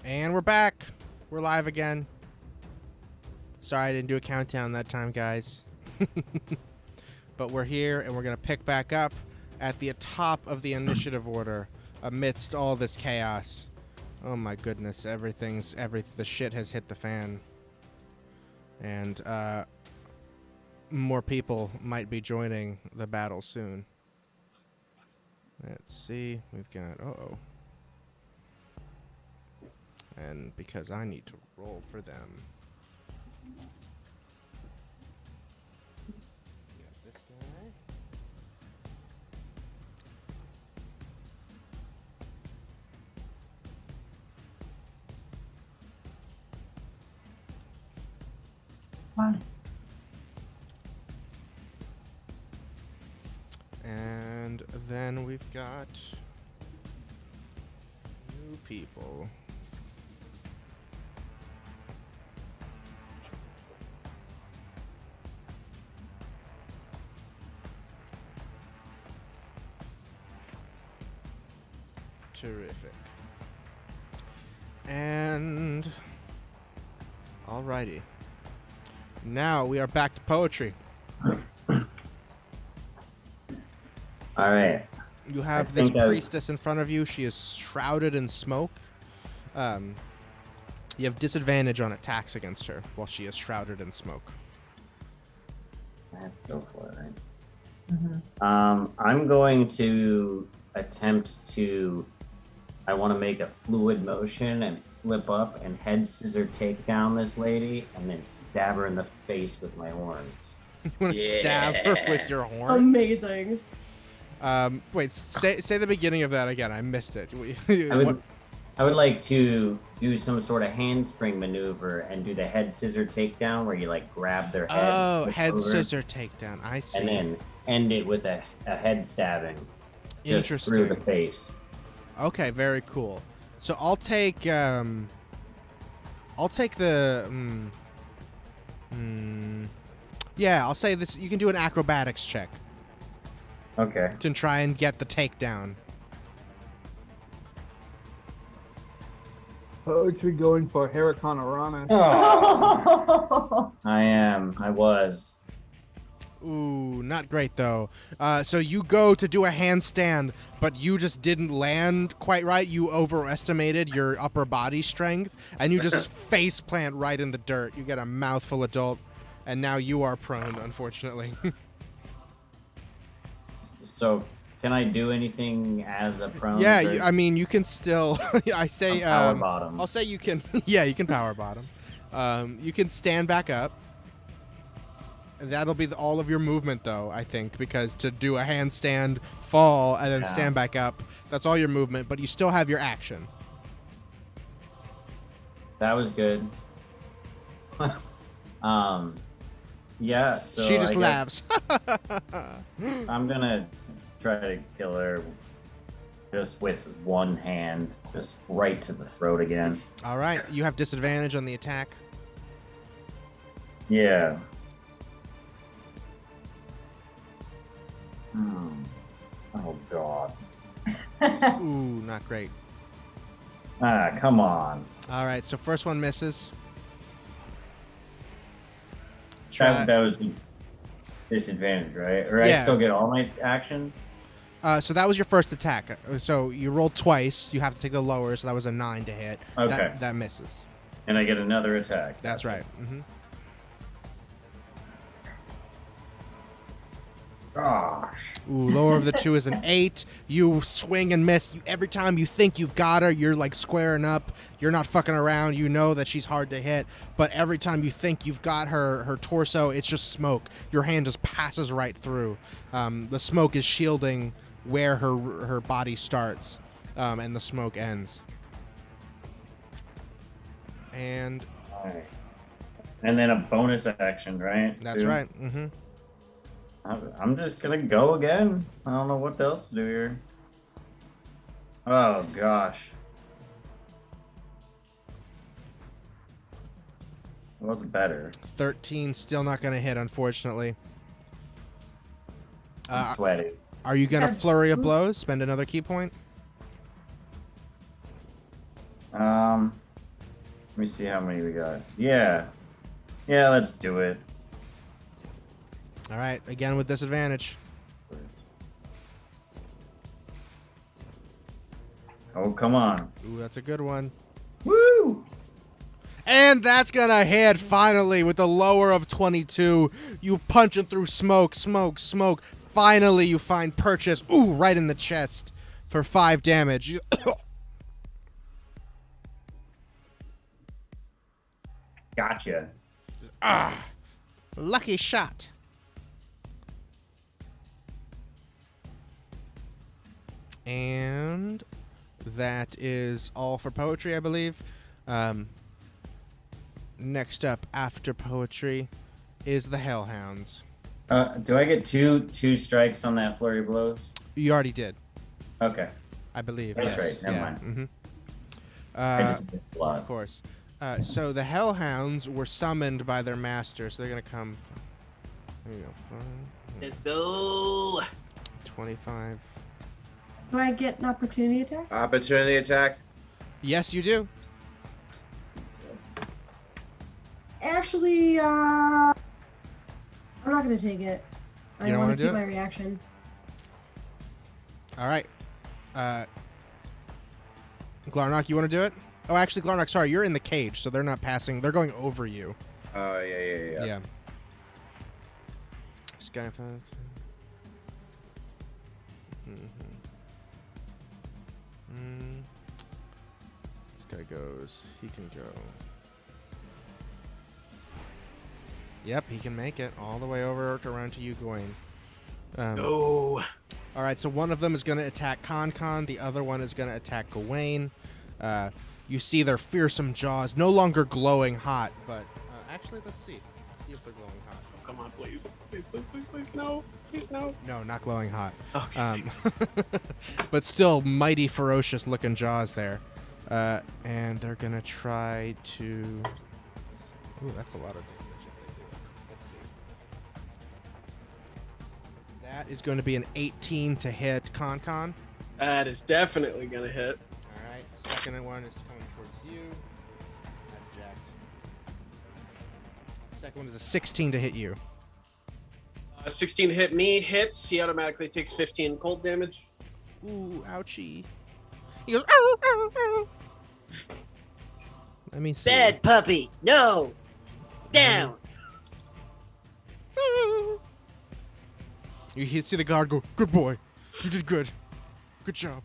And we're back. We're live again. Sorry I didn't do a countdown that time, guys. But we're here, and we're going to pick back up at the top of the initiative order amidst all this chaos. Oh my goodness, the shit has hit the fan. And more people might be joining the battle soon. Let's see. We've got and because I need to roll for them. Got this guy. Wow. And then we've got new people. Terrific. And alrighty. Now we are back to poetry. All right. You have this priestess in front of you. She is shrouded in smoke. You have disadvantage on attacks against her while she is shrouded in smoke. I have to go for it, right? Mm-hmm. I'm going to attempt to. I want to make a fluid motion and flip up and head scissor take down this lady and then stab her in the face with my horns. You want to stab her with your horn? Amazing. Wait, say the beginning of that again. I missed it. I would like to do some sort of handspring maneuver and do the head scissor takedown where you like grab their head. Oh, head over, scissor takedown. I see. And then end it with a head stabbing. Just Interesting. through the face. Okay, very cool. So I'll take the yeah, I'll say this. You can do an acrobatics check Okay. to try and get the takedown. Poetry going for Hurricanrana. Oh, I was. Ooh, not great though. So you go to do a handstand, but you just didn't land quite right. You overestimated your upper body strength, and you just face plant right in the dirt. You get a mouthful of dirt, and now you are prone, unfortunately. So, can I do anything as a prone? Yeah, person? I mean, you can still. I say. Power bottom. I'll say you can. Yeah, you can power bottom. You can stand back up. That'll be all of your movement, though, I think, because to do a handstand, fall, and then stand back up, that's all your movement, but you still have your action. That was good. Yeah, so She just I laughs. guess I'm gonna try to kill her just with one hand, just right to the throat again. All right, you have disadvantage on the attack. Yeah. Oh god. Ooh, not great. Ah, come on. All right, so first one misses. That was the disadvantage, right? Or Yeah. I still get all my actions? So that was your first attack. So you rolled twice. You have to take the lower, so that was a 9 to hit. Okay. That misses. And I get another attack. That's right. Mm-hmm. Gosh. Ooh, lower of the 2 is an 8. You swing and miss. Every time you think you've got her, you're like squaring up. You're not fucking around. You know that she's hard to hit. But every time you think you've got her torso, it's just smoke. Your hand just passes right through. The smoke is shielding where her body starts, and the smoke ends. And Alright. And then a bonus action, right? that's Too? right. Mm-hmm. I'm just gonna go again. I don't know what else to do here. Oh gosh. What's better? 13, still not going to hit, unfortunately. I'm sweaty. Are you going to flurry of blows? Spend another key point? Let me see how many we got. Yeah. Yeah, let's do it. All right, again with disadvantage. Oh, come on. Ooh, that's a good one. Woo! And that's gonna hit finally with the lower of 22. You punching through smoke. Finally, you find Purchase. Ooh, right in the chest for 5 damage. Gotcha. Lucky shot. And that is all for poetry, I believe. Next up after poetry is the Hellhounds. Do I get two strikes on that flurry of blows? You already did, Okay. I believe. That's yes. right. Never mind. Mm-hmm. I just missed a lot. Of course. So the Hellhounds were summoned by their master, so they're gonna come. There you go. Let's go. 25. Do I get an opportunity attack? Opportunity attack. Yes, you do. Actually, I'm not gonna take it. I You don't want wanna to do keep it? my reaction. All right. Glarnock, you want to do it? Oh, actually, Glarnock, sorry, you're in the cage, so they're not passing. They're going over you. Oh, yeah. Yeah. Skyfire. This guy goes. He can go. Yep, he can make it all the way over to around to you, Gawain. Let's go. All right, so one of them is going to attack Con. The other one is going to attack Gawain. You see their fearsome jaws, no longer glowing hot, but actually, let's see. Let's see if they're glowing hot. Oh, come on, please. Please, no. Please, no. No, not glowing hot. Okay. But still mighty ferocious looking jaws there. And they're going to try to... Ooh, that's a lot of damage if they do it. Let's see. That is going to be an 18 to hit Con. That is definitely going to hit. All right, second one is coming towards you. That's jacked. Second one is a 16 to hit you. 16 hit me, hits. He automatically takes 15 cold damage. Ooh, ouchie. He goes, "Ow, ow, ow." Let me see. Bad puppy. No. Down. You see the guard go, "Good boy. You did good. Good job.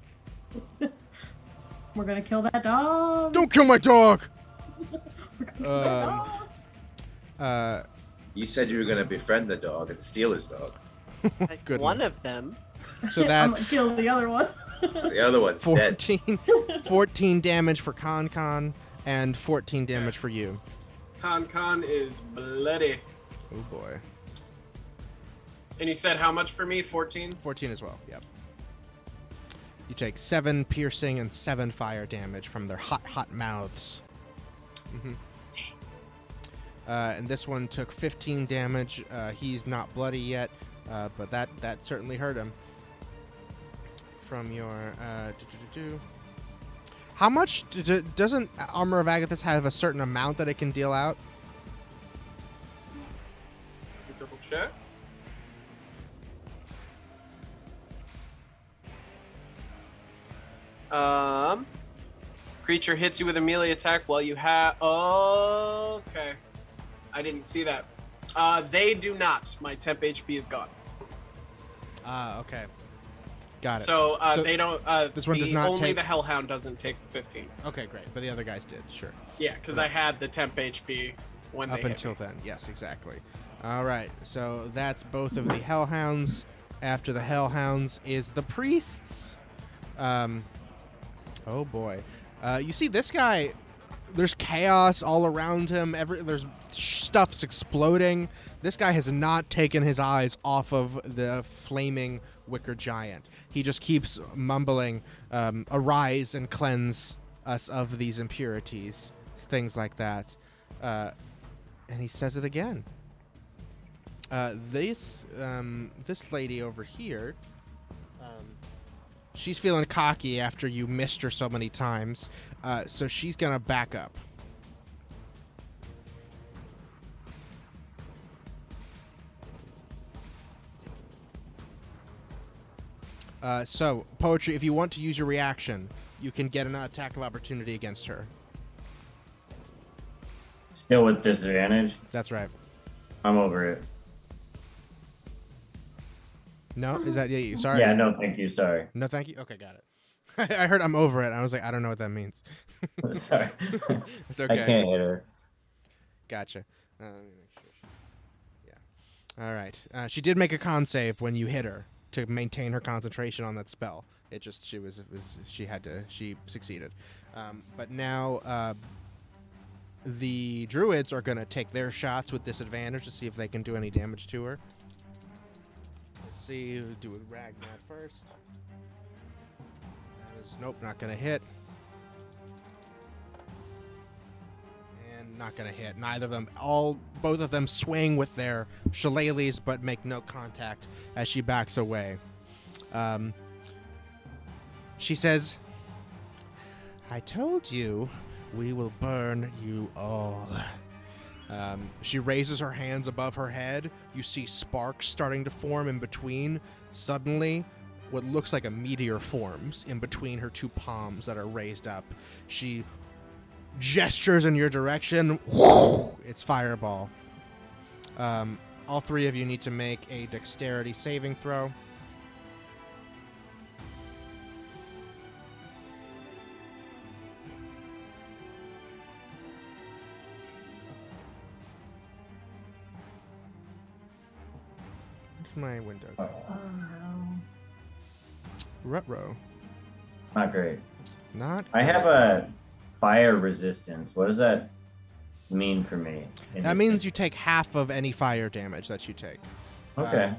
We're gonna kill that dog. Don't kill my dog." We're gonna kill that dog. You said you were going to befriend the dog and steal his dog. Good One of them. So I'm gonna that's kill the other one. The other one's dead. 14 damage for Con and 14 damage for you. Con is bloody. Oh boy. And you said how much for me? 14? 14 as well, yep. You take 7 piercing and 7 fire damage from their hot mouths. And this one took 15 damage. He's not bloody yet, but that certainly hurt him. From your... How much... Doesn't Armor of Agathis have a certain amount that it can deal out? Double check. Creature hits you with a melee attack while you have... Oh, okay. I didn't see that. They do not. My temp HP is gone. Okay. Got it. So, they don't... this one does not only take... the Hellhound doesn't take 15. Okay, great. But the other guys did, sure. Yeah, because I had the temp HP when Up they until hit me. then, yes, exactly. All right, so that's both of the Hellhounds. After the Hellhounds is the Priests. Oh boy. You see this guy, there's chaos all around him. There's stuff's exploding. This guy has not taken his eyes off of the flaming wicker giant. He just keeps mumbling, arise and cleanse us of these impurities, things like that. And he says it again. This lady over here, she's feeling cocky after you missed her so many times, so she's gonna back up. So, Poetry, if you want to use your reaction, you can get an attack of opportunity against her. Still with disadvantage? That's right. I'm over it. No? Is that... Yeah, sorry. Yeah, no, thank you. Sorry. No, thank you? Okay, got it. I heard I'm over it. I was like, I don't know what that means. Sorry. It's okay. I can't hit her. Gotcha. Let me make sure. Yeah. All right. She did make a con save when you hit her to maintain her concentration on that spell. It just she succeeded. But now the druids are gonna take their shots with disadvantage to see if they can do any damage to her. Let's see. We'll do with Ragnar first. That is nope, not gonna hit. Not gonna hit. Neither of them. Both of them swing with their shillelaghs, but make no contact as she backs away. She says, "I told you, we will burn you all." She raises her hands above her head. You see sparks starting to form in between. Suddenly, what looks like a meteor forms in between her two palms that are raised up. She gestures in your direction. It's fireball. All three of you need to make a dexterity saving throw. Where's my window? Oh no. Ruh-roh. Not great. Not. I have great. a fire resistance. What does that mean for me? That means you take half of any fire damage that you take. Okay.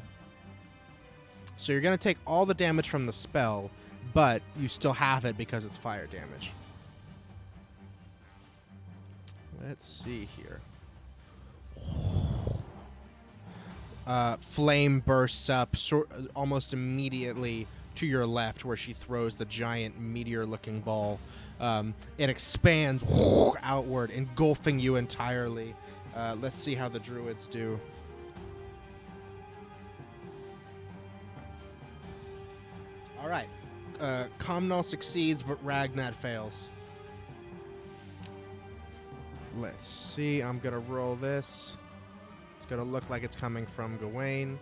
So you're going to take all the damage from the spell, but you still have it because it's fire damage. Let's see here. Flame bursts up almost immediately to your left where she throws the giant meteor-looking ball. It expands outward, engulfing you entirely. Let's see how the druids do. All right. Comnal succeeds, but Ragnar fails. Let's see. I'm going to roll this. It's going to look like it's coming from Gawain.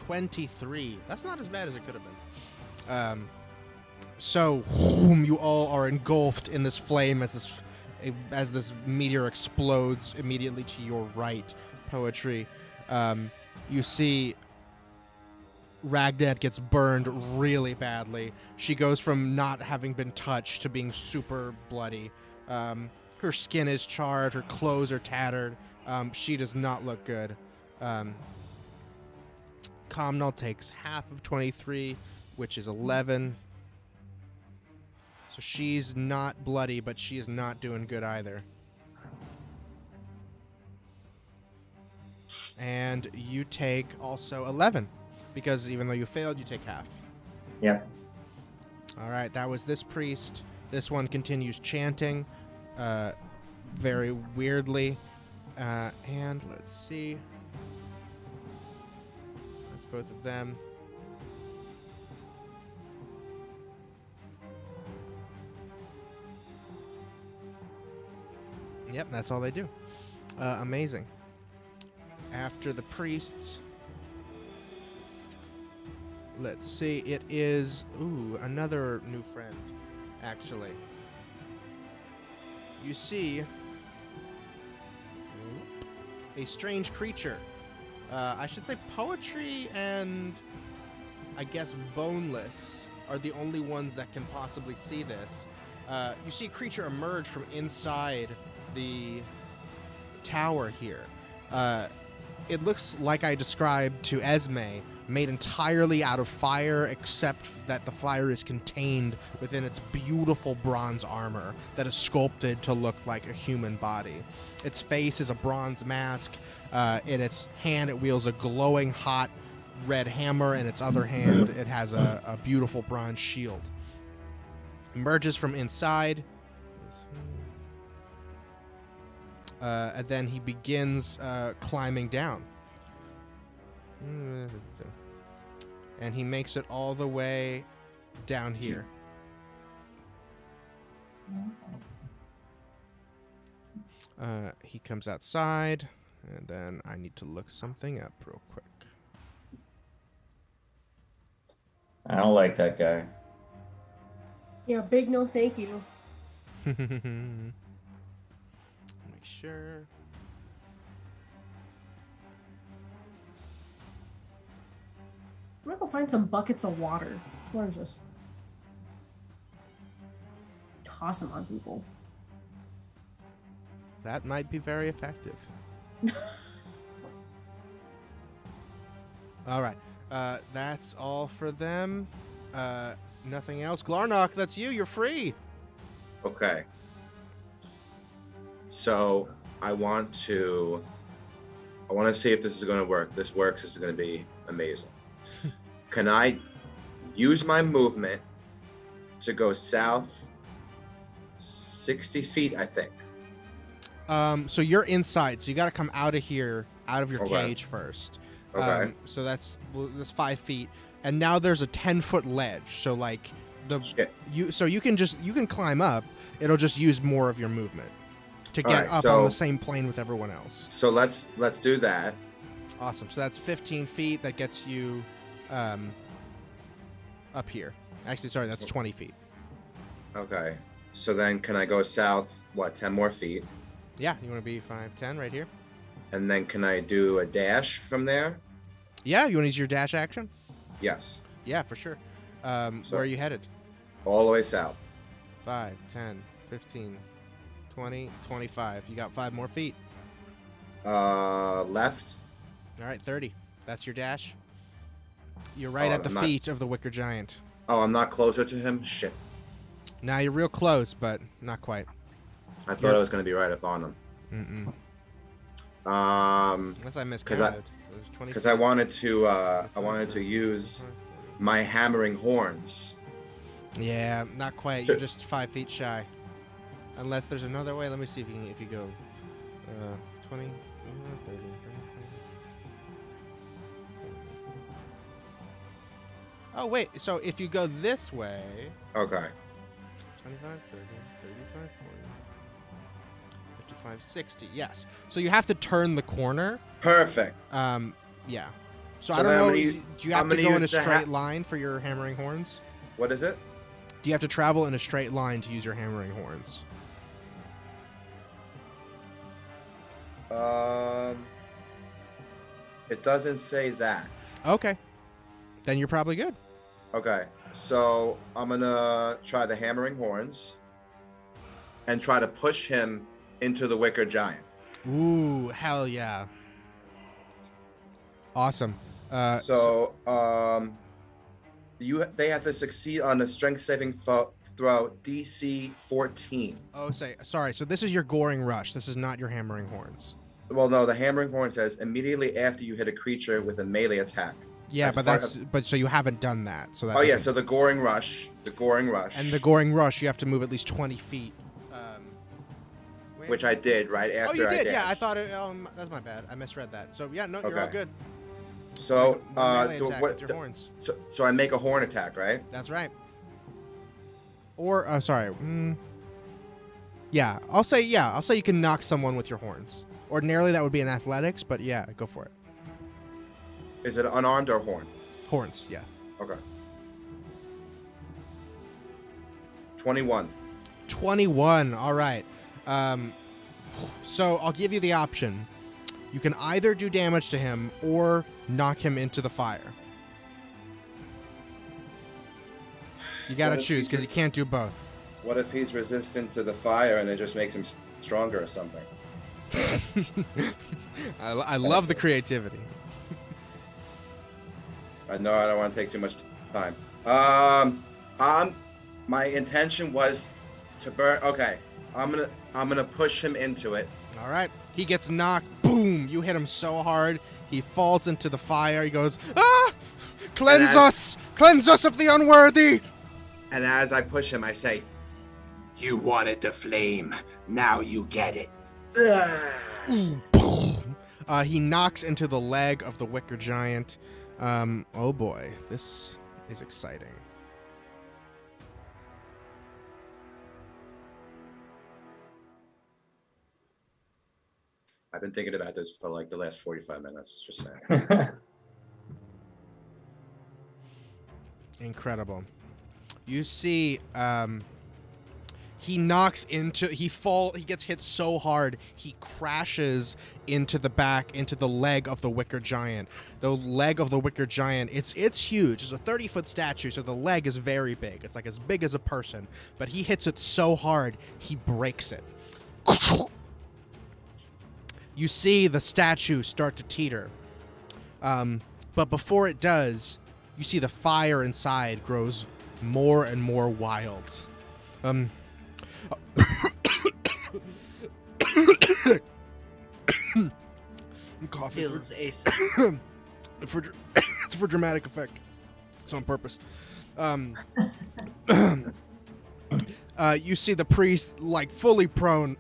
$23. That's not as bad as it could have been. So you all are engulfed in this flame as this meteor explodes immediately to your right. Poetry. You see Ragnar gets burned really badly. She goes from not having been touched to being super bloody. Her skin is charred. Her clothes are tattered. She does not look good. Comnal takes half of 23, which is 11. So she's not bloody, but she is not doing good either. And you take also 11, because even though you failed, you take half. Yep. All right, that was this priest. This one continues chanting very weirdly. And let's see. That's both of them. Yep, that's all they do. Amazing. After the priests, let's see, it is, another new friend, actually. You see a strange creature. I should say Poetry and, I guess, Boneless are the only ones that can possibly see this. You see a creature emerge from inside the tower here. It looks like I described to Esme, made entirely out of fire, except that the fire is contained within its beautiful bronze armor that is sculpted to look like a human body. Its face is a bronze mask. In its hand, it wields a glowing hot red hammer. In its other hand, it has a beautiful bronze shield. Emerges from inside. And then he begins climbing down. And he makes it all the way down here. He comes outside, and then I need to look something up real quick. I don't like that guy. Yeah, big no thank you. Make sure. I'm gonna go find some buckets of water. Or just toss them on people. That might be very effective. All right. That's all for them. Nothing else. Glarnock, that's you. You're free. Okay. So I want to see if this is going to work. This works. This is going to be amazing. Can I use my movement to go south 60 feet, I think? So you're inside, so you got to come out of here, out of your Okay. cage first. Okay. So that's 5 feet, and now there's a 10-foot ledge. So like Shit. you can climb up. It'll just use more of your movement to get Alright, up so- on the same plane with everyone else. So let's do that. Awesome. So that's 15 feet. That gets you up here. Actually, sorry, that's 20 feet. Okay. So then can I go south, 10 more feet? Yeah, you want to be 5, 10 right here? And then can I do a dash from there? Yeah, you want to use your dash action? Yes. Yeah, for sure. So- Where are you headed? All the way south. 5, 10, 15, 20, 25. You got 5 more feet. Left. All right, 30. That's your dash. You're right Oh, at the I'm not- feet of the wicker giant. Oh, I'm not closer to him? Shit. Now you're real close, but not quite. I thought I was going to be right up on him. Mm-mm. Um, Unless I miscounted. There's 20 because I wanted to use my hammering horns. Yeah, not quite. So- You're just 5 feet shy. Unless there's another way. Let me see if you go 20, 30, 35. Oh, wait. So if you go this way, Okay. 25, 30, 35, 40, 55, 60. Yes. So you have to turn the corner. Perfect. Yeah. So So I don't then I'm know. gonna Do use- you have I'm to gonna go in a use the straight line for your hammering horns? What is it? Do you have to travel in a straight line to use your hammering horns? It doesn't say that. Okay. Then you're probably good. Okay. So I'm gonna try the hammering horns and try to push him into the wicker giant. Ooh, hell yeah. Awesome. They have to succeed on a strength saving throw DC 14. Sorry. So this is your goring rush. This is not your hammering horns. Well, no, the hammering horn says immediately after you hit a creature with a melee attack. Yeah, That's but part so you haven't done that. So that Oh yeah, doesn't- so the goring rush. and the goring rush, you have to move at least 20 feet. Wait. which I did right after Oh, you did. I Yeah, I dashed. thought it. That's my bad. I misread that. So yeah, no, you're all Okay. good. So Melee attack with your horns. so I make a horn attack, right? That's right. Or sorry. Yeah, I'll say you can knock someone with your horns. Ordinarily that would be in athletics, but yeah, go for it. Is it unarmed or horn? Horns, yeah. Okay. 21. 21. All right. So I'll give you the option. You can either do damage to him or knock him into the fire. You gotta What if choose he's because you can't do both. What if he's resistant to the fire and it just makes him stronger or something? I love the creativity. I know I don't want to take too much time. My intention was to burn. Okay, I'm gonna push him into it. All right. He gets knocked. Boom! You hit him so hard. He falls into the fire. He goes, ah! Cleanse us! Cleanse us of the unworthy! And as I push him, I say, "You wanted the flame. Now you get it." He knocks into the leg of the wicker giant. Oh boy, this is exciting. I've been thinking about this for like the last 45 minutes. Just saying. Incredible. You see, he knocks into, he gets hit so hard, he crashes into the leg of the wicker giant. The leg of the wicker giant, it's huge. It's a 30-foot statue, so the leg is very big. It's like as big as a person, but he hits it so hard, he breaks it. You see the statue start to teeter. But before it does, you see the fire inside grows more and more wild. I'm coughing. Kills ASAP. It's for dramatic effect. It's on purpose. You see the priest, like, fully prone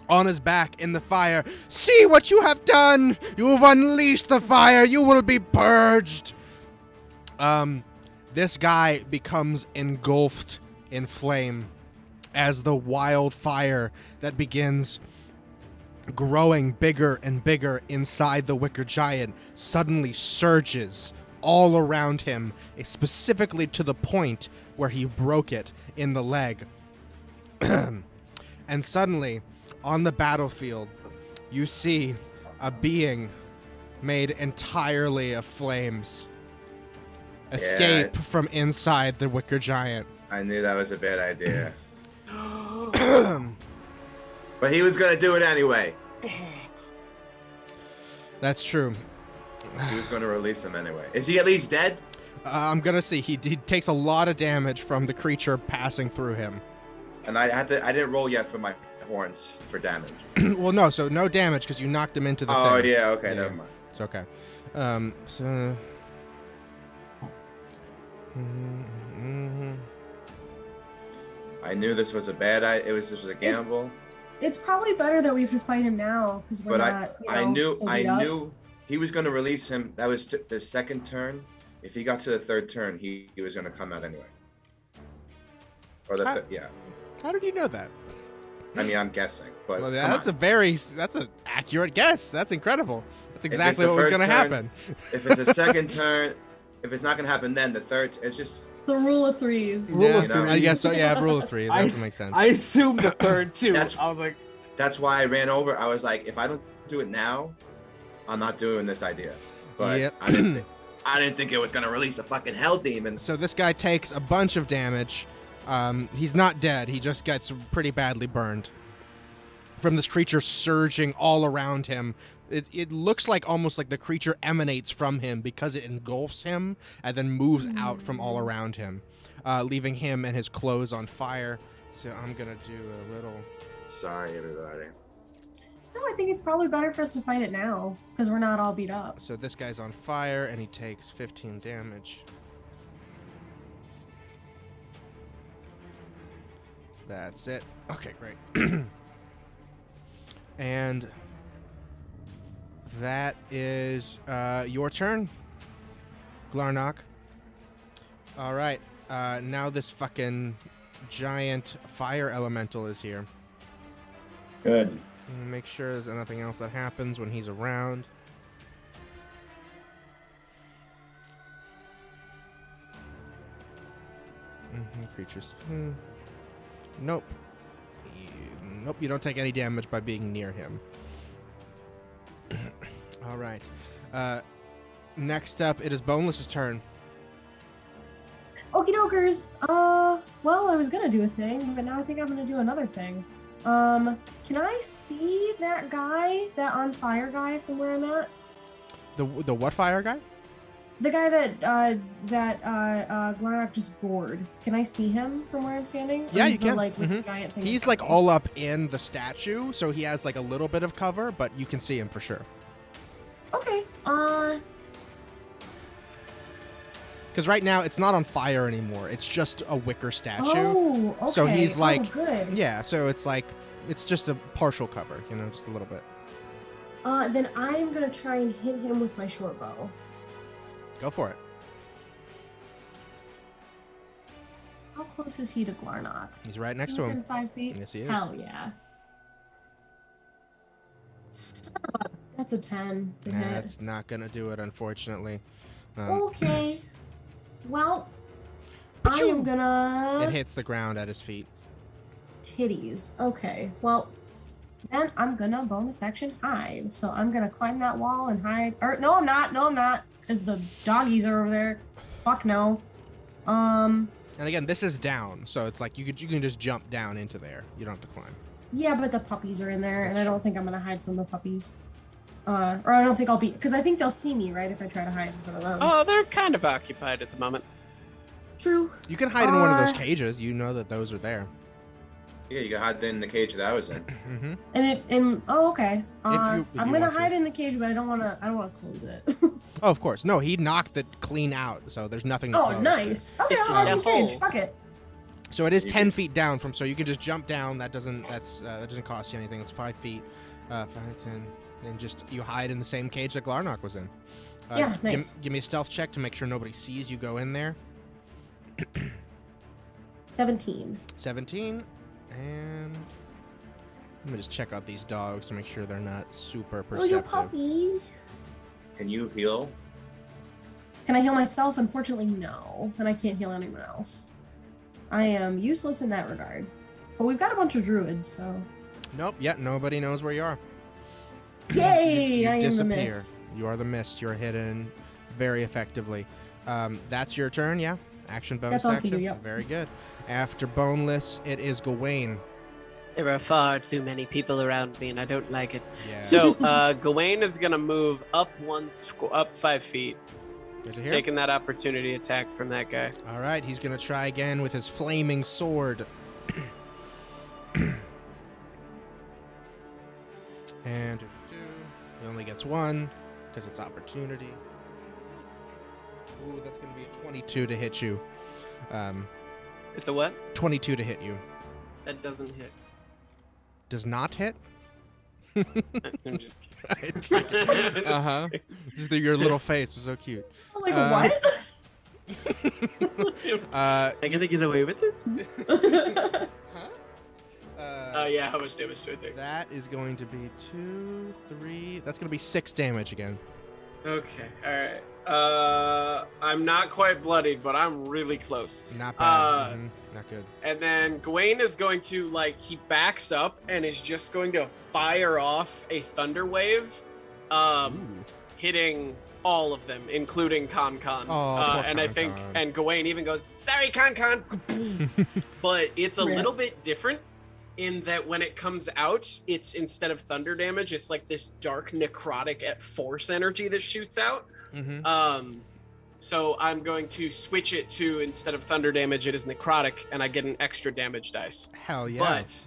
on his back in the fire. See what you have done! You've unleashed the fire! You will be purged! This guy becomes engulfed in flame as the wildfire that begins growing bigger and bigger inside the wicker giant suddenly surges all around him, specifically to the point where he broke it in the leg. And suddenly, on the battlefield, you see a being made entirely of flames escape from inside the wicker giant. I knew that was a bad idea. But he was gonna do it anyway. That's true. He was gonna release him anyway. Is he at least dead? I'm gonna see. He takes a lot of damage from the creature passing through him. And I didn't roll yet for my horns for damage. Well, no, so no damage because you knocked him into the thing. Oh yeah, okay, never mind. It's okay. I knew this was a bad idea. This was a gamble. It's probably better that we have to fight him now because we're not. I knew he was going to release him. That was the second turn. If he got to the third turn, he was going to come out anyway. Or yeah. How did you know that? I mean, I'm guessing, but well, that's an accurate guess. That's incredible. That's exactly what was going to happen. If it's a second turn, if it's not going to happen, then the third. It's the rule of threes. I guess so. Yeah, rule of threes. That doesn't make sense. I assumed the third too. I was like, that's why I ran over. I was like, if I don't do it now, I'm not doing this idea. But yep. I didn't think it was going to release a fucking hell demon. So this guy takes a bunch of damage. He's not dead. He just gets pretty badly burned from this creature surging all around him. It looks like almost like the creature emanates from him because it engulfs him and then moves out from all around him, leaving him and his clothes on fire. So I'm gonna do a little. Sorry, everybody. No, I think it's probably better for us to fight it now because we're not all beat up. So this guy's on fire and he takes 15 damage. That's it. Okay, great. And that is your turn, Glarnock. All right. Now this fucking giant fire elemental is here. Good. Make sure there's nothing else that happens when he's around. Creatures. Nope. Nope, you don't take any damage by being near him. All right. Next up, it is Boneless's turn. Okie dokers. Well, I was gonna do a thing, but now I think I'm gonna do another thing. Can I see that guy, that on fire guy from where I'm at? The what fire guy? The guy that Glarnock just gored. Can I see him from where I'm standing? Yeah, you can. Like, giant thing. He's like all up in the statue, so he has like a little bit of cover, but you can see him for sure. Okay. Because right now it's not on fire anymore. It's just a wicker statue. Oh, okay. So he's like, good. Yeah. So it's like It's just a partial cover, just a little bit. Then I am gonna try and hit him with my short bow. Go for it. How close is he to Glarnock? He's right next Is to he him. within 5 feet? Yes, he is. Hell yeah. Son of a- That's a 10 to hit. That's not gonna do it, unfortunately. Okay. Well, I am gonna... It hits the ground at his feet. Titties. Okay. Well, then I'm gonna bonus action hide. So I'm gonna climb that wall and hide. Or no, I'm not. No, I'm not. Because the doggies are over there. Fuck no. And again, this is down, so it's like you can just jump down into there. You don't have to climb. Yeah, but the puppies are in there, and I That's don't think I'm gonna hide from the puppies. Or I don't think I'll be, because I think they'll see me, right, if I try to hide in front of them. Oh, they're kind of occupied at the moment. True. You can hide in one of those cages. You know that those are there. Yeah, you can hide in the cage that I was in. Mm-hmm. Okay. If I'm you gonna want to. hide in the cage, but I don't wanna close it. Oh, of course. No, he knocked it clean out, so there's nothing to Oh, close. nice. Okay, It's I'll just hide in a the cage. hole. Fuck it. So it is You 10 can- feet down from, so you can just jump down. That doesn't cost you anything. It's 5 feet, 5, 10, and just you hide in the same cage that Glarnock was in. Yeah, nice. Give me a stealth check to make sure nobody sees you go in there. 17. 17, and let me just check out these dogs to make sure they're not super Oh, your perceptive. puppies. Can you heal? Can I heal myself? Unfortunately, no. And I can't heal anyone else. I am useless in that regard. But we've got a bunch of druids, so. Nope. Yeah, nobody knows where you are. Yay! You I am the disappear. mist. You are the mist. You're hidden very effectively. That's your turn, yeah? Action, bonus That's all I can action. do, yep. Very good. After Boneless, it is Gawain. There are far too many people around me, and I don't like it. Yeah. So, Gawain is gonna move up up 5 feet, Good to hear. taking that opportunity attack from that guy. All right, he's going to try again with his flaming sword. And he only gets one because it's opportunity. Ooh, that's going to be a 22 to hit you. It's a what? 22 to hit you. That doesn't hit. Does not hit? I'm just kidding. Uh-huh. Just your little face was so cute. Like, Uh, what? Uh, I gotta get away with this? huh? Yeah, how much damage do I take? That is going to be 2, 3. That's going to be 6 damage again. Okay, alright. I'm not quite bloodied, but I'm really close. Not bad. Not good. And then Gawain is going to, he backs up and is just going to fire off a thunder wave, Ooh. hitting all of them, including Con. Oh, poor and I think, Con. and Gawain even goes, "Sorry, Con." But it's a Rip. little bit different in that when it comes out, it's instead of thunder damage, it's like this dark necrotic at force energy that shoots out. Mm-hmm. So I'm going to switch it to, instead of thunder damage, it is necrotic, and I get an extra damage dice. Hell yeah. But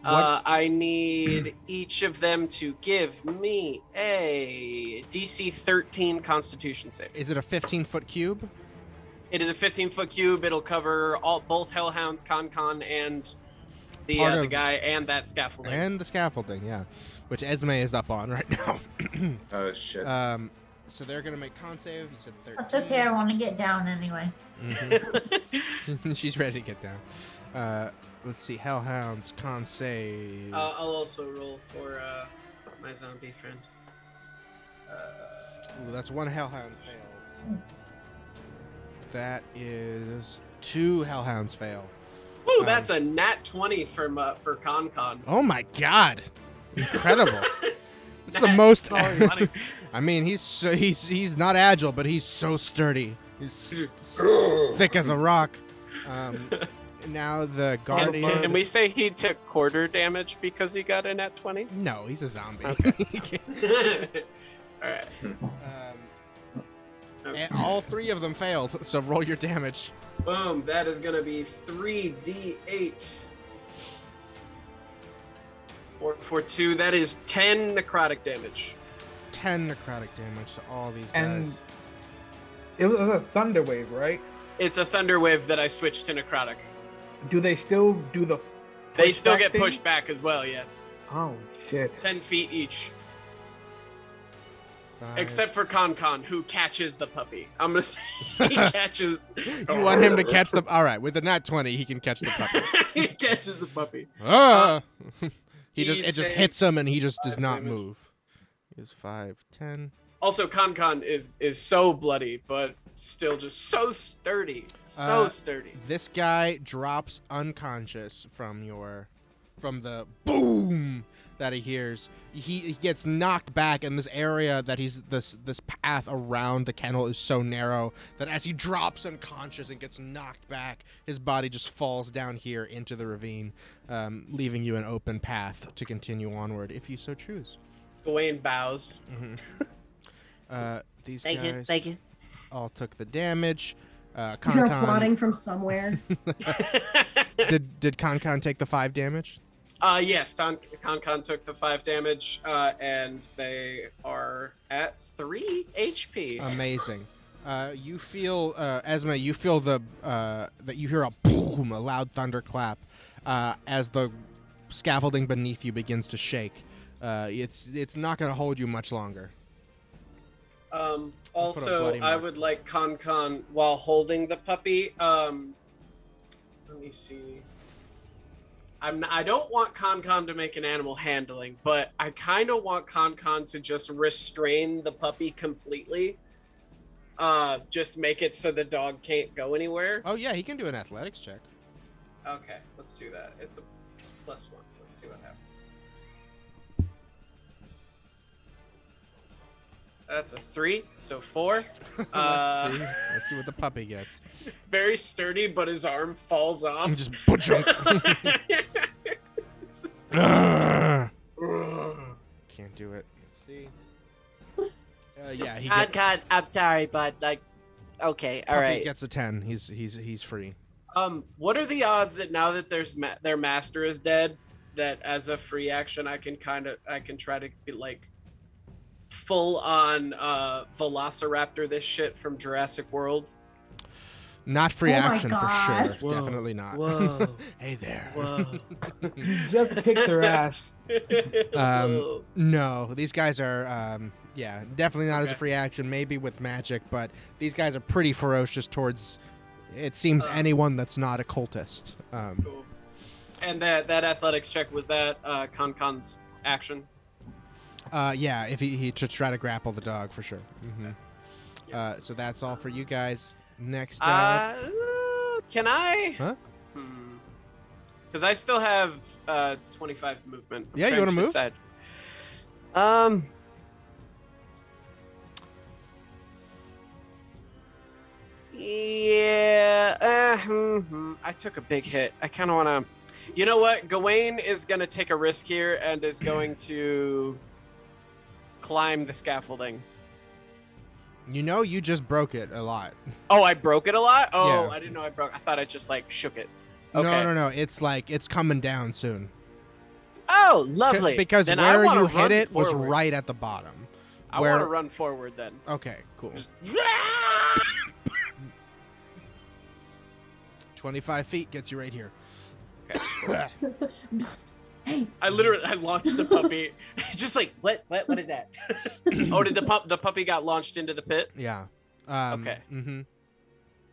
What- I need each of them to give me a DC 13 Constitution save. Is it a 15-foot cube? It is a 15-foot cube. It'll cover both Hellhounds, Con, and the Part the of- guy and that scaffolding. And the scaffolding, yeah. Which Esme is up on right now. Oh shit. So they're going to make con save. You said 13. That's okay. I want to get down anyway. Mhm. She's ready to get down. Let's see. Hellhounds, con save. I'll also roll for my zombie friend. Ooh, that's one Hellhound fails. That is 2 Hellhounds fail. Ooh, that's a nat 20 for Con. Oh my god. Incredible. It's the Nat most 20. I mean, he's not agile, but he's so sturdy. He's thick as a rock. Now the guardian. Can we say he took quarter damage because he got a nat 20? No, he's a zombie. All right. And all 3 of them failed. So roll your damage. Boom. That is going to be 3d8. 4, 2. That is 10 necrotic damage. 10 necrotic damage to all these guys. And it was a thunder wave, right? It's a thunder wave that I switched to necrotic. Do they still do the They push still back get thing? pushed back as well. Yes, Oh shit! 10 feet each, 5. except for Con, who catches the puppy. I'm gonna say he catches. You want him to catch the. All right, with the nat 20, he can catch the puppy. He catches the puppy. Ah! It he just takes hits him, and he just does 5 not damage. move. Is 5, 10. Also, Con is so bloody, but still just so sturdy. So sturdy. This guy drops unconscious from the boom that he hears. He gets knocked back, and this area that this path around the kennel is so narrow that as he drops unconscious and gets knocked back, his body just falls down here into the ravine, leaving you an open path to continue onward if you so choose. Gawain bows. These Thank you, guys thank you. all took the damage. You're Con plotting from somewhere. did Con take the 5 damage? Yes, Con took the 5 damage, and they are at 3 HP. Amazing. You feel, Esme, you feel that you hear a boom, a loud thunderclap, as the scaffolding beneath you begins to shake. It's not going to hold you much longer. Also, bloody I mark. would like Con while holding the puppy. Let me see. I don't want Con to make an animal handling, but I kind of want Con to just restrain the puppy completely. Just make it so the dog can't go anywhere. Oh yeah, he can do an athletics check. Okay, let's do that. It's a +1. Let's see what happens. That's a 3, so 4. Let's see what the puppy gets. Very sturdy, but his arm falls off. Just butchunk. Can't do it. Let's see. Yeah, he God, I'm sorry, but like, okay, all puppy right. gets a 10. He's free. What are the odds that now that their master is dead, that as a free action I can try to be like full on Velociraptor this shit from Jurassic World? Not free Oh my action for God. sure. Whoa. Definitely not. Whoa. Hey there. Whoa. Just kick their ass. No, these guys are, yeah, definitely not as a Okay. free action, maybe with magic, but these guys are pretty ferocious towards, it seems, anyone that's not a cultist. Cool. And that athletics check, was that Con's action? Yeah, if he to try to grapple the dog, for sure. Yeah. So that's all for you guys. Next up. Can I? Huh? Because I still have 25 movement. I'm Yeah, you trying wanna move? decide. Yeah. I took a big hit. I kind of want to. You know what? Gawain is going to take a risk here and is going to climb the scaffolding. You know, you just broke it a lot. Oh, I broke it a lot? Oh, Yeah. I didn't know I broke. I thought I just like shook it. Okay. No. It's like, it's coming down soon. Oh, lovely. Because Then I where wanna you run hit it was forward. right at the bottom. I where- want to run forward then. Okay, cool. 25 feet gets you right here. Okay. Psst. Hey, I launched the puppy. Just like, what is that? Oh, did the puppy got launched into the pit? Yeah. Okay. Mm-hmm.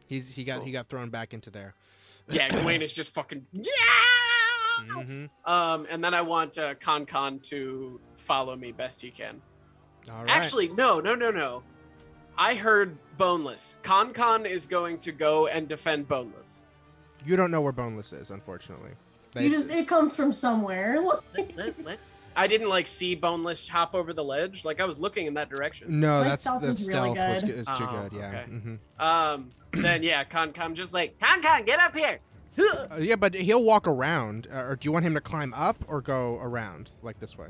He got thrown back into there. Yeah, Gawain is just fucking Mm-hmm. And then I want Con to follow me best he can. All right. Actually, no. I heard Boneless. Con is going to go and defend Boneless. You don't know where Boneless is, unfortunately. it comes from somewhere. Look, What? I didn't like see Boneless hop over the ledge. Like I was looking in that direction. No, My that's stealth the was really stealth good. is too Oh, good. Yeah. okay. Mm-hmm. Then yeah, Con just like Con, get up here. Yeah, but he'll walk around. Or do you want him to climb up or go around like this way?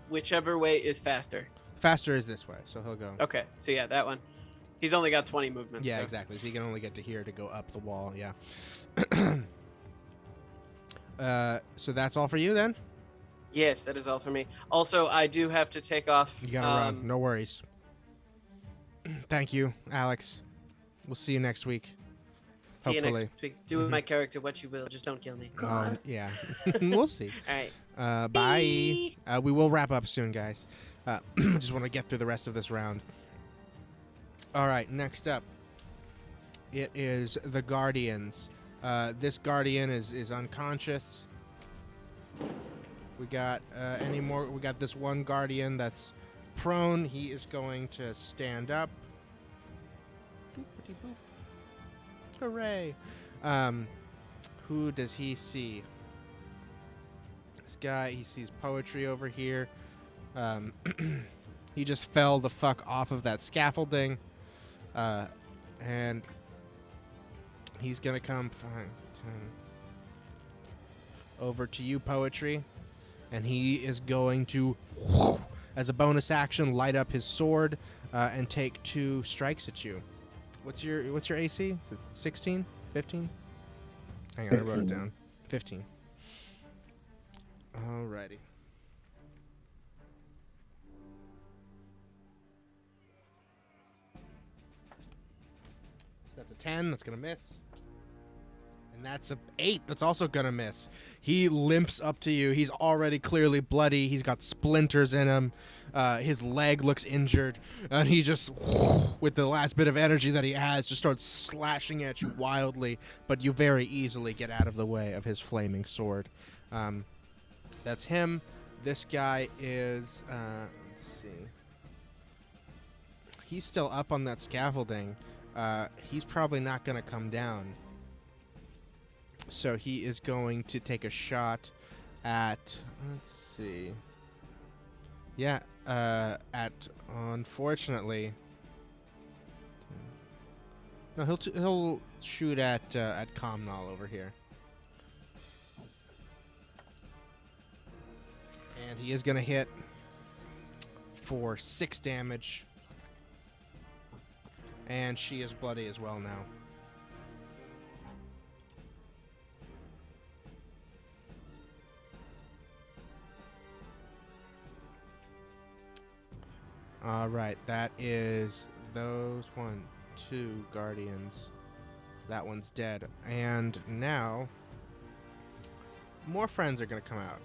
Whichever way is faster. Faster is this way, so he'll go. Okay, so yeah, that one. He's only got 20 movements. Yeah, so. exactly. So you can only get to here to go up the wall. Yeah. So that's all for you then. Yes, that is all for me. Also, I do have to take off. You gotta run. No worries. Thank you, Alex. We'll see you next week. Hopefully. next week. Do with my character what you will. Just don't kill me. God. Yeah. We'll see. All right. Bye. We will wrap up soon, guys. Just want to get through the rest of this round. All right, next up, it is the Guardians. This Guardian is unconscious. We got any more? We got this one Guardian that's prone. He is going to stand up. Boop-a-dee-boop. Hooray! Who does he see? This guy, he sees Poetry over here. He just fell the fuck off of that scaffolding. And he's gonna come over to you, Poetry. And he is going to, as a bonus action, light up his sword and take 2 strikes at you. What's your AC? Is it 16? 15? Hang on, 15. I wrote it down. 15. Alrighty. So that's a 10. That's going to miss. And that's a 8. That's also going to miss. He limps up to you. He's already clearly bloody. He's got splinters in him. His leg looks injured. And he just, with the last bit of energy that he has, just starts slashing at you wildly. But you very easily get out of the way of his flaming sword. That's him. This guy is, let's see. He's still up on that scaffolding. He's probably not going to come down. So he is going to take a shot at, let's see. Yeah, unfortunately. No, he'll shoot at Comnal over here. And he is going to hit for 6 damage. And she is bloody as well now. Alright, that is those 1, 2 Guardians. That one's dead. And now, more friends are going to come out.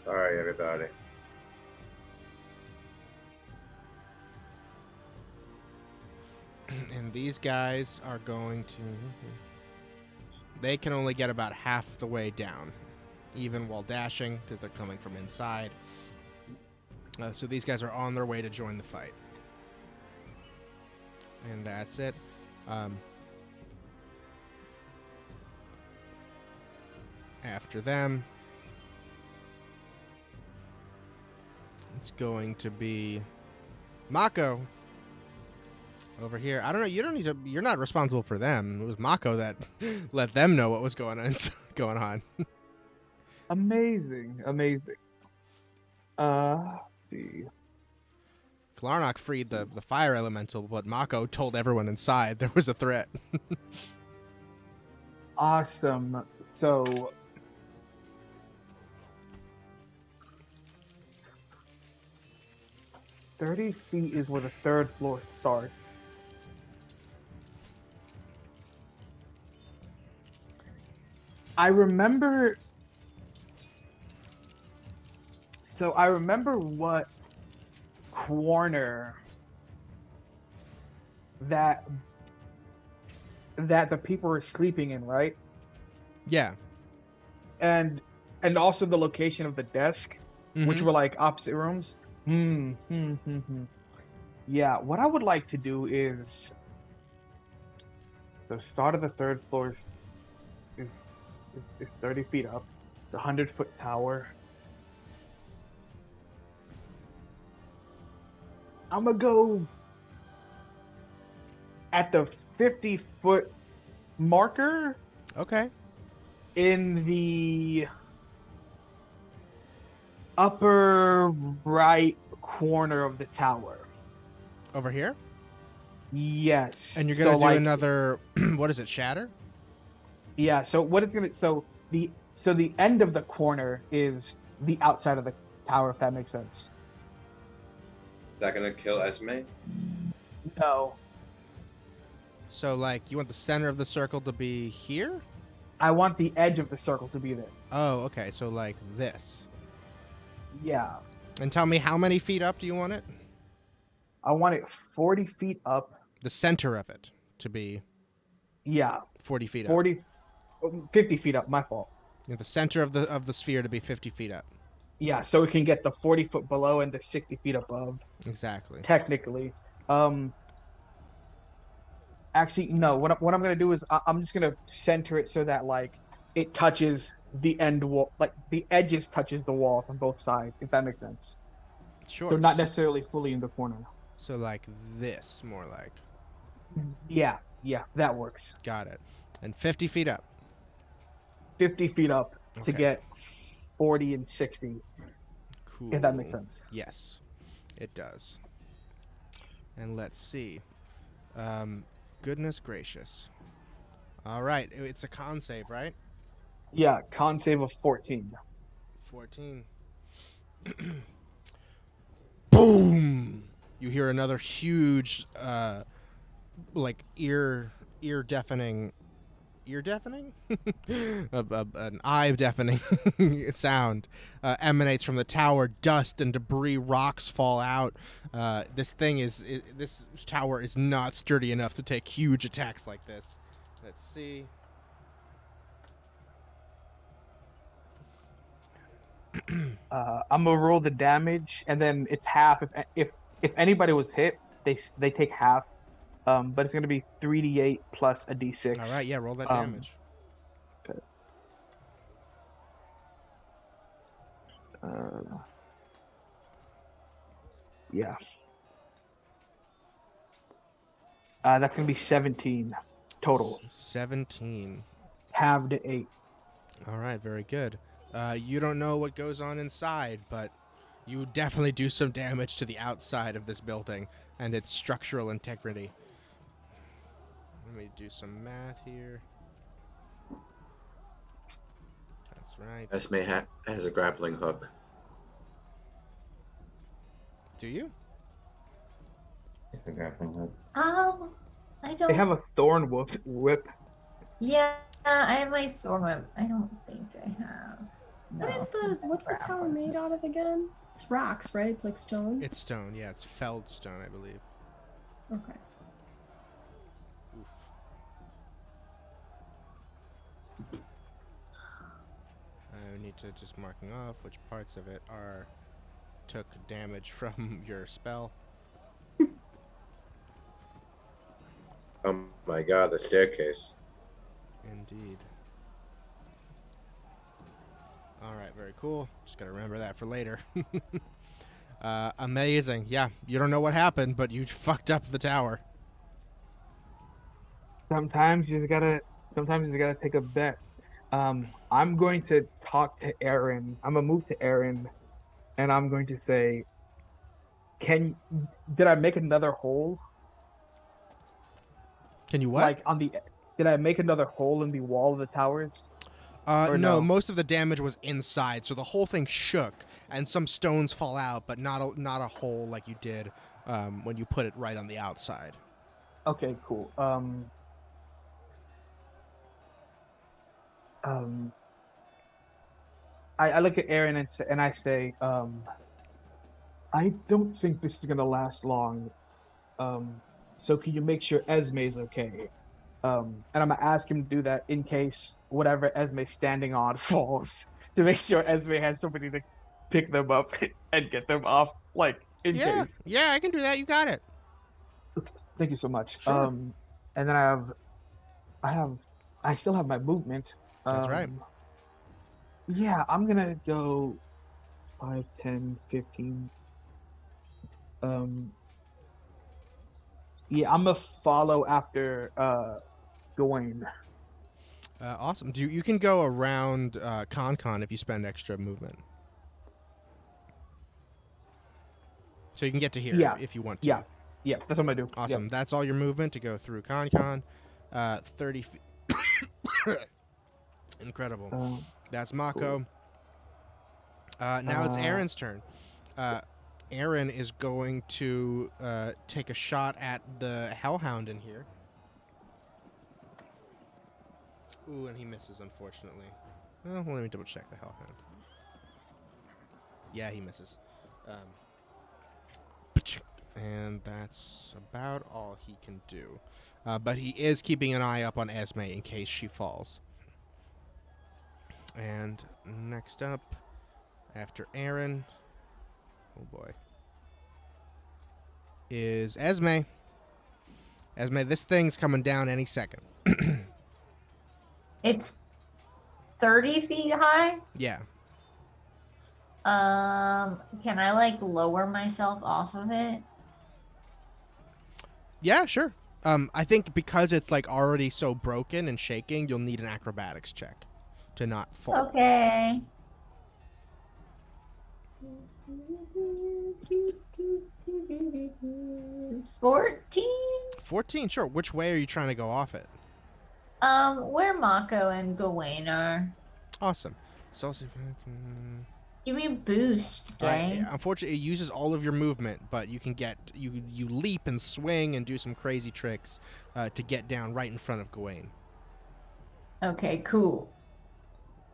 Sorry, everybody. And these guys are going to... They can only get about half the way down, even while dashing, because they're coming from inside. So these guys are on their way to join the fight. And that's it. After them, it's going to be Mako over here. I don't know. You don't need to. You're not responsible for them. It was Mako that let them know what was going on. Amazing. Let's see. Klarnok freed the fire elemental, but Mako told everyone inside there was a threat. Awesome. So, "30 feet is where the 3rd floor starts. I remember what corner that the people were sleeping in, right? Yeah. And also the location of the desk, which were like opposite rooms. Yeah, what I would like to do is the start of the 3rd floor is 30 feet up, the 100-foot tower. I'm gonna go at the 50-foot marker. Okay. In the upper right corner of the tower. Over here? Yes. And you're gonna do another what is it, shatter? Yeah, so what it's gonna the So the end of the corner is the outside of the tower, if that makes sense. Is that gonna kill Esme? No, So, like, you want the center of the circle to be here? I want the edge of the circle to be there. Oh, okay. So, like this. Yeah, And tell me, how many feet up do you want it? I want it 40 feet up. The center of it to be Yeah, 40 feet up. 40, 50 feet up. My fault. You want the center of the sphere to be 50 feet up. Yeah, so it can get the 40 foot below and the 60 feet above. Exactly. Technically. Actually, no. What I'm gonna do is I'm just gonna center it so that like it touches the end wall, like the edges touches the walls on both sides, if that makes sense. Sure. So not necessarily fully in the corner. So like this, more like. Yeah, that works. Got it. And 50 feet up. 50 feet up to Okay. get 40 and 60, Cool. if that makes sense. Yes, it does. And let's see. Goodness gracious. All right, it's a con save, right? Yeah, con save of 14. 14. Boom! You hear another huge, like ear deafening, an eye deafening sound emanates from the tower. Dust and debris, rocks fall out. This tower is not sturdy enough to take huge attacks like this. Let's see. I'm gonna roll the damage, and then it's half. If anybody was hit, they take half. But it's gonna be 3d8 plus a d6. All right, yeah, roll that damage. Okay. Yeah. That's gonna be 17 total. 17. Halved to 8. All right, very good. You don't know what goes on inside, but you definitely do some damage to the outside of this building and its structural integrity. Let me do some math here. That's right. Esme has a grappling hook. Do you? It's a grappling hook. I don't. They have a thorn whip. Yeah, I have my sword whip. I don't think I have. What's the tower made out of again? It's rocks, right? It's like stone. It's stone, yeah. It's feldstone, I believe. Okay. Oof. I need to just marking off which parts of it took damage from your spell. Oh my god, the staircase. Indeed. All right, very cool. Just gotta remember that for later. Amazing. Yeah, you don't know what happened, but you fucked up the tower. Sometimes you gotta take a bet. I'm going to talk to Aaron. I'm gonna move to Aaron, and I'm going to say, did I make another hole? Can you what? Did I make another hole in the wall of the towers? No, no? most of the damage was inside, so the whole thing shook, and some stones fall out, but not a hole like you did when you put it right on the outside. Okay, cool. I look at Aaron and I say, I don't think this is gonna last long. So can you make sure Esme's okay? And I'm gonna ask him to do that in case whatever Esme's standing on falls, to make sure Esme has somebody to pick them up and get them off, like in case. Yeah, I can do that. You got it. Thank you so much. Sure. And then I still have my movement. That's right. Yeah, I'm gonna go 5, 10, 15. Yeah, I'm gonna follow after Gawain. Awesome. You can go around Con if you spend extra movement. So you can get to here if you want to. Yeah, that's what I'm gonna do. Awesome. That's all your movement to go through Con. 30 feet. Incredible. Um, That's Mako. cool. Now it's Aaron's turn. Aaron is going to take a shot at the Hellhound in here. Ooh, and he misses, unfortunately. Well, let me double check the Hellhound. Yeah, he misses. And that's about all he can do. But he is keeping an eye up on Esme in case she falls. And next up, after Aaron, oh boy, is Esme. Esme, this thing's coming down any second. It's 30 feet high. Yeah. Can I like lower myself off of it? Yeah, sure. I think because it's like already so broken and shaking, you'll need an acrobatics check to not fall. Okay. 14. 14, sure. Which way are you trying to go off it? Where Mako and Gawain are. Awesome. So I'll see Give me a boost, gang. unfortunately, it uses all of your movement, but you can get you leap and swing and do some crazy tricks to get down right in front of Gawain. Okay, cool.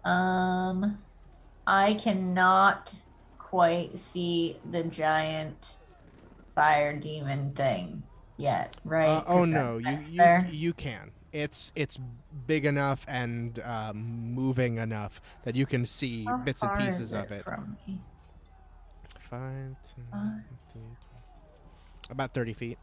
I cannot quite see the giant fire demon thing yet, right? Oh 'Cause no, that's there. you can. It's big enough and moving enough that you can see How bits and far pieces is of it. from me? 5, 10, 15, about 30 feet.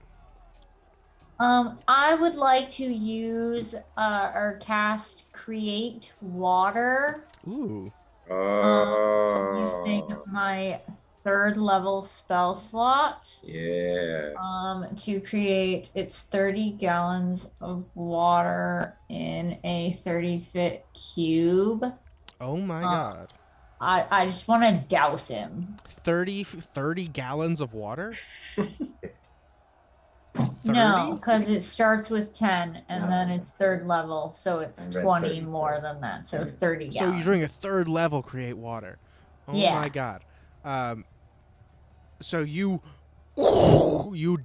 I would like to use or cast Create Water. Ooh. Using my 3rd level spell slot. Yeah. To create it's 30 gallons of water in a 30-foot cube. Oh my god. I just want to douse him. 30 gallons of water? 30? No, because it starts with 10 and No. then it's 3rd level, so it's I read 20 30. more than that, so 30 So gallons. you're doing a 3rd level create water. Oh Yeah. my god. So you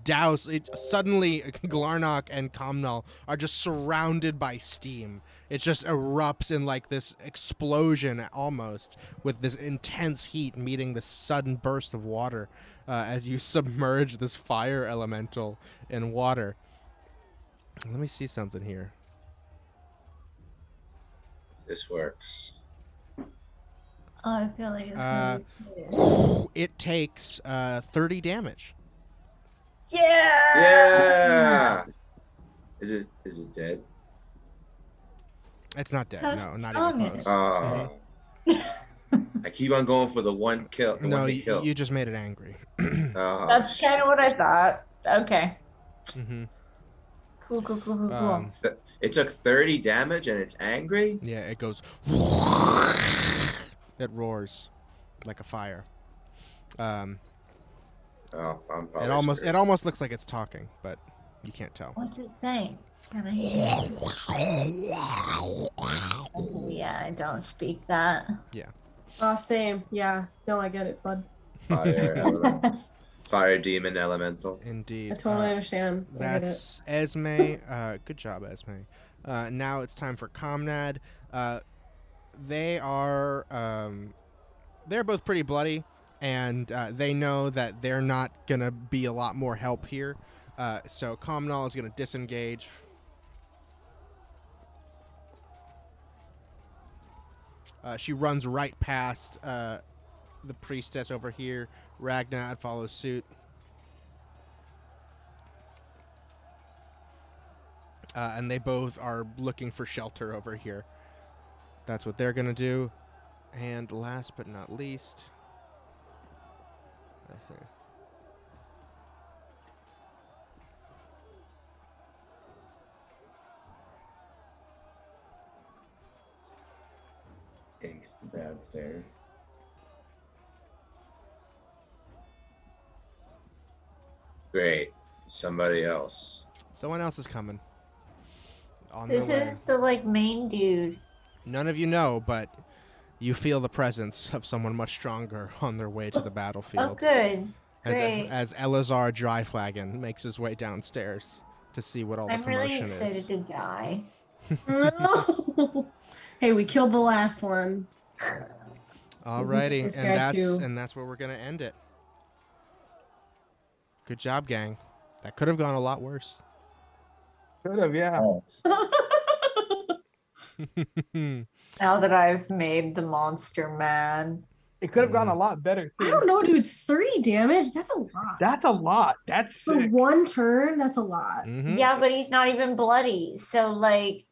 douse it. Suddenly Glarnock and Comnal are just surrounded by steam. It just erupts in like this explosion almost, with this intense heat meeting this sudden burst of water as you submerge this fire elemental in water. Let me see something here. This works. Oh, I feel like it's gonna be good. It takes 30 damage. Yeah! Yeah. Is it dead? It's not dead. That's No, not even honest. close. I keep on going for the one kill. The No, one hit kill. you just made it angry. Oh, That's kind of what I thought. Okay. Mm-hmm. Cool. It took 30 damage and it's angry? Yeah, it goes. It roars like a fire. Oh, I'm probably It screwed. almost looks like it's talking, but you can't tell. What's it saying? Can I hear? Yeah, I don't speak that. Yeah. Same. Yeah. No, I get it, bud. Fire element. Fire demon elemental. Indeed. I totally understand. I get it. That's Esme. Good job, Esme. Now it's time for Comnad. They are they're both pretty bloody, and they know that they're not gonna be a lot more help here. So Comnal is gonna disengage. She runs right past the priestess over here. Ragnar follows suit. And they both are looking for shelter over here. That's what they're going to do. And last but not least... Takes downstairs. Great. Somebody else. Someone else is coming. On This their way. is the like main dude. None of you know, but you feel the presence of someone much stronger on their way to the Oh, battlefield. good. As, Great. as Elazar Dryflagon makes his way downstairs to see what all the I'm really commotion excited is. to die. Hey, we killed the last one. Alrighty, This guy too. and that's where we're gonna end it. Good job, gang. That could have gone a lot worse. Could have, yeah. Now that I've made the monster mad. It could have gone a lot better I too. don't know, dude. 3 damage? That's a lot. That's a lot. That's For sick. 1 turn, that's a lot. Mhm. Yeah, but he's not even bloody. So, like,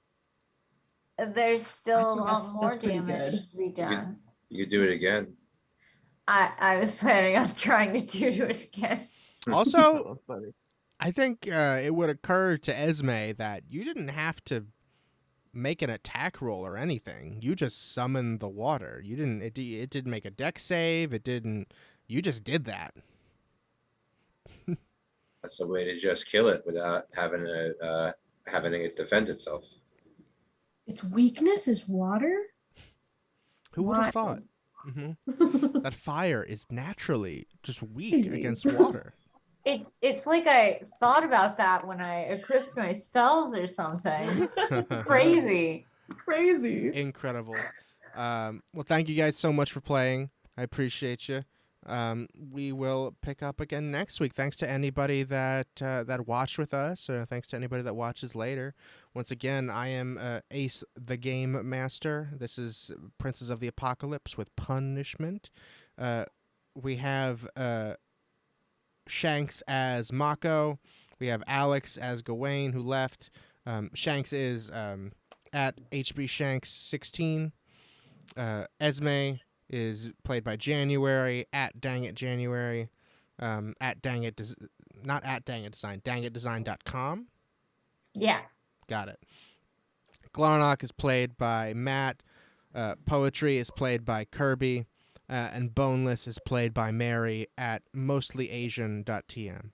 there's still think that's more pretty damage good. to be done. You could do it again. I was planning on trying to do it again. Also, That's funny. I think it would occur to Esme that you didn't have to make an attack roll or anything. You just summoned the water. You didn't. It didn't make a deck save. It didn't. You just did that. That's a way to just kill it without having it defend itself. Its weakness is water? Who would have thought? Wild. That fire is naturally just weak Easy. against water. It's like I thought about that when I equipped my spells or something. Crazy. Crazy. Incredible. Well, thank you guys so much for playing. I appreciate you. We will pick up again next week. Thanks to anybody that watched with us, or thanks to anybody that watches later. Once again, I am Ace the Game Master. This is Princes of the Apocalypse with Punishment. We have Shanks as Mako. We have Alex as Gawain, who left. Shanks is at HBShanks16. Esme is played by January, at Dang It January, at Dang It, not at Dang It Design, dangitdesign.com. Yeah. Got it. Glarnock is played by Matt. Poetry is played by Kirby. And Boneless is played by Mary at mostlyasian.tm.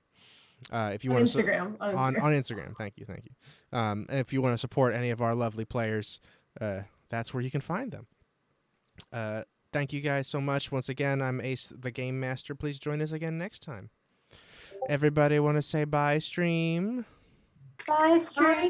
If you On want Instagram. on Instagram. Thank you. And if you want to support any of our lovely players, that's where you can find them. Thank you guys so much. Once again, I'm Ace the Game Master. Please join us again next time. Everybody want to say bye, stream? Bye, stream. Bye.